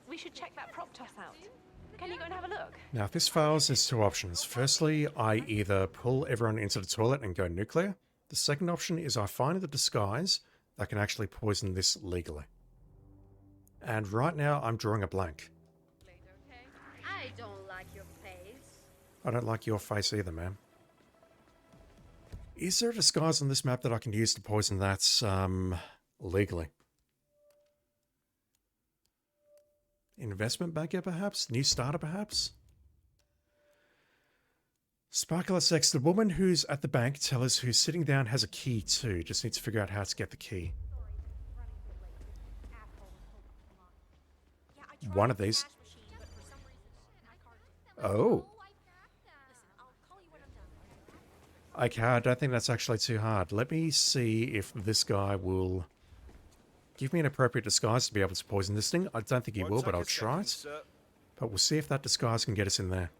We should check that prop toss out. Can you go and have a look? Now, if this fails, there's two options. Firstly, I either pull everyone into the toilet and go nuclear. The second option is I find the disguise that can actually poison this legally. And right now, I'm drawing a blank. Hey, I don't like your face either, man. Is there a disguise on this map that I can use to poison that, legally? Investment banker, perhaps? New starter, perhaps? Sparkler Sex, the woman who's at the bank tellers who's sitting down has a key too. Just needs to figure out how to get the key. One of these. Oh. Okay, I don't think that's actually too hard. Let me see if this guy will give me an appropriate disguise to be able to poison this thing. I don't think he will, but I'll try it. But we'll see if that disguise can get us in there.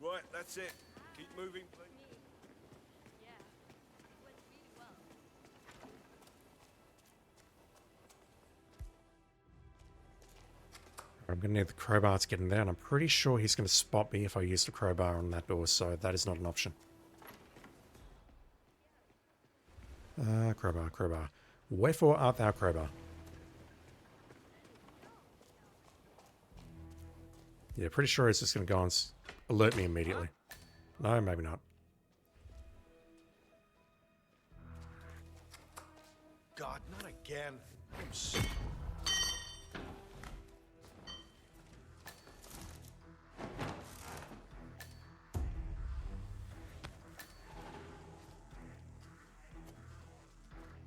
Right, that's it. Keep moving, please. I'm going to need the crowbar to get in there, and I'm pretty sure he's going to spot me if I use the crowbar on that door, so that is not an option. Crowbar, crowbar. Wherefore art thou, crowbar? Yeah, pretty sure he's just going to go and alert me immediately. No, maybe not. God, not again. I'm so...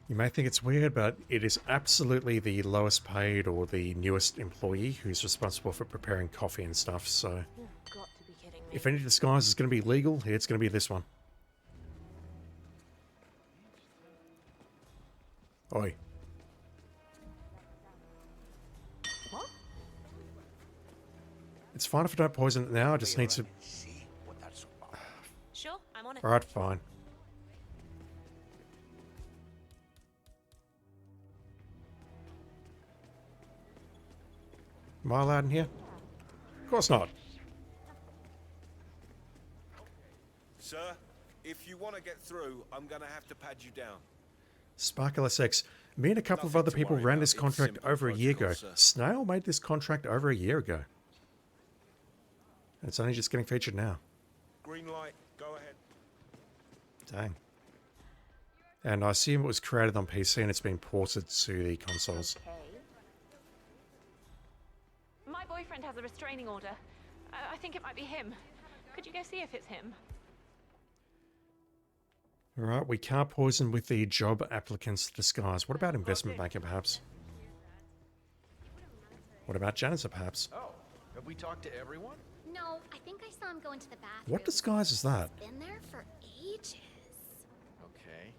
You may think it's weird, but it is absolutely the lowest paid or the newest employee who's responsible for preparing coffee and stuff, so... You've got to be kidding me. If any disguise is going to be legal, it's going to be this one. Oi. What? It's fine if I don't poison it now, I just need to... Sure, I'm on it. Alright, fine. Am I allowed in here? Of course not. Sir, if you want to get through, I'm going to have to pad you down. Sparkle SX. Me and a couple of other people ran this contract over a year ago. Snail made this contract over a year ago. And it's only just getting featured now. Green light, go ahead. Dang. And I assume it was created on PC and it's been ported to the consoles. Okay. My boyfriend has a restraining order. I think it might be him. Could you go see if it's him? Alright, we can't poison with the job applicant's disguise. What about investment banker, perhaps? What about janitor, perhaps? Oh, have we talked to everyone? No, I think I saw him go into the bathroom. What disguise is that? He's been there for ages. Okay.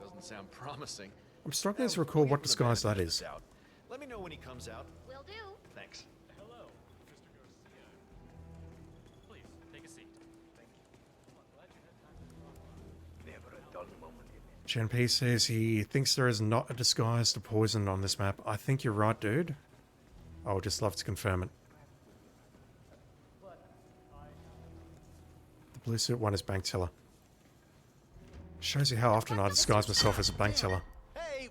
Doesn't sound promising. I'm struggling to recall what disguise that is. Let me know when he comes out. Will do. Thanks. Hello, Mr. Garcia. Please, take a seat. Thank you. Never a dull moment in it. Chen P says he thinks there is not a disguise to poison on this map. I think you're right, dude. I would just love to confirm it. The blue suit one is bank teller. Shows you how often I disguise myself as a bank teller. Hey,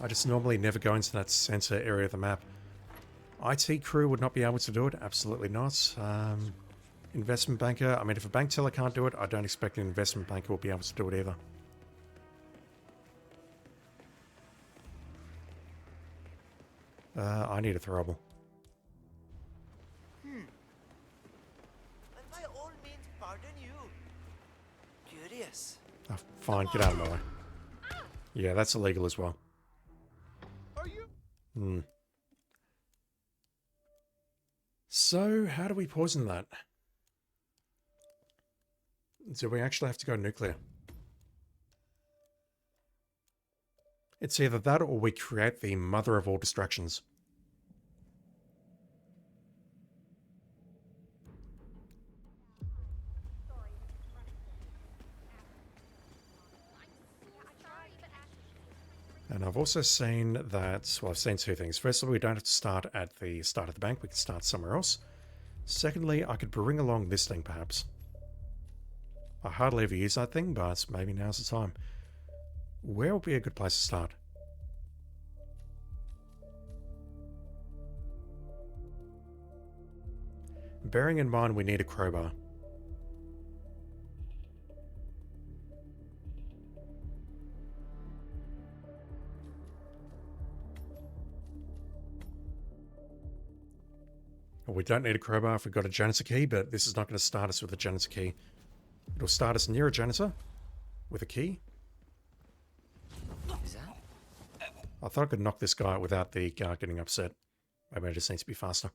I just normally never go into that center area of the map. IT crew would not be able to do it. Absolutely not. Investment banker. I mean, if a bank teller can't do it, I don't expect an investment banker will be able to do it either. I need a throwable. By all means, pardon you. Curious. Oh, fine, get out of my way. Yeah, that's illegal as well. Are you? Hmm. So, how do we poison that? Do we actually have to go nuclear? It's either that or we create the mother of all distractions. And I've also seen that, well, I've seen two things. Firstly, we don't have to start at the start of the bank. We can start somewhere else. Secondly, I could bring along this thing, perhaps. I hardly ever use that thing, but maybe now's the time. Where would be a good place to start? Bearing in mind we need a crowbar. We don't need a crowbar if we've got a janitor key, but this is not going to start us with a janitor key. It'll start us near a janitor with a key. Is that? I thought I could knock this guy out without the guard getting upset. Maybe I just need to be faster.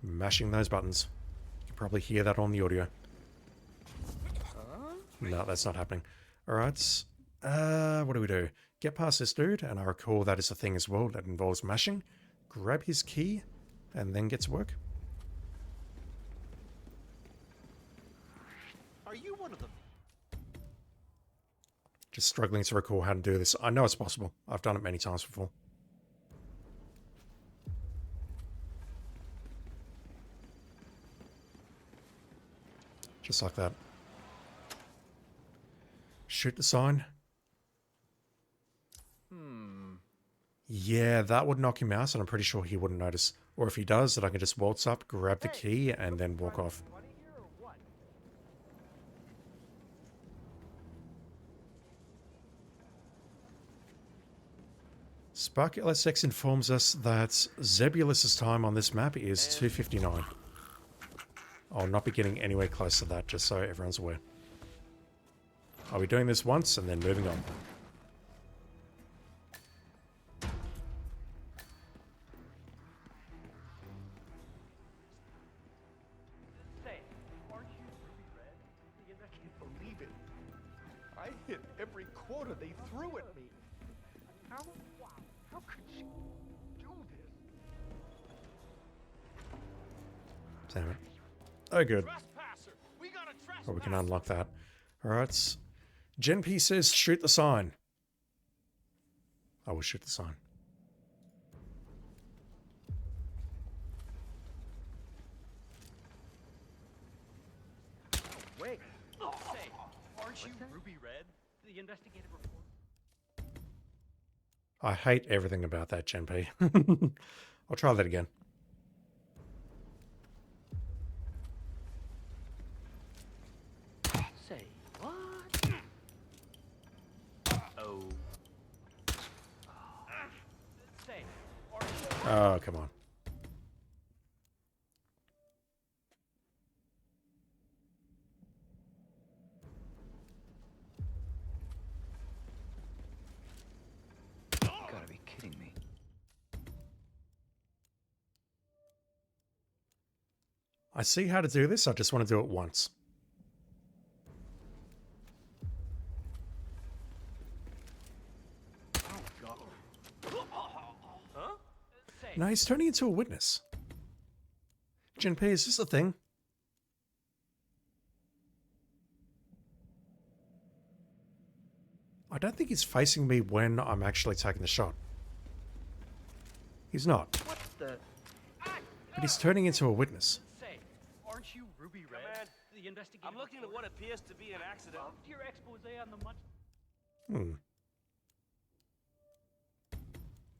Mashing those buttons. You can probably hear that on the audio. No, that's not happening. Alright. What do we do? Get past this dude, and I recall that is a thing as well that involves mashing. Grab his key, and then get to work. Are you one of them? Just struggling to recall how to do this. I know it's possible. I've done it many times before. Just like that. Shoot the sign. Yeah, that would knock him out, and I'm pretty sure he wouldn't notice. Or if he does, that I can just waltz up, grab the key, and then walk off. Spark LSX informs us that Zebulus's time on this map is 2:59. I'll not be getting anywhere close to that, just so everyone's aware. I'll be doing this once and then moving on. Say, aren't you Ruby Red? I can't believe it. I hit every quota they threw at me. How could she do this? Damn it. Oh, good. Oh, we can unlock that. Alright. Gen P says shoot the sign. I will shoot the sign. Wait. Say, aren't you Ruby Red? The investigative report. I hate everything about that, Gen P. I'll try that again. Say what? Oh. Say, aren't you? Oh, come on. Gotta be kidding me. I see how to do this, I just want to do it once. No, he's turning into a witness. Gen P, is this a thing? I don't think he's facing me when I'm actually taking the shot. He's not. What's the... But he's turning into a witness. Say, aren't you Ruby Red? The investigative I'm looking at what appears to be an accident. Loved your expose on the much.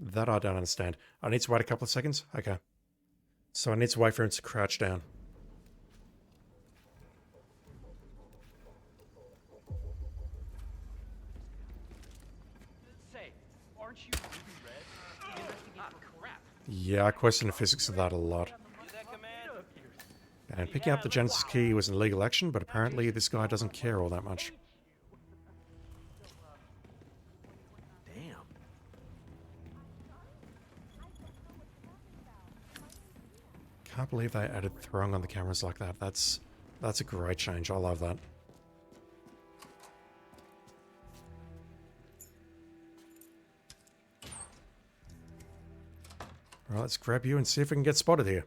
That I don't understand. I need to wait a couple of seconds? Okay. So I need to wait for him to crouch down. Say, aren't you Ruby Red? The investigative crap. Yeah, I question the physics of that a lot. And picking up the Genesis key was an illegal action, but apparently this guy doesn't care all that much. Damn. Can't believe they added throwing on the cameras like that. That's a great change. I love that. Right, let's grab you and see if we can get spotted here.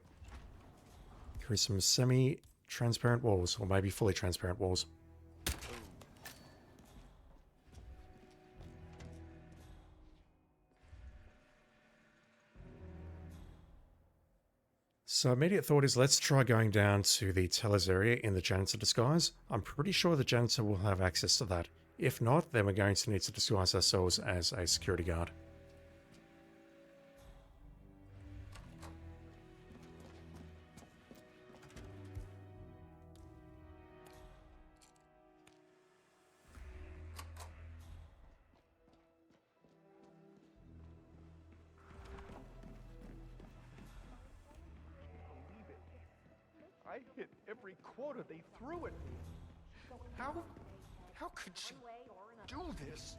Through some semi-transparent walls, or maybe fully transparent walls. So immediate thought is let's try going down to the teller's area in the janitor disguise. I'm pretty sure the janitor will have access to that. If not, then we're going to need to disguise ourselves as a security guard. I hit every quota they threw at me. How could she do this?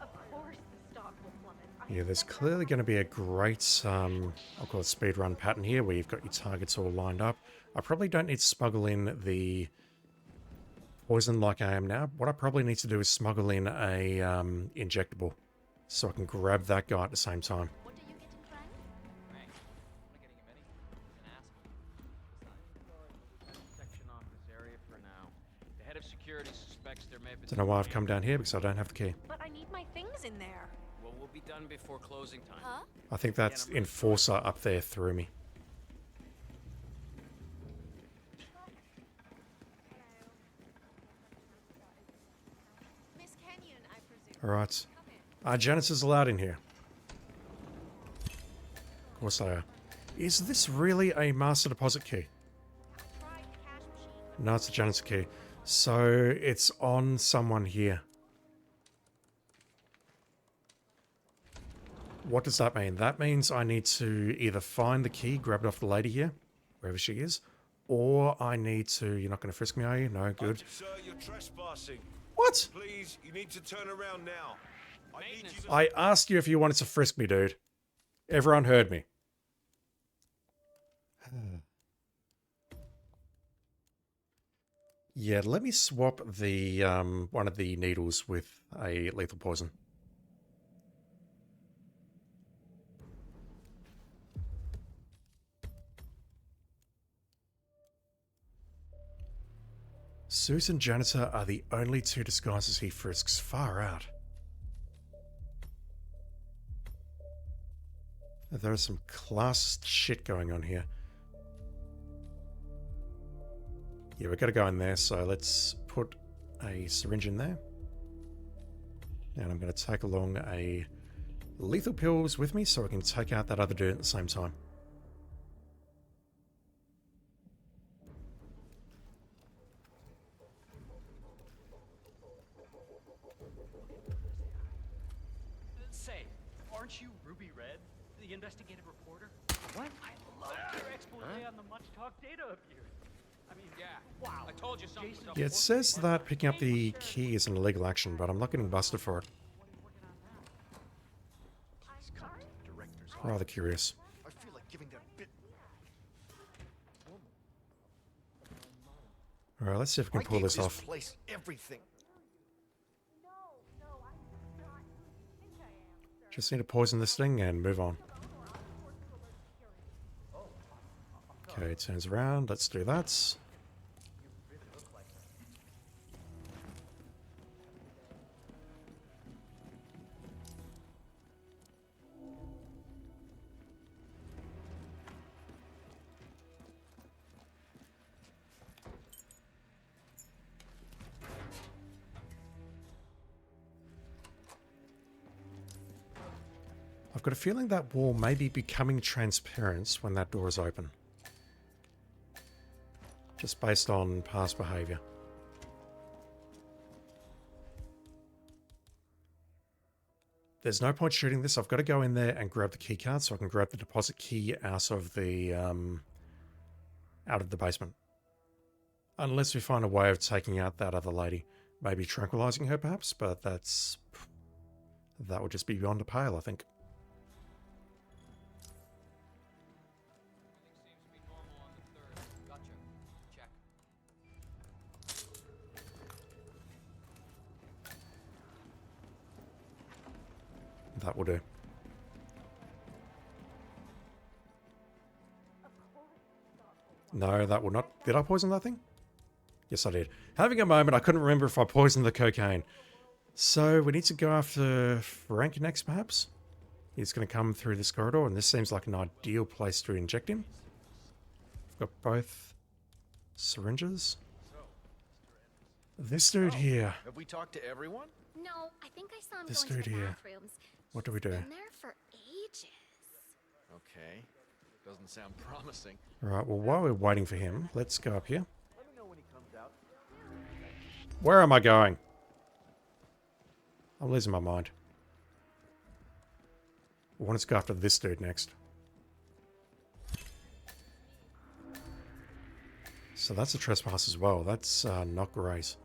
Of course the stock will plummet. Yeah, there's clearly going to be a great, I'll call it speedrun pattern here, where you've got your targets all lined up. I probably don't need to smuggle in the poison like I am now. What I probably need to do is smuggle in a injectable, so I can grab that guy at the same time. Don't know why I've come down here, because I don't have the key. But I need my things in there. Well, we'll be done before closing time. Huh? I think that's Enforcer up there through me. Miss Kenyon, I presume. Alright. Janitors allowed in here. Of course they are. Is this really a master deposit key? No, it's a janitor key. So it's on someone here. What does that mean? That means I need to either find the key, grab it off the lady here, wherever she is, or I need to... You're not going to frisk me, are you? No, good. Sir, you're trespassing. What? Please, you need to turn around now. I asked you if you wanted to frisk me, dude. Everyone heard me. Yeah, let me swap the one of the needles with a lethal poison. Susan Janitor are the only two disguises he frisks. Far out. There is some class shit going on here. Yeah, we've got to go in there, so let's put a syringe in there. And I'm going to take along a lethal pills with me so I can take out that other dude at the same time. Say, aren't you Ruby Red, the investigative reporter? What? I love your expose on the much-talked data abuse. I mean, yeah. Wow. I told you something. Yeah, it says that picking up the key is an illegal action, but I'm not getting busted for it. Rather curious. I feel like giving that bit. Alright, let's see if we can pull this off. Place everything. Just need to poison this thing and move on. Okay, turns around. Let's do that. I've got a feeling that wall may be becoming transparent when that door is open. Just based on past behavior. There's no point shooting this. I've got to go in there and grab the key card so I can grab the deposit key out of the basement. Unless we find a way of taking out that other lady. Maybe tranquilizing her perhaps, but that would just be beyond a pale, I think. That will do. No, that will not. Did I poison that thing? Yes, I did. Having a moment, I couldn't remember if I poisoned the cocaine. So we need to go after Frank next, perhaps? He's going to come through this corridor, and this seems like an ideal place to inject him. We've got both syringes. This dude here. Have we talked to everyone? No, I think I saw him This going to dude the here. bathrooms. What do we do? Been there for ages. Okay. Doesn't sound promising. Alright, well, while we're waiting for him, let's go up here. Let me know when he comes out. Where am I going? I'm losing my mind. I want us to go after this dude next. So that's a trespass as well. That's not great.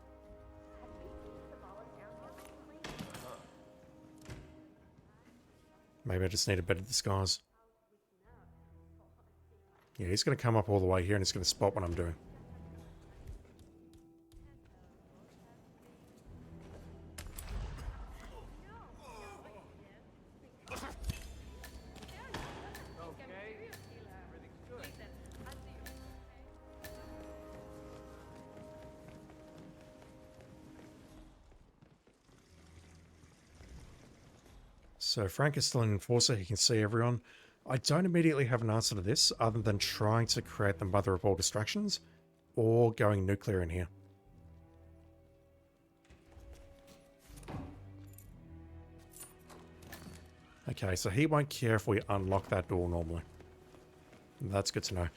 Maybe I just need a better disguise. Yeah, he's going to come up all the way here and he's going to spot what I'm doing. So Frank is still an enforcer, he can see everyone. I don't immediately have an answer to this, other than trying to create the mother of all distractions, or going nuclear in here. Okay, so he won't care if we unlock that door normally. That's good to know.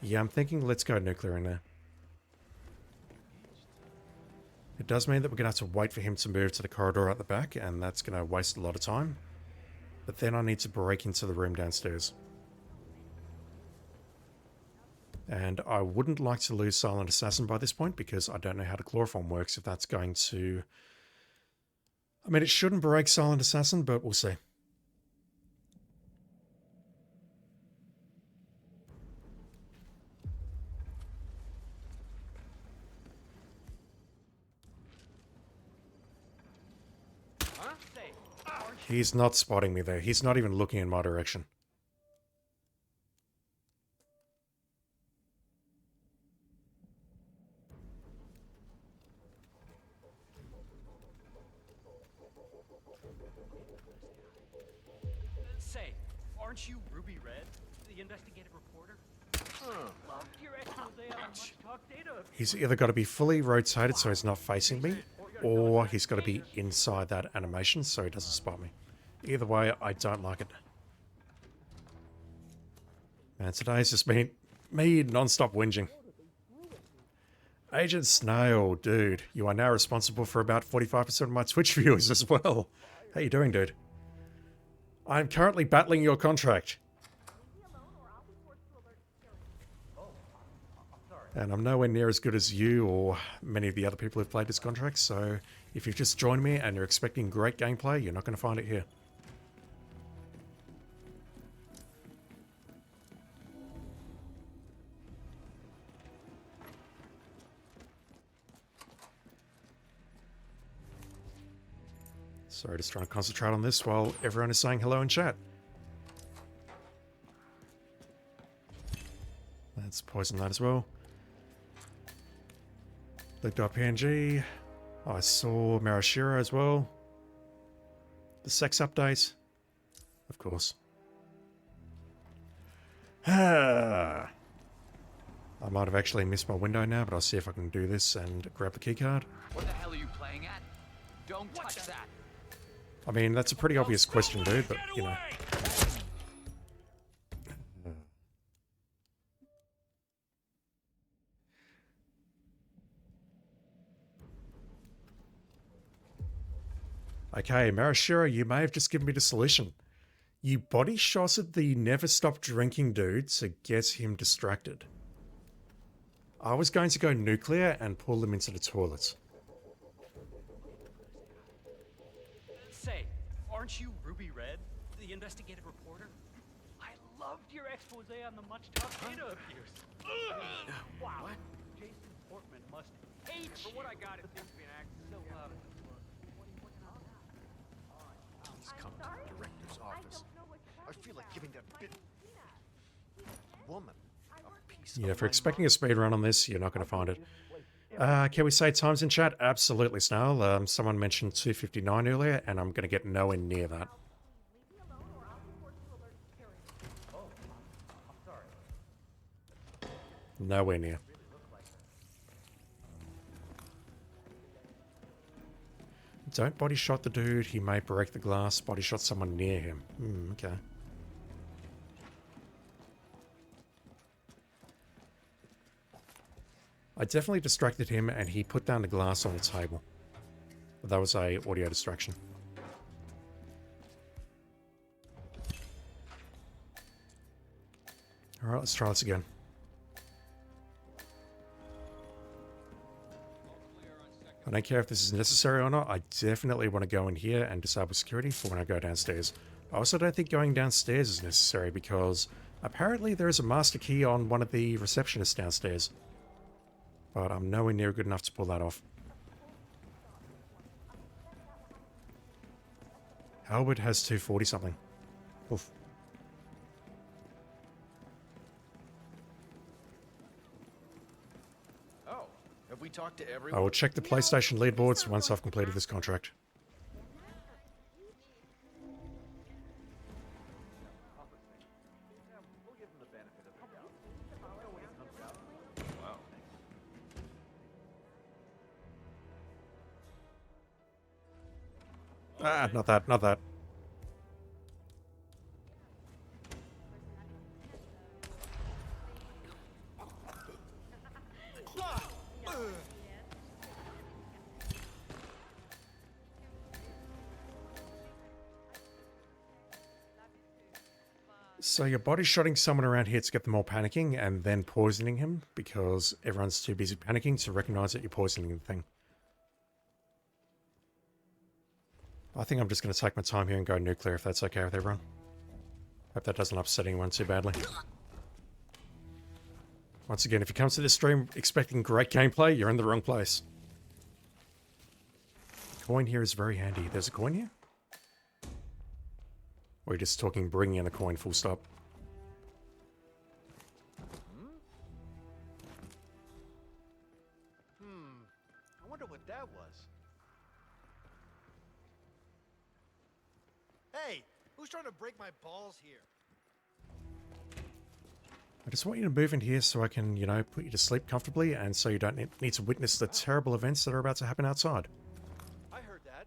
Yeah, I'm thinking let's go nuclear in there. It does mean that we're going to have to wait for him to move to the corridor at the back, and that's going to waste a lot of time. But then I need to break into the room downstairs. And I wouldn't like to lose Silent Assassin by this point, because I don't know how the chloroform works, if that's going to... I mean, it shouldn't break Silent Assassin, but we'll see. He's not spotting me there. He's not even looking in my direction. Say, aren't you Ruby Red, the investigative reporter? Loved your expose on much talk data. He's either got to be fully rotated so he's not facing me, or he's got to be inside that animation so he doesn't spot me. Either way, I don't like it. Man, today's just been me non-stop whinging. Agent Snail, dude, you are now responsible for about 45% of my Twitch viewers as well. How you doing, dude? I'm currently battling your contract. And I'm nowhere near as good as you or many of the other people who've played this contract, so if you've just joined me and you're expecting great gameplay, you're not going to find it here. Sorry, just trying to concentrate on this while everyone is saying hello in chat. Let's poison that as well. Looked up PNG. I saw Marashiro as well. The sex update. Of course. I might have actually missed my window now, but I'll see if I can do this and grab the keycard. What the hell are you playing at? Don't touch that. I mean, that's a pretty obvious question, dude, but, you know. Okay, Marashiro, you may have just given me the solution. You body shotted the never stop drinking dude to get him distracted. I was going to go nuclear and pull him into the toilet. Say, aren't you Ruby Red, the investigative reporter? I loved your expose on the much talked data of yours. Wow. What? Jason Portman must hate you. For what I got, it seems to be an accident. So loud. Please come to the director's office. I feel like giving that bit woman a piece Yeah, of if you're my expecting a speed run on this, you're not going to find it. Can we say times in chat? Absolutely, Snail. Someone mentioned 2:59 earlier, and I'm going to get nowhere near that. Nowhere near. Don't body shot the dude. He may break the glass. Body shot someone near him. Okay. I definitely distracted him and he put down the glass on the table. But that was a audio distraction. Alright, let's try this again. I don't care if this is necessary or not. I definitely want to go in here and disable security for when I go downstairs. I also don't think going downstairs is necessary because apparently there is a master key on one of the receptionists downstairs. But I'm nowhere near good enough to pull that off. Albert has 240 something. Oof. Have we talked to I everyone? will check the PlayStation leaderboards once I've completed this contract. Ah, not that, not that. So you're body shotting someone around here to get them all panicking and then poisoning him because everyone's too busy panicking to recognize that you're poisoning the thing. I think I'm just going to take my time here and go nuclear if that's okay with everyone. Hope that doesn't upset anyone too badly. Once again, if you come to this stream expecting great gameplay, you're in the wrong place. The coin here is very handy. There's a coin here? Or are you just talking bringing in a coin full stop? I wonder what that was. Hey, who's trying to break my balls here? I just want you to move in here so I can, you know, put you to sleep comfortably and so you don't need to witness the terrible events that are about to happen outside. I heard that.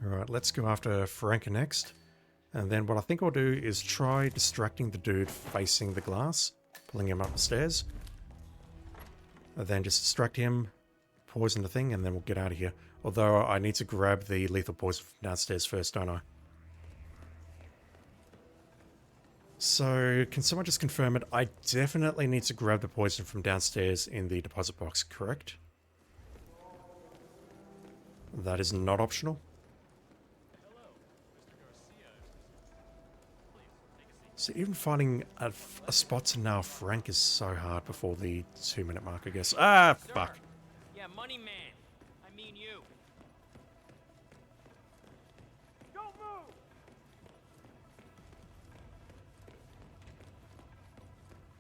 Alright, let's go after Franca next. And then what I think I'll do is try distracting the dude facing the glass, pulling him up the stairs. And then just distract him, poison the thing, and then we'll get out of here. Although I need to grab the lethal poison from downstairs first, don't I? So, can someone just confirm it? I definitely need to grab the poison from downstairs in the deposit box, correct? That is not optional. So even finding a spot to nail Frank is so hard before the 2-minute mark, I guess. Ah, fuck. Yeah, money man. I mean you. Don't move!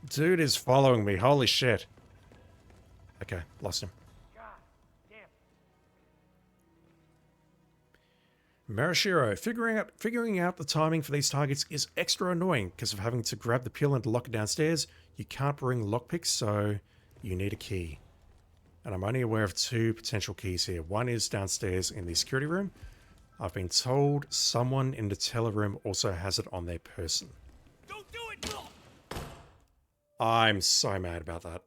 Dude is following me. Holy shit. Okay, lost him. Marashiro, figuring out the timing for these targets is extra annoying because of having to grab the pill and lock it downstairs. You can't bring lockpicks, so you need a key. And I'm only aware of 2 potential keys here. One is downstairs in the security room. I've been told someone in the teller room also has it on their person. Don't do it! I'm so mad about that.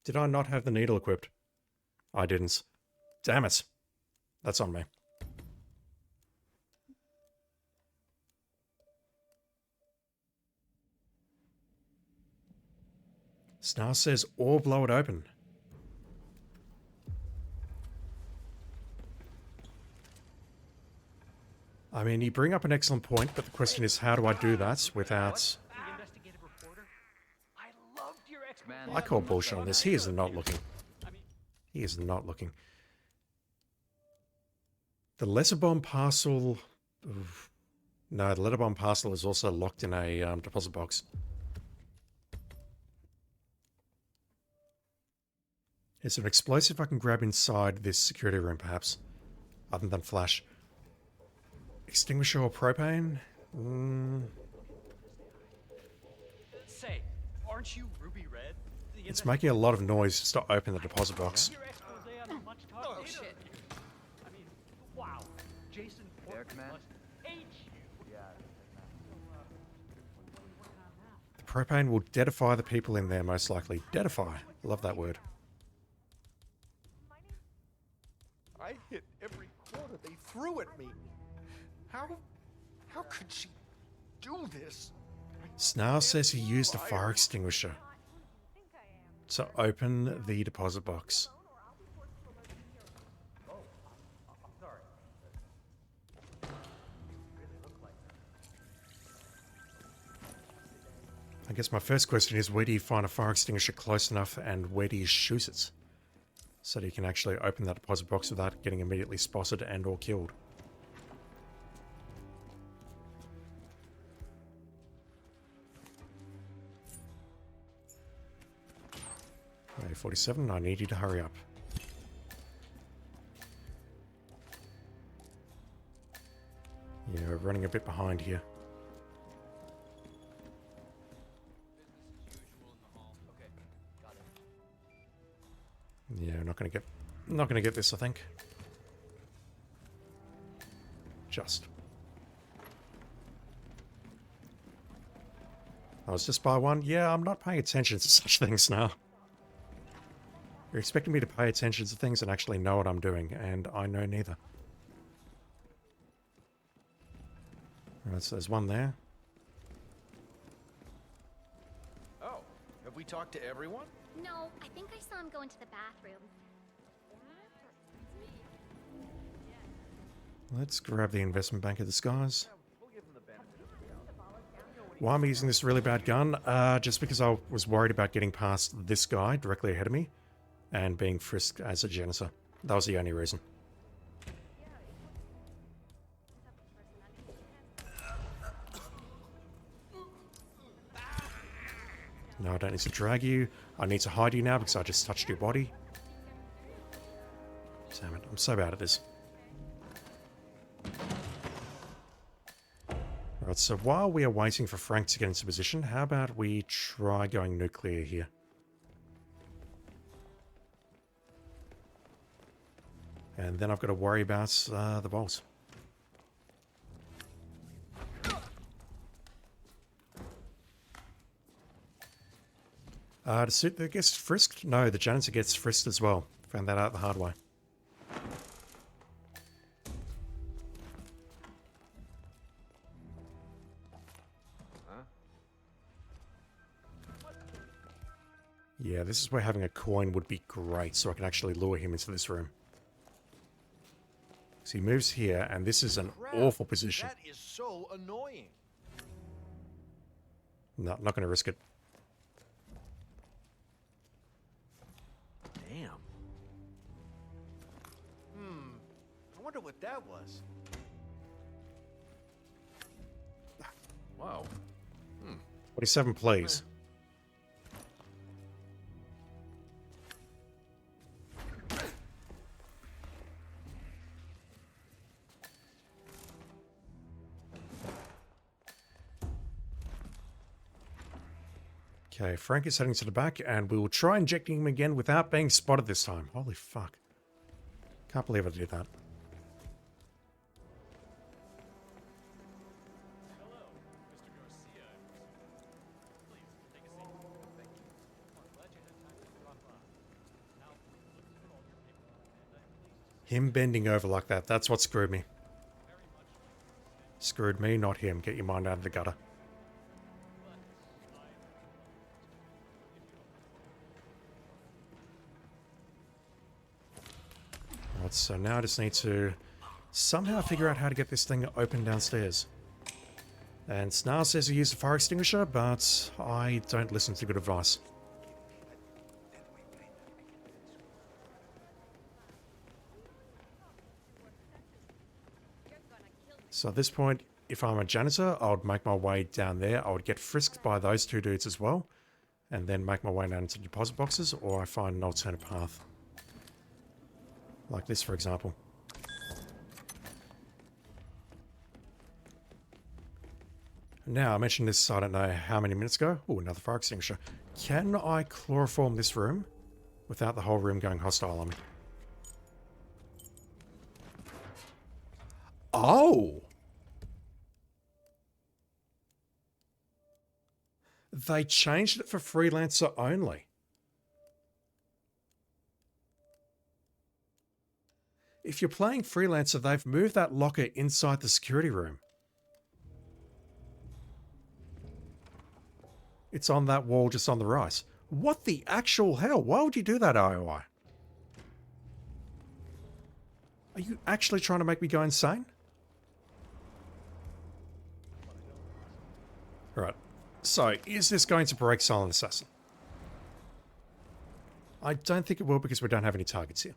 Did I not have the needle equipped? I didn't. Damn it. That's on me. Snar says, or blow it open. I mean, you bring up an excellent point, but the question is, how do I do that without... I call bullshit on this. He is not looking. He is not looking. The letter bomb parcel... Oof. No, the letter bomb parcel is also locked in a deposit box. Is there an explosive I can grab inside this security room, perhaps? Other than flash. Extinguisher or propane? Say, aren't you Ruby Red? It's making a lot of noise just to open the deposit box. Your expose on the much talked Oh, shit. I mean, wow. Jason Portman must hate you. The propane will deadify the people in there, most likely. Deadify. Love that word. I hit every corner they threw at me. How could she do this? Snarl says he used a fire extinguisher to open the deposit box. I guess my first question is, where do you find a fire extinguisher close enough and where do you shoot it? So that you can actually open that deposit box without getting immediately spotted and or killed. A47, I need you to hurry up. Yeah, we're running a bit behind here. Yeah, not gonna get this, I think. Just. I was just by one. Yeah, I'm not paying attention to such things now. You're expecting me to pay attention to things and actually know what I'm doing, and I know neither. Alright, so there's one there. Oh, have we talked to everyone? No, I think I saw him go into the bathroom. Let's grab the investment banker disguise. Why am I using this really bad gun? Just because I was worried about getting past this guy directly ahead of me and being frisked as a janitor. That was the only reason. No, I don't need to drag you. I need to hide you now because I just touched your body. Damn it, I'm so bad at this. Right, so while we are waiting for Frank to get into position, how about we try going nuclear here? And then I've got to worry about the bolts. To suit that gets frisked? No, the janitor gets frisked as well. Found that out the hard way. Yeah, this is where having a coin would be great, so I can actually lure him into this room. So he moves here, and this is an awful position. That is so annoying. No, not going to risk it. Damn. I wonder what that was. Wow. 47, please. Okay, Frank is heading to the back, and we will try injecting him again without being spotted this time. Holy fuck. Can't believe I did that. Him bending over like that, that's what screwed me. Screwed me, not him. Get your mind out of the gutter. Right, so now I just need to somehow figure out how to get this thing open downstairs. And Snarl says he used a fire extinguisher, but I don't listen to good advice. So at this point, if I'm a janitor, I would make my way down there. I would get frisked by those two dudes as well, and then make my way down into the deposit boxes, or I find an alternate path. Like this, for example. Now, I mentioned this, I don't know how many minutes ago. Oh, another fire extinguisher. Can I chloroform this room without the whole room going hostile on me? Oh! They changed it for freelancer only. If you're playing freelancer, they've moved that locker inside the security room. It's on that wall just on the right. What the actual hell? Why would you do that, IOI? Are you actually trying to make me go insane? Alright. So, is this going to break Silent Assassin? I don't think it will because we don't have any targets here.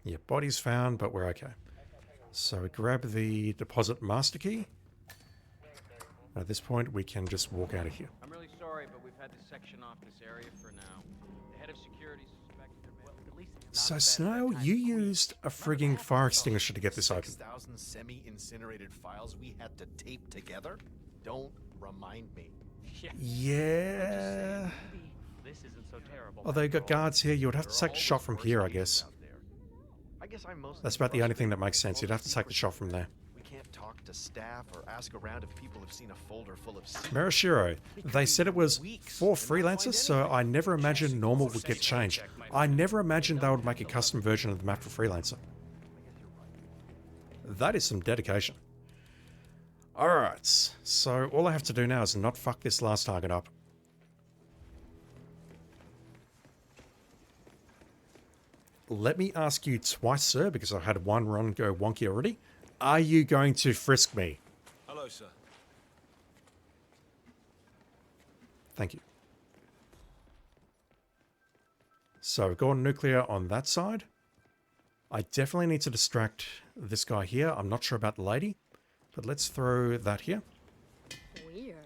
Yeah, body's found, but we're okay. So we grab the deposit master key. At this point, we can just walk out of here. I'm really sorry, but we've had to section off this area for now. The head of security suspects at least So, Snail, you used a frigging fire extinguisher to get this open. 6,000 semi-incinerated files we had to tape together? Don't remind me. Yeah. This isn't so terrible. Although you've got guards here, you would have to take the shot from here, I guess. That's about the only thing that makes sense. You'd have to take the shot from there. We can't talk to staff or ask around if people have seen a folder full of Marashiro, they said it was for freelancers, so I never imagined normal would get changed. I never imagined they would make a custom version of the map for freelancer. That is some dedication. Alright, so all I have to do now is not fuck this last target up. Let me ask you twice, sir, because I had one run go wonky already. Are you going to frisk me? Hello, sir. Thank you. So we've gone nuclear on that side. I definitely need to distract this guy here. I'm not sure about the lady, but let's throw that here. Weird.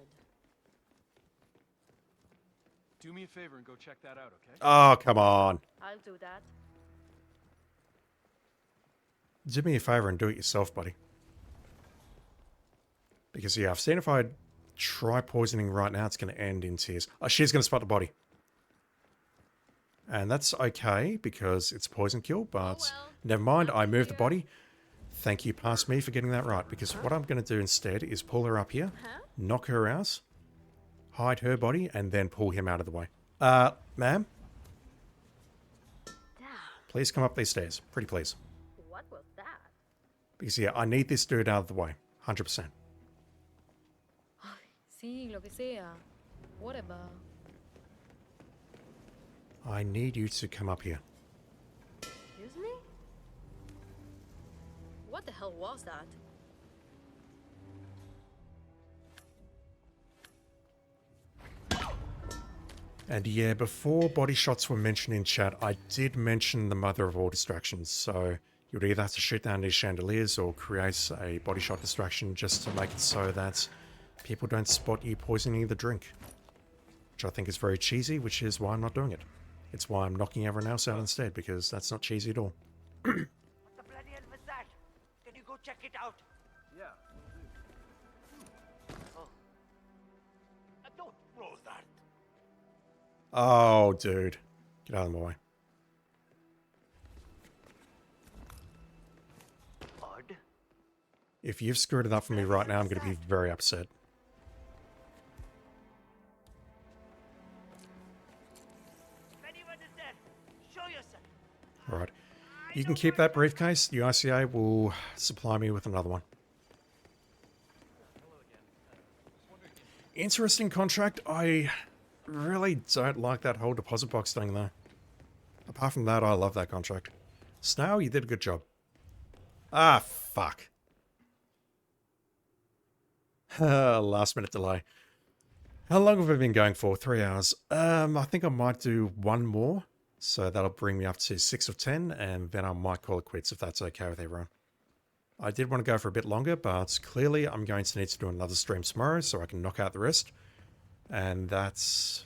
Do me a favor and go check that out, okay? Oh, come on. I'll do that. Do me a favor and do it yourself, buddy. Because, yeah, I've seen if I try poisoning right now, it's going to end in tears. Oh, she's going to spot the body. And that's okay, because it's poison kill, but never mind, I moved the body. Thank you, past me, for getting that right, because what I'm going to do instead is pull her up here, knock her out, hide her body, and then pull him out of the way. Ma'am? Please come up these stairs. Pretty please. What was that? Because, yeah, I need this dude out of the way. 100%. Sí, lo que sea. Whatever. I need you to come up here. Excuse me? What the hell was that? And yeah, before body shots were mentioned in chat, I did mention the mother of all distractions. So you'd either have to shoot down these chandeliers or create a body shot distraction just to make it so that people don't spot you poisoning the drink. Which I think is very cheesy, which is why I'm not doing it. It's why I'm knocking everyone else out instead, because that's not cheesy at all. What the bloody hell was that? Can you go check it out? Yeah. Oh. Don't throw that. Oh, dude. Get out of my way. Bud? If you've screwed it up for me right now, I'm going to be very upset. Alright. You can keep that briefcase. The ICA will supply me with another one. Interesting contract. I really don't like that whole deposit box thing, though. Apart from that, I love that contract. Snail, you did a good job. Ah, fuck. Last minute delay. How long have we been going for? 3 hours. I think I might do one more. So that'll bring me up to 6 of 10, and then I might call it quits if that's okay with everyone. I did want to go for a bit longer, but clearly I'm going to need to do another stream tomorrow so I can knock out the rest. And that's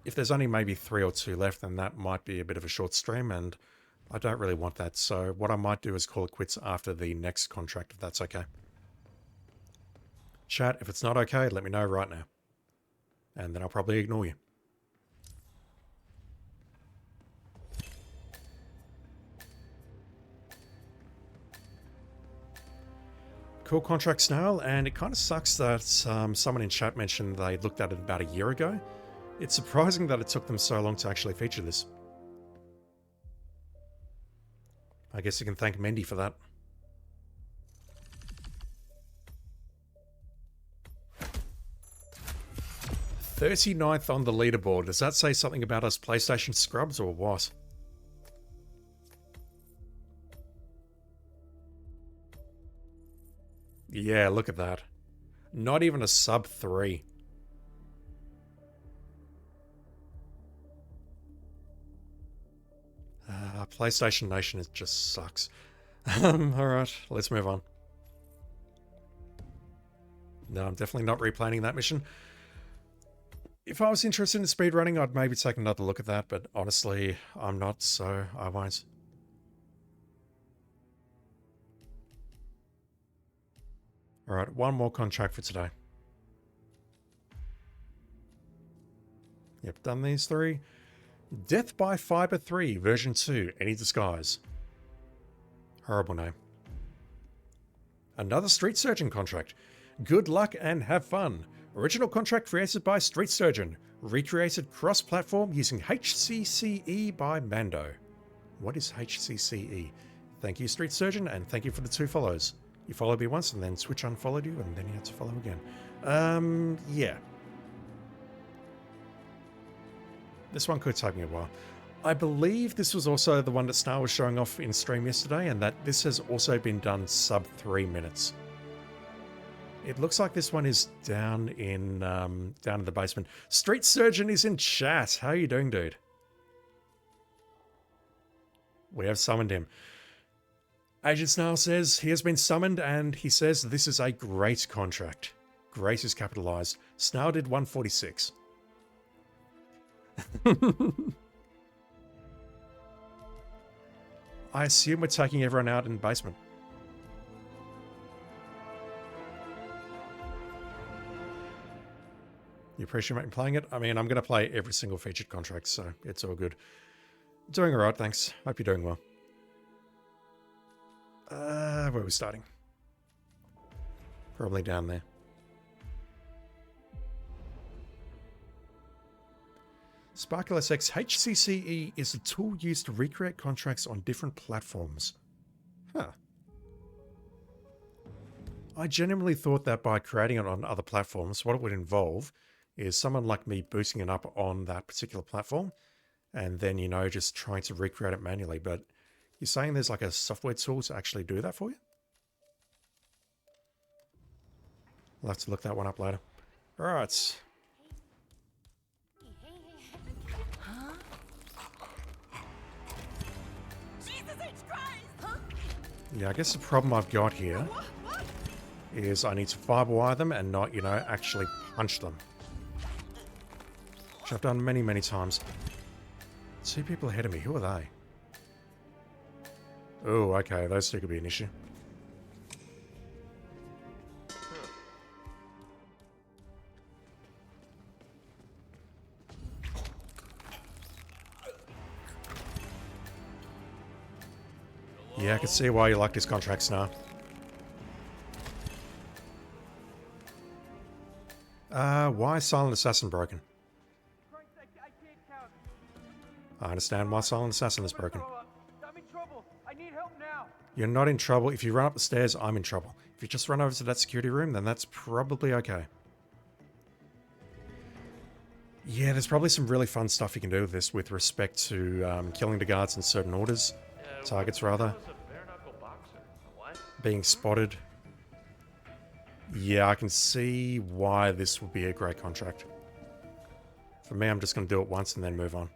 if there's only maybe 3 or 2 left, then that might be a bit of a short stream, and I don't really want that. So what I might do is call it quits after the next contract, if that's okay. Chat, if it's not okay, let me know right now. And then I'll probably ignore you. Cool contract, Snail, and it kind of sucks that someone in chat mentioned they looked at it about a year ago. It's surprising that it took them so long to actually feature this. I guess you can thank Mendy for that. "39th on the leaderboard." Does that say something about us PlayStation scrubs or what? Yeah, look at that. Not even a sub 3. PlayStation Nation, it just sucks. Alright, let's move on. No, I'm definitely not replanning that mission. If I was interested in speedrunning, I'd maybe take another look at that, but honestly, I'm not, so I won't. Alright, one more contract for today. Yep, done these 3. Death by Fiber 3, version 2, any disguise. Horrible name. Another Street Surgeon contract. Good luck and have fun. Original contract created by Street Surgeon. Recreated cross-platform using HCCE by Mando. What is HCCE? Thank you, Street Surgeon, and thank you for the 2 follows. You followed me once, and then Twitch unfollowed you, and then you had to follow again. Yeah. This one could take me a while. I believe this was also the one that Star was showing off in stream yesterday, and that this has also been done sub 3 minutes. It looks like this one is down in the basement. Street Surgeon is in chat. How are you doing, dude? We have summoned him. Agent Snail says he has been summoned, and he says this is a great contract. Great is capitalized. Snail did 146. I assume we're taking everyone out in the basement. You appreciate me playing it? I mean, I'm going to play every single featured contract, so it's all good. Doing alright, thanks. Hope you're doing well. Where are we starting? Probably down there. Sparkle SX HCCE is a tool used to recreate contracts on different platforms. Huh. I genuinely thought that by creating it on other platforms, what it would involve is someone like me boosting it up on that particular platform and then, you know, just trying to recreate it manually. But you're saying there's like a software tool to actually do that for you? I'll have to look that one up later. Alright. Yeah, I guess the problem I've got here is I need to fiberwire them and not, you know, actually punch them. Which I've done many, many times. 2 people ahead of me. Who are they? Oh, okay. Those 2 could be an issue. Yeah, I can see why you like this contract now. Why is Silent Assassin broken? I understand why Silent Assassin is broken. I'm in trouble. I need help now. You're not in trouble. If you run up the stairs, I'm in trouble. If you just run over to that security room, then that's probably okay. Yeah, there's probably some really fun stuff you can do with this with respect to killing the guards in certain orders. Targets, rather. Being spotted. Yeah, I can see why this would be a great contract. For me, I'm just going to do it once and then move on.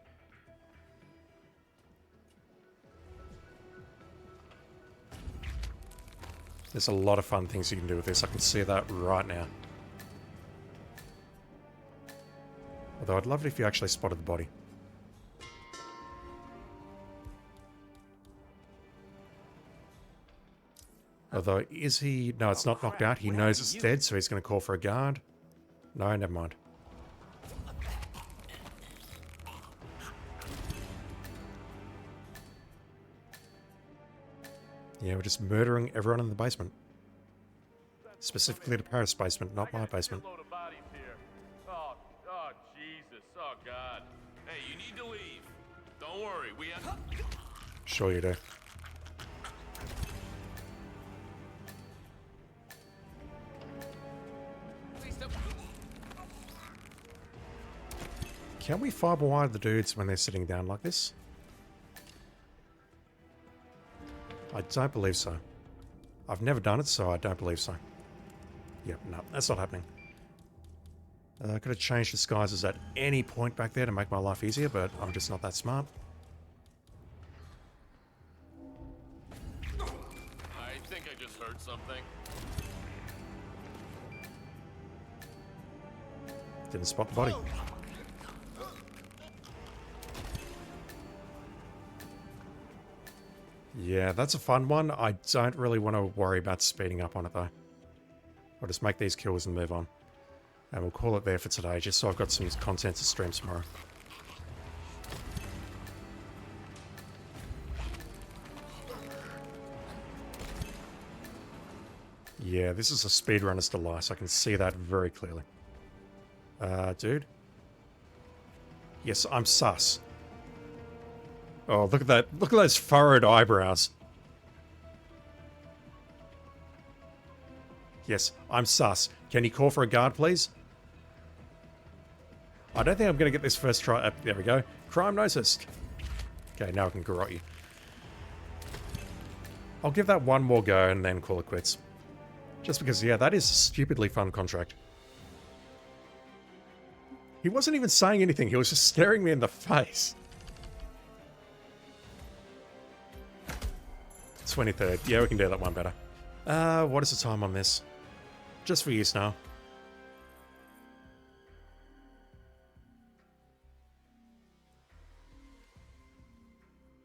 There's a lot of fun things you can do with this. I can see that right now. Although I'd love it if you actually spotted the body. Although, is he... No, it's not knocked out. He knows it's dead, so he's going to call for a guard. No, never mind. Yeah, we're just murdering everyone in the basement. Specifically the Paris basement, not my basement. Oh, Jesus. Oh, God. Hey, you need to leave. Don't worry, we have... Sure you do. Can we fiber wire the dudes when they're sitting down like this? I don't believe so. I've never done it, so I don't believe so. Yep, no, that's not happening. I could have changed disguises at any point back there to make my life easier, but I'm just not that smart. I think I just heard something. Didn't spot the body. Yeah, that's a fun one. I don't really want to worry about speeding up on it, though. I'll just make these kills and move on. And we'll call it there for today, just so I've got some content to stream tomorrow. Yeah, this is a speedrunner's delight. I can see that very clearly. Dude? Yes, I'm sus. Oh, look at that. Look at those furrowed eyebrows. Yes, I'm sus. Can you call for a guard, please? I don't think I'm going to get this first try. There we go. Crime noticed. Okay, now I can garrote you. I'll give that one more go and then call it quits. Just because, yeah, that is a stupidly fun contract. He wasn't even saying anything. He was just staring me in the face. 23rd. Yeah, we can do that one better. What is the time on this? Just for use now.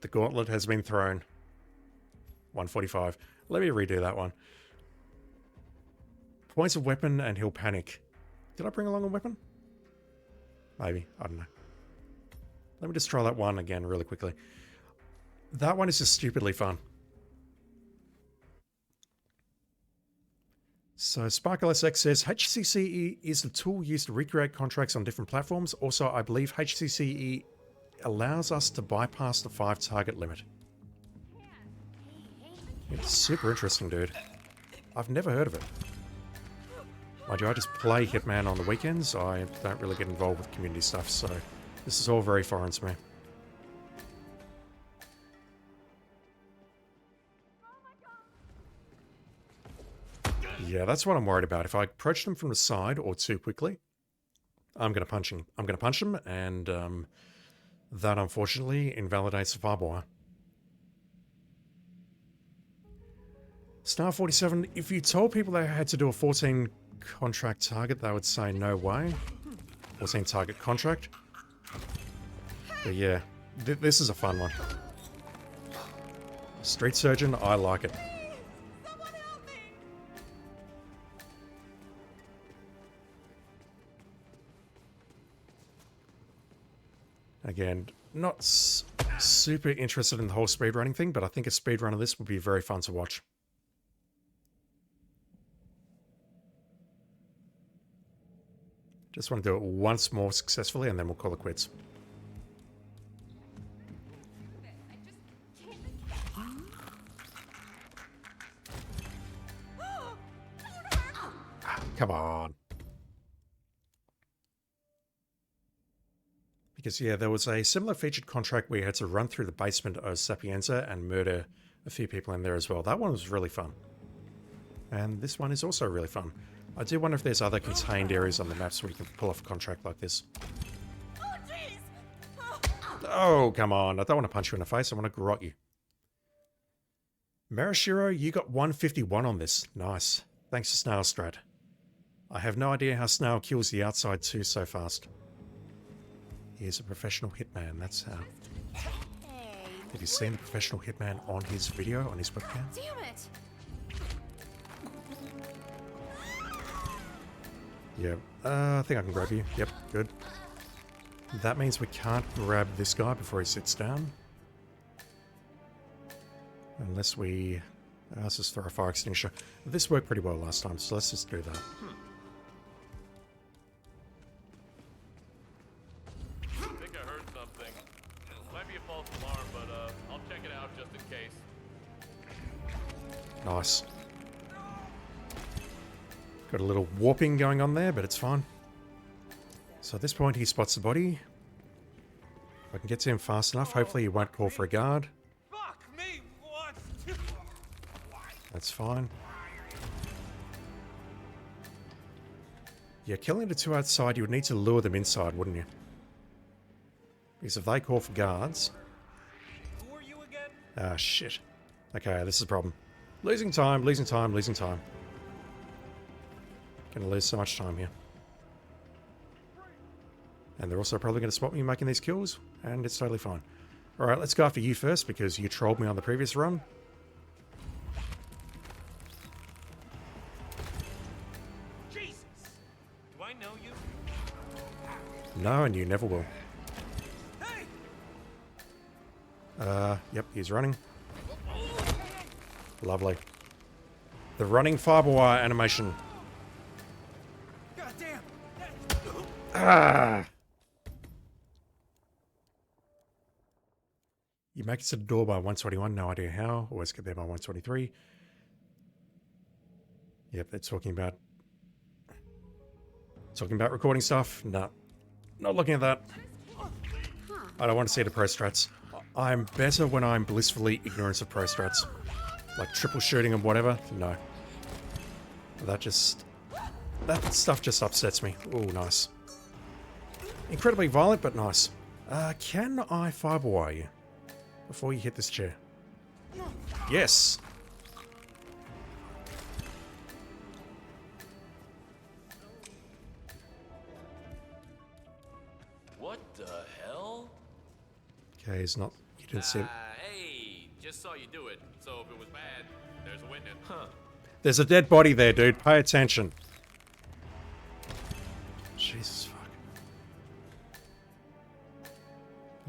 The gauntlet has been thrown. 1:45. Let me redo that one. Points a weapon and he'll panic. Did I bring along a weapon? Maybe. I don't know. Let me just try that one again really quickly. That one is just stupidly fun. So Sparkle SX says, HCCE is the tool used to recreate contracts on different platforms. Also, I believe HCCE allows us to bypass the 5 target limit. It's super interesting, dude. I've never heard of it. Mind you, I just play Hitman on the weekends. I don't really get involved with community stuff, so this is all very foreign to me. Yeah, that's what I'm worried about. If I approach them from the side or too quickly, I'm going to punch him. I'm going to punch him, and that unfortunately invalidates the firewire. Star 47, if you told people they had to do a 14 contract target, they would say no way. 14 target contract. But yeah, this is a fun one. Street Surgeon, I like it. Again, not super interested in the whole speedrunning thing, but I think a speedrun of this would be very fun to watch. Just want to do it once more successfully, and then we'll call it quits. Come on. Because, yeah, there was a similar featured contract where you had to run through the basement of Sapienza and murder a few people in there as well. That one was really fun. And this one is also really fun. I do wonder if there's other contained areas on the maps where you can pull off a contract like this. Oh, come on. I don't want to punch you in the face. I want to garrote you. Marashiro, you got 151 on this. Nice. Thanks to Snail Strat. I have no idea how Snail kills the outside too so fast. He is a professional hitman, that's how. Have you seen the professional hitman on his video, on his webcam? Damn it! Yeah, I think I can grab you. Yep, good. That means we can't grab this guy before he sits down. Unless we... let's just throw a fire extinguisher. This worked pretty well last time, so let's just do that. I think I heard something. Might be a false alarm, but I'll check it out just in case. Nice. Got a little warping going on there, but it's fine. So at this point, he spots the body. If I can get to him fast enough, hopefully he won't call for a guard. Fuck me, what? That's fine. Yeah, killing the two outside, you would need to lure them inside, wouldn't you? Because if they call for guards... Who are you again? Ah, shit. Okay, this is a problem. Losing time, losing time, losing time. Gonna lose so much time here. And they're also probably going to spot me making these kills, and it's totally fine. Alright, let's go after you first, because you trolled me on the previous run. Jesus! Do I know you? No, and you never will. Hey! Yep, he's running. Lovely. The running fiber wire animation. Goddamn! Ah! You make it to the door by 121, no idea how. Always get there by 123. Yep, they're talking about recording stuff. No, not looking at that. I don't want to see the pro strats. I'm better when I'm blissfully ignorant of pro strats. Like triple shooting and whatever. No. That stuff just upsets me. Oh, nice. Incredibly violent, but nice. Can I fiberwire you before you hit this chair? Yes! What the hell? Okay, he's not... You didn't see it. Hey, just saw you do it. So if it was bad, there's a witness. Huh. There's a dead body there, dude. Pay attention. Jesus fuck.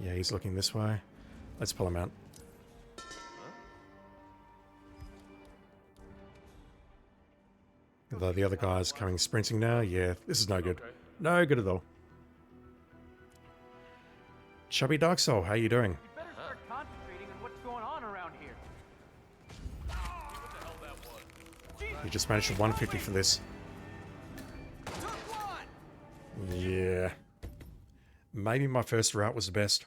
Yeah, he's looking this way. Let's pull him out. Although the other guy's coming sprinting now. Yeah, this is no good. No good at all. Chubby Dark Soul, how you doing? You better start concentrating on what's going on around here. What the hell that was? You just managed a 150 for this. Yeah. Maybe my first route was the best.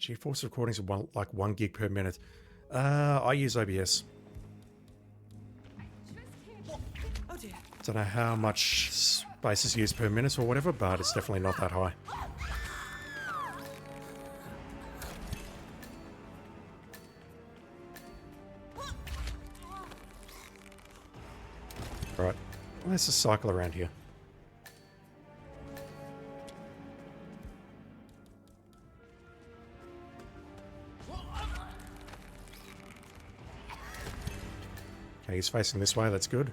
GeForce recordings are like 1 gig per minute. I use OBS. Don't know how much space is used per minute or whatever, but it's definitely not that high. Alright, let's just cycle around here. Okay, he's facing this way, that's good.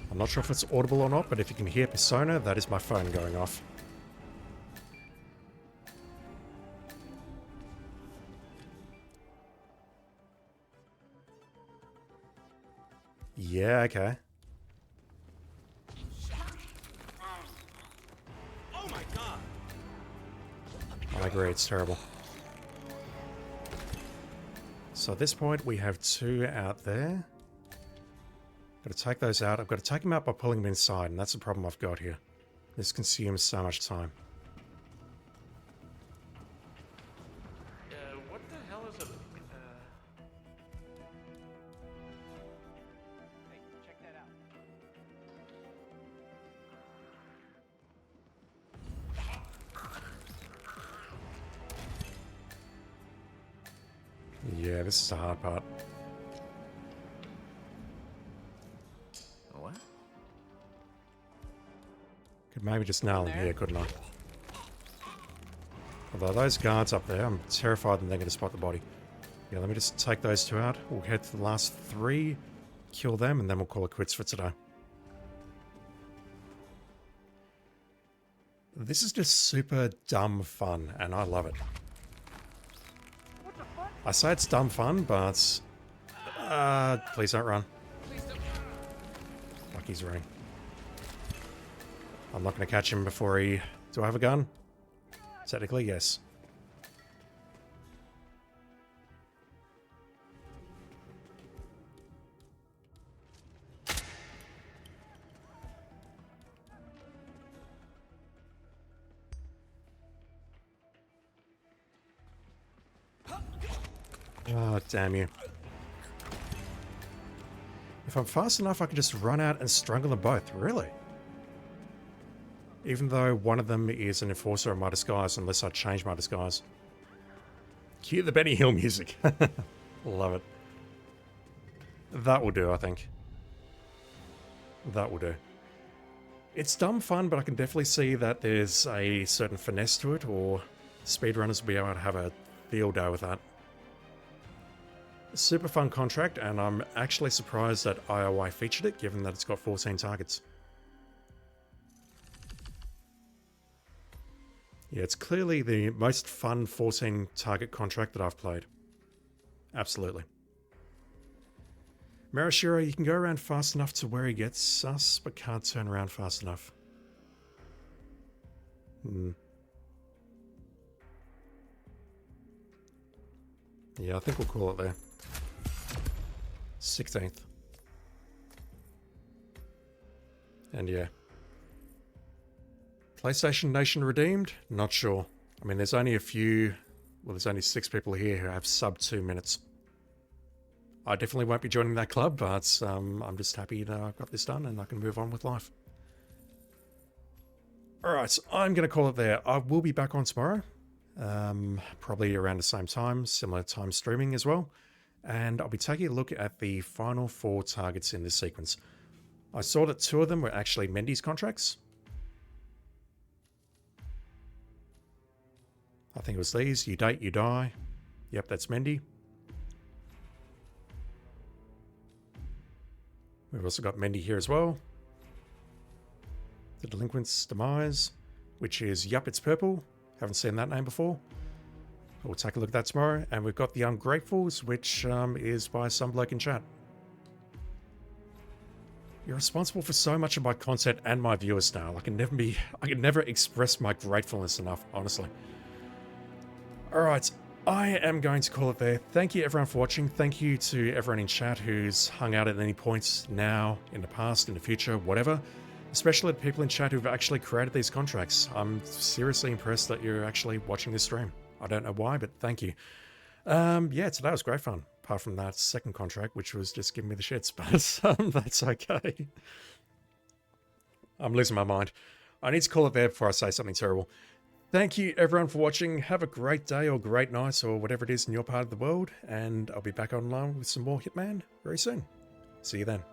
I'm not sure if it's audible or not, but if you can hear Persona, that is my phone going off. Yeah, okay. Oh my god! I agree, it's terrible. So at this point, we have 2 out there. Got to take those out. I've got to take them out by pulling them inside, and that's the problem I've got here. This consumes so much time. What the hell is a... Hey, check that out. Yeah, this is the hard part. What? Could maybe just nail him here, couldn't I? Although those guards up there, I'm terrified that they're going to spot the body. Yeah, let me just take those two out. We'll head to the last three, kill them, and then we'll call it quits for today. This is just super dumb fun, and I love it. I say it's dumb fun, but... please don't run. Fuck, he's running. I'm not going to catch him before he... Do I have a gun? Technically, yes. Oh, damn you. If I'm fast enough, I can just run out and strangle them both. Really? Even though one of them is an enforcer of my disguise, unless I change my disguise. Cue the Benny Hill music. Love it. That will do, I think. That will do. It's dumb fun, but I can definitely see that there's a certain finesse to it, or speedrunners will be able to have a field day with that. Super fun contract, and I'm actually surprised that IOI featured it, given that it's got 14 targets. Yeah, it's clearly the most fun 14 target contract that I've played. Absolutely. Marashiro, you can go around fast enough to where he gets us, but can't turn around fast enough. Yeah, I think we'll call it there. 16th. And yeah. PlayStation Nation redeemed? Not sure. I mean, there's only a few... Well, there's only 6 people here who have sub 2 minutes. I definitely won't be joining that club, but I'm just happy that I've got this done and I can move on with life. Alright, so I'm going to call it there. I will be back on tomorrow. Probably around the same time, similar time streaming as well. And I'll be taking a look at the final 4 targets in this sequence. I saw that 2 of them were actually Mendy's contracts. I think it was these. You date, you die. Yep, that's Mendy. We've also got Mendy here as well. The Delinquent's Demise, which is, yep, it's purple. Haven't seen that name before. We'll take a look at that tomorrow. And we've got The Ungratefuls, which is by some bloke in chat. You're responsible for so much of my content and my viewers now. I can never express my gratefulness enough, honestly. Alright, I am going to call it there. Thank you everyone for watching. Thank you to everyone in chat who's hung out at any points now, in the past, in the future, whatever. Especially the people in chat who've actually created these contracts. I'm seriously impressed that you're actually watching this stream. I don't know why, but thank you. Yeah, today was great fun. Apart from that second contract, which was just giving me the shits, but that's okay. I'm losing my mind. I need to call it there before I say something terrible. Thank you everyone for watching. Have a great day or great night or whatever it is in your part of the world. And I'll be back online with some more Hitman very soon. See you then.